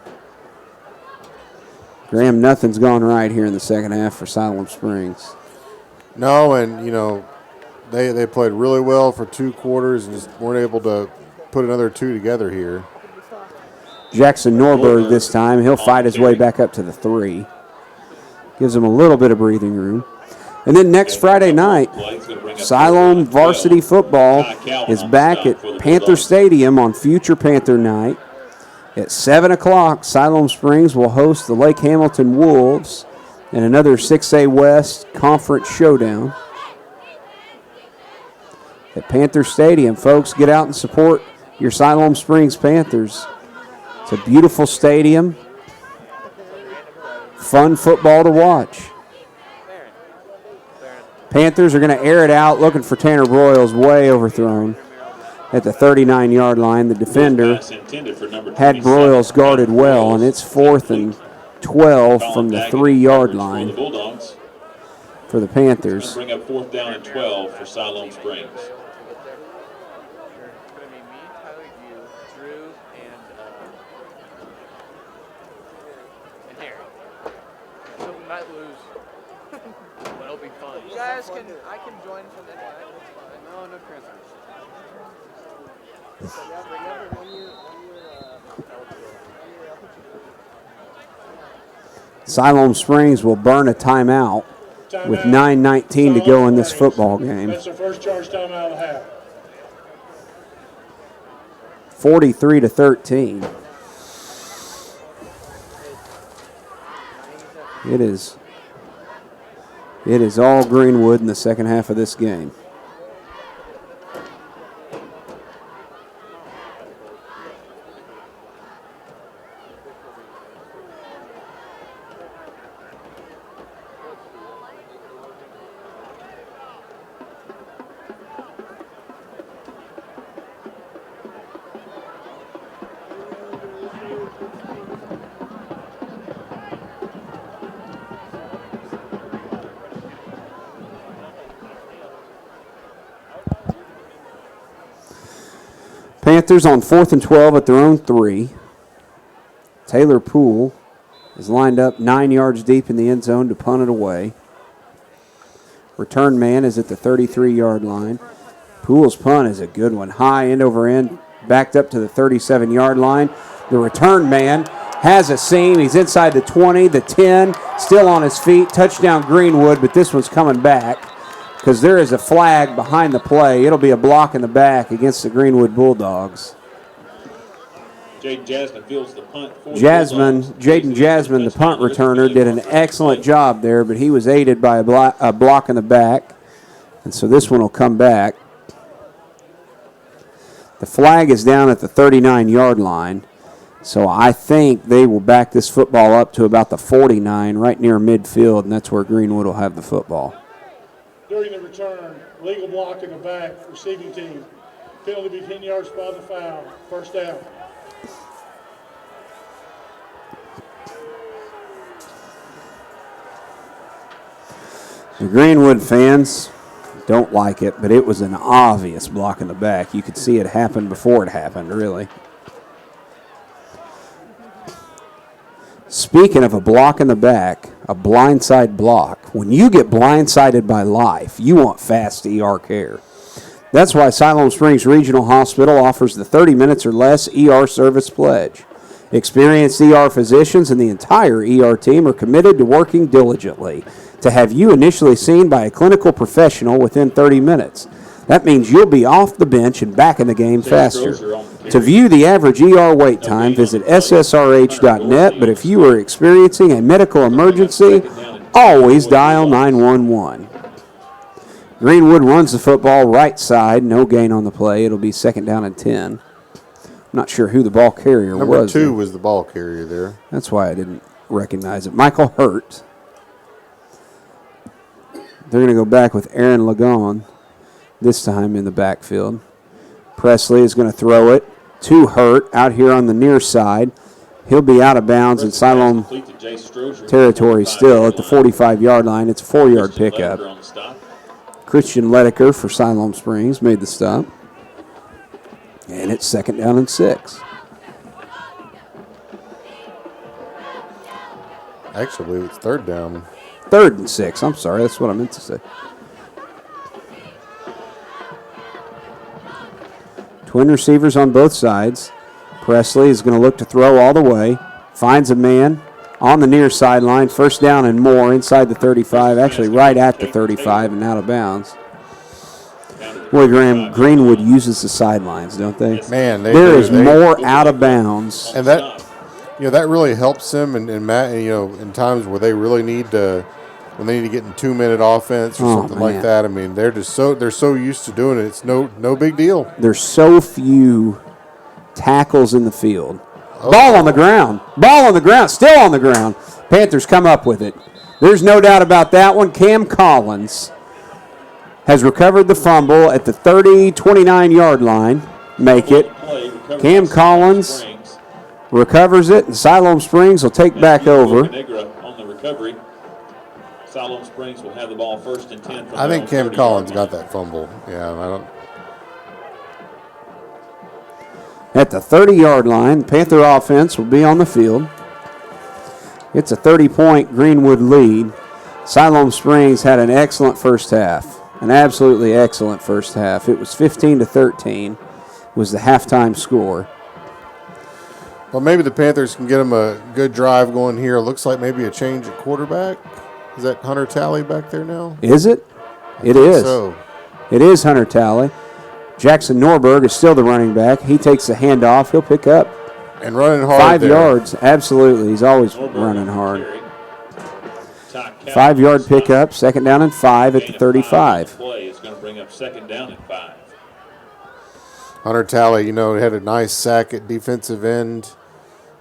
Graham, nothing's gone right here in the second half for Siloam Springs. No, and, they played really well for 2 quarters and just weren't able to put another 2 together here. Jackson Norberg this time. He'll fight his way back up to the 3. Gives him a little bit of breathing room. And then next Friday night, Siloam varsity football is back at Panther Stadium on Future Panther Night. At 7 o'clock, Siloam Springs will host the Lake Hamilton Wolves in another 6A West Conference showdown. At Panther Stadium, folks, get out and support your Siloam Springs Panthers. It's a beautiful stadium. Fun football to watch. Panthers are going to air it out, looking for Tanner Broyles, way overthrown at the 39-yard line. The defender had Broyles guarded well, and it's 4th and 12 from the 3-yard line for the Panthers. Bring up 4th down and 12 for Siloam Springs. I can join from that side. That's fine. No transfers. Siloam Springs will burn a timeout with 9:19 to go in this football game. That's their first charge timeout of the half. 43-13. It is all Greenwood in the second half of this game. Panthers on 4th and 12 at their own 3. Taylor Poole is lined up 9 yards deep in the end zone to punt it away. Return man is at the 33-yard line. Poole's punt is a good one. High end over end, backed up to the 37-yard line. The return man has a seam. He's inside the 20, the 10, still on his feet. Touchdown Greenwood, but this one's coming back because there is a flag behind the play. It'll be a block in the back against the Greenwood Bulldogs. Jaden Jasmine fields the punt. Jaden Jasmine, the punt returner, did an excellent job there, but he was aided by a block in the back. And so this one will come back. The flag is down at the 39-yard line. So I think they will back this football up to about the 49, right near midfield, and that's where Greenwood will have the football. During the return, legal block in the back, receiving team. Penalty be 10 yards by the foul. First down. The Greenwood fans don't like it, but it was an obvious block in the back. You could see it happen before it happened, really. Speaking of a block in the back, a blindside block, when you get blindsided by life, you want fast ER care. That's why Siloam Springs Regional Hospital offers the 30 minutes or less ER service pledge. Experienced ER physicians and the entire ER team are committed to working diligently to have you initially seen by a clinical professional within 30 minutes. That means you'll be off the bench and back in the game faster. To view the average ER wait time, visit ssrh.net, but if you are experiencing a medical emergency, always dial 911. Greenwood runs the football right side, no gain on the play. It'll be second down and 10. I'm not sure who the ball carrier was. Number 2 was the ball carrier there. That's why I didn't recognize it. Michael Hurt. They're going to go back with Aaron Lagon, this time in the backfield. Presley is going to throw it to Hurt out here on the near side. He'll be out of bounds in Siloam territory still at the 45-yard line. It's a 4-yard pickup. Christian Ledeker for Siloam Springs made the stop. And it's second down and 6. Actually, I believe it's third down. Third and 6. I'm sorry. That's what I meant to say. Twin receivers on both sides. Presley is going to look to throw all the way. Finds a man on the near sideline. First down and more inside the 35. Actually right at the 35 and out of bounds. Boy, Graham, Greenwood uses the sidelines, don't they? Man, there is more out of bounds. And that, that really helps them in times where they really need to, when they need to get in 2-minute offense or something like that. I mean, they're so used to doing it. It's no big deal. There's so few tackles in the field. Ball on the ground. Ball on the ground. Still on the ground. Panthers come up with it. There's no doubt about that one. Cam Collins has recovered the fumble at the 29-yard line. Make it. Cam Collins recovers it, and Siloam Springs will take back over. On the recovery. Siloam Springs will have the ball first and 10. I think Cam Collins got that fumble. Yeah, I don't. At the 30-yard line, Panther offense will be on the field. It's a 30-point Greenwood lead. Siloam Springs had an excellent first half, an absolutely excellent first half. It was 15-13 was the halftime score. Well, maybe the Panthers can get them a good drive going here. Looks like maybe a change at quarterback. Is that Hunter Talley back there now? Is it? It is. So. It is Hunter Talley. Jackson Norberg is still the running back. He takes the handoff. He'll pick up. And running hard 5 there. yards. Absolutely. He's always running hard. 5-yard pickup. Second down and 5 at the 35. Play is going to bring up second down and 5. Hunter Talley, had a nice sack at defensive end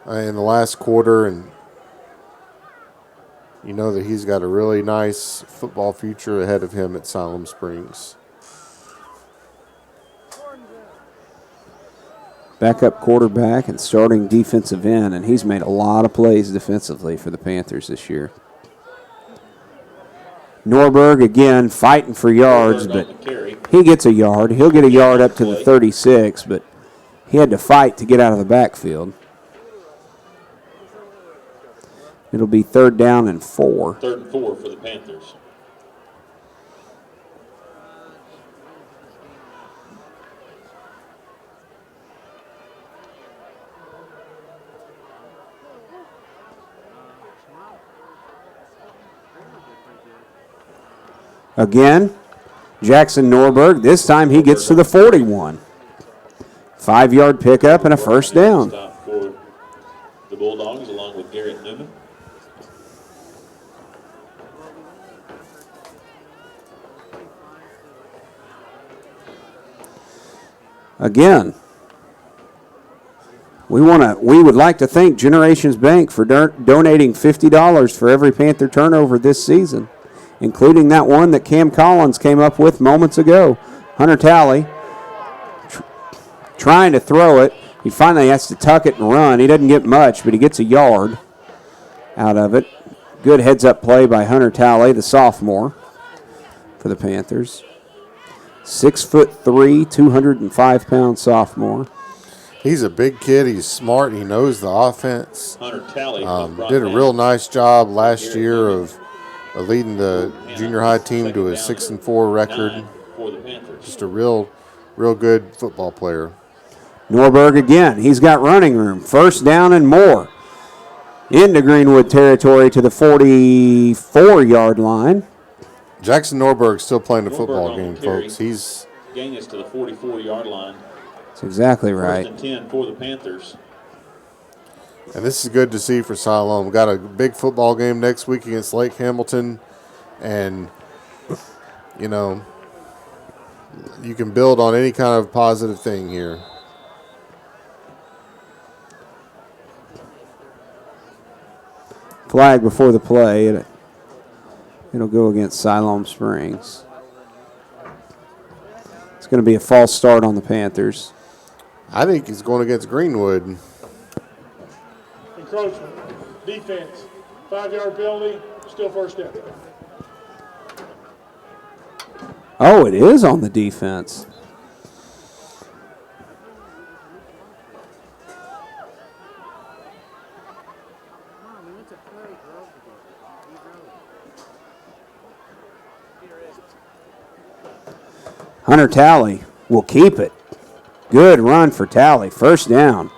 in the last quarter, and you know that he's got a really nice football future ahead of him at Siloam Springs. Backup quarterback and starting defensive end, and he's made a lot of plays defensively for the Panthers this year. Norberg, again, fighting for yards, but he gets a yard. He'll get a yard up to the 36, but he had to fight to get out of the backfield. It'll be third down and 4. Third and 4 for the Panthers. Again, Jackson Norberg. This time he gets to the 41. 5-yard pickup and a first down. Stop for the Bulldogs along with Garrett Newman. Again, we would like to thank Generations Bank for donating $50 for every Panther turnover this season. including that one that Cam Collins came up with moments ago. Hunter Talley trying to throw it. He finally has to tuck it and run. He doesn't get much, but he gets a yard out of it. Good heads-up play by Hunter Talley, the sophomore, for the Panthers. 6'3", 205-pound sophomore. He's a big kid. He's smart. He knows the offense. Hunter Talley Did a real nice job last year of leading the junior high team to a 6-4 record. For the Panthers. Just a real good football player. Norberg again. He's got running room. First down and more. Into Greenwood territory to the 44-yard line. Jackson Norberg's still playing the football game, folks. He's getting us to the 44-yard line. That's exactly right. First and 10 for the Panthers. And this is good to see for Siloam. Got a big football game next week against Lake Hamilton. And, you know, you can build on any kind of positive thing here. Flag before the play. It'll go against Siloam Springs. It's going to be a false start on the Panthers. I think he's going against Greenwood. Encroachment, defense, 5-yard penalty, still first down. Oh, it is on the defense. Hunter Talley will keep it. Good run for Talley. First down.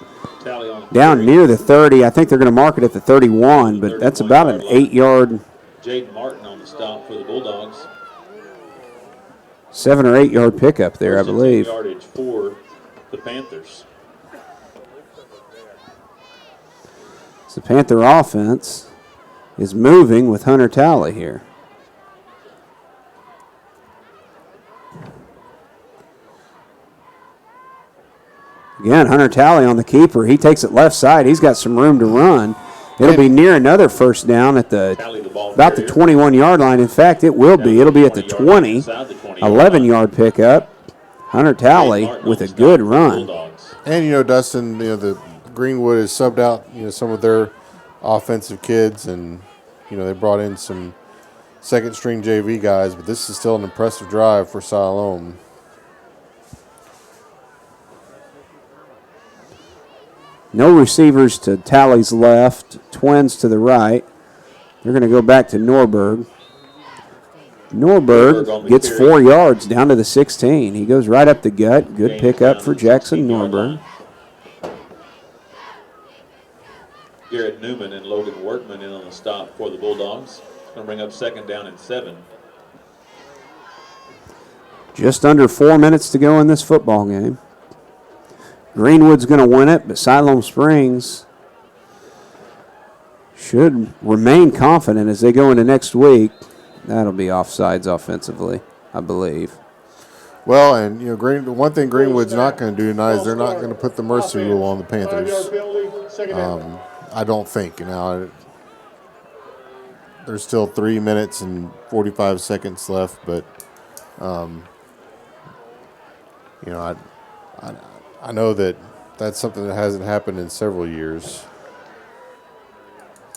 Down near the 30. I think they're going to mark it at the 31, but that's about an 8-yard. Jaden Martin on the stop for the Bulldogs. 7 or 8 yard pickup there, I believe. Yardage for the Panthers. So the Panther offense is moving with Hunter Talley here. Again, Hunter Talley on the keeper. He takes it left side. He's got some room to run. It'll be near another first down at about the 21-yard line. In fact, it will be. It'll be at the 20. 11-yard pickup. Hunter Talley with a good run. And, you know, Dustin, you know, the Greenwood has subbed out, you know, some of their offensive kids, and, you know, they brought in some second-string JV guys, but this is still an impressive drive for Siloam. No receivers to Talley's left, Twins to the right. They're going to go back to Norberg. Norberg gets 4 yards down to the 16. He goes right up the gut. Good pickup for Jackson Norberg. Garrett Newman and Logan Workman in on the stop for the Bulldogs. Going to bring up second down and 7. Just under 4 minutes to go in this football game. Greenwood's going to win it, but Siloam Springs should remain confident as they go into next week. That'll be offsides offensively, I believe. Well, and, you know, one thing Greenwood's not going to do tonight is they're not going to put the mercy rule on the Panthers. I don't think. You know, there's still 3 minutes and 45 seconds left, but, you know, I know that that's something that hasn't happened in several years.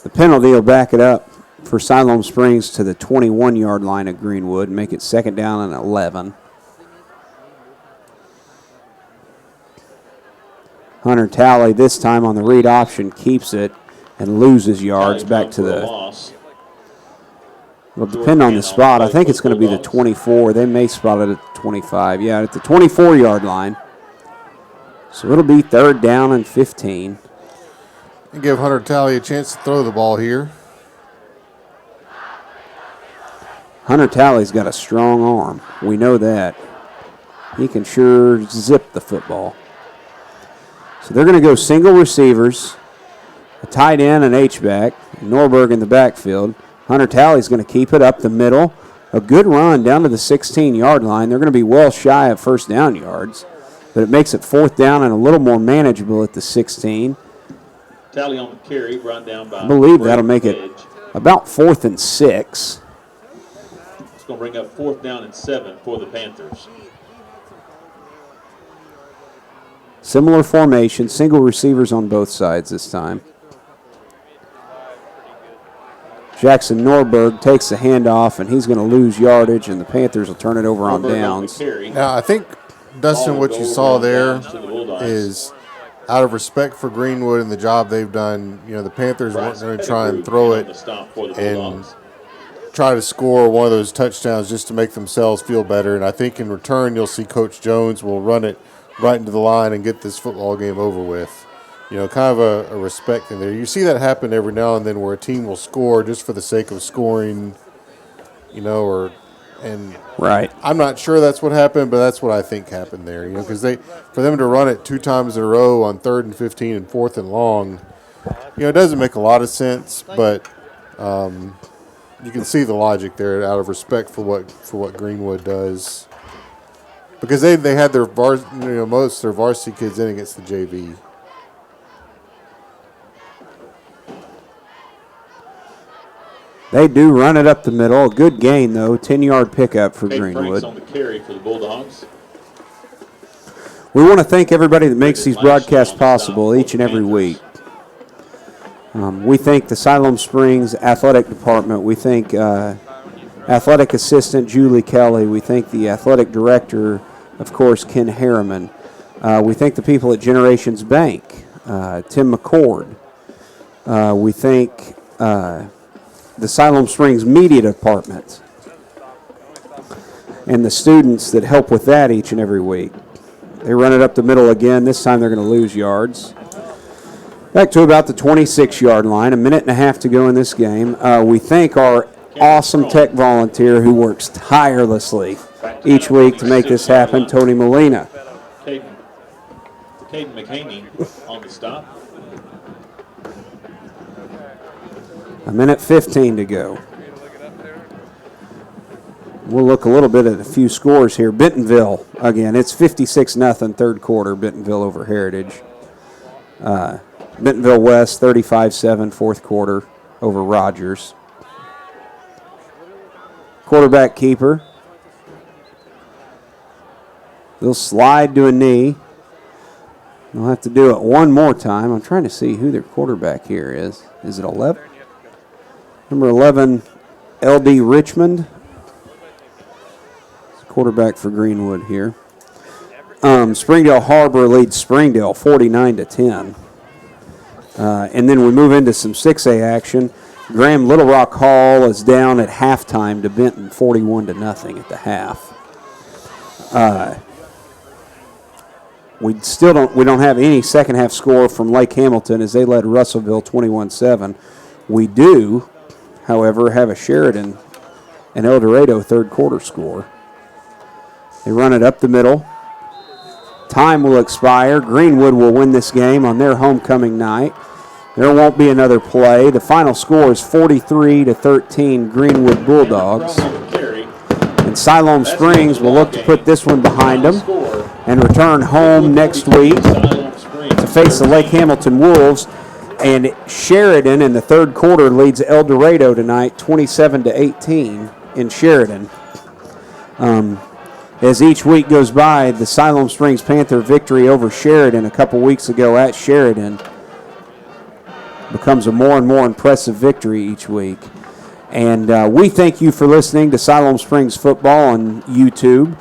The penalty will back it up for Siloam Springs to the 21-yard line of Greenwood, make it second down and 11. Hunter Talley this time on the read option keeps it and loses yards back to the... It'll depend on the spot. I think it's going to be the 24. They may spot it at the 25. Yeah, at the 24-yard line. So it'll be third down and 15. And give Hunter Talley a chance to throw the ball here. Hunter Talley's got a strong arm. We know that. He can sure zip the football. So they're going to go single receivers, a tight end, an H-back, Norberg in the backfield. Hunter Talley's going to keep it up the middle. A good run down to the 16-yard line. They're going to be well shy of first down yards, but it makes it fourth down and a little more manageable at the 16. Talley on the carry, run down by... I believe that'll make it about 4th and 6. going to bring up 4th down and 7 for the Panthers. Similar formation, single receivers on both sides this time. Jackson Norberg takes the handoff, and he's going to lose yardage, and the Panthers will turn it over on downs. Now, I think, Dustin, what you saw there is out of respect for Greenwood and the job they've done, the Panthers weren't going to try and throw it and try to score one of those touchdowns just to make themselves feel better. And I think in return, you'll see Coach Jones will run it right into the line and get this football game over with. Kind of a respect in there. You see that happen every now and then where a team will score just for the sake of scoring, Right. I'm not sure that's what happened, but that's what I think happened there, because for them to run it 2 times in a row on 3rd and 15 and 4th and long, it doesn't make a lot of sense, but you can see the logic there out of respect for what Greenwood does. Because they had their most of their varsity kids in against the JV. They do run it up the middle. A good gain, though. 10-yard pickup for Greenwood. On the carry for the Bulldogs. We want to thank everybody that makes these broadcasts possible each and every week. We thank the Siloam Springs Athletic Department. We thank Athletic Assistant Julie Kelly. We thank the Athletic Director, of course, Ken Harriman. We thank the people at Generations Bank, Tim McCord. We thank the Siloam Springs Media Department and the students that help with that each and every week. They run it up the middle again. This time they're going to lose yards. Back to about the 26-yard line. 1.5 minutes to go in this game. We thank our awesome tech volunteer who works tirelessly each week to make this happen, Tony Molina. Caden McHaney on the stop. 1:15 to go. We'll look a little bit at a few scores here. Bentonville, again, it's 56-0 third quarter, Bentonville over Heritage. Bentonville West, 35-7 fourth quarter over Rogers. Quarterback keeper. They'll slide to a knee. They'll have to do it one more time. I'm trying to see who their quarterback here is. Is it 11? Number 11, L.D. Richmond. Quarterback for Greenwood here. Springdale Harbor leads Springdale 49-10. And then we move into some 6A action. Graham Little Rock Hall is down at halftime to Benton 41-0 at the half. We don't have any second half score from Lake Hamilton as they led Russellville 21-7. We do, however, have a Sheridan and El Dorado third quarter score. They run it up the middle. Time will expire. Greenwood will win this game on their homecoming night. There won't be another play. The final score is 43-13 Greenwood Bulldogs. And Siloam Springs will look to put this one behind them and return home next week to face the Lake Hamilton Wolves. And Sheridan in the third quarter leads El Dorado tonight 27-18 in Sheridan. As each week goes by, the Siloam Springs Panther victory over Sheridan a couple weeks ago at Sheridan becomes a more and more impressive victory each week. And we thank you for listening to Siloam Springs Football on YouTube.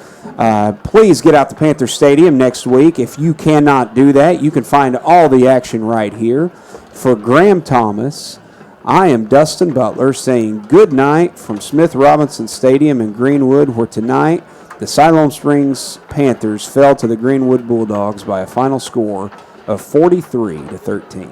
Please get out to Panther Stadium next week. If you cannot do that, you can find all the action right here. For Graham Thomas, I am Dustin Butler saying good night from Smith Robinson Stadium in Greenwood, where tonight the Siloam Springs Panthers fell to the Greenwood Bulldogs by a final score of 43-13.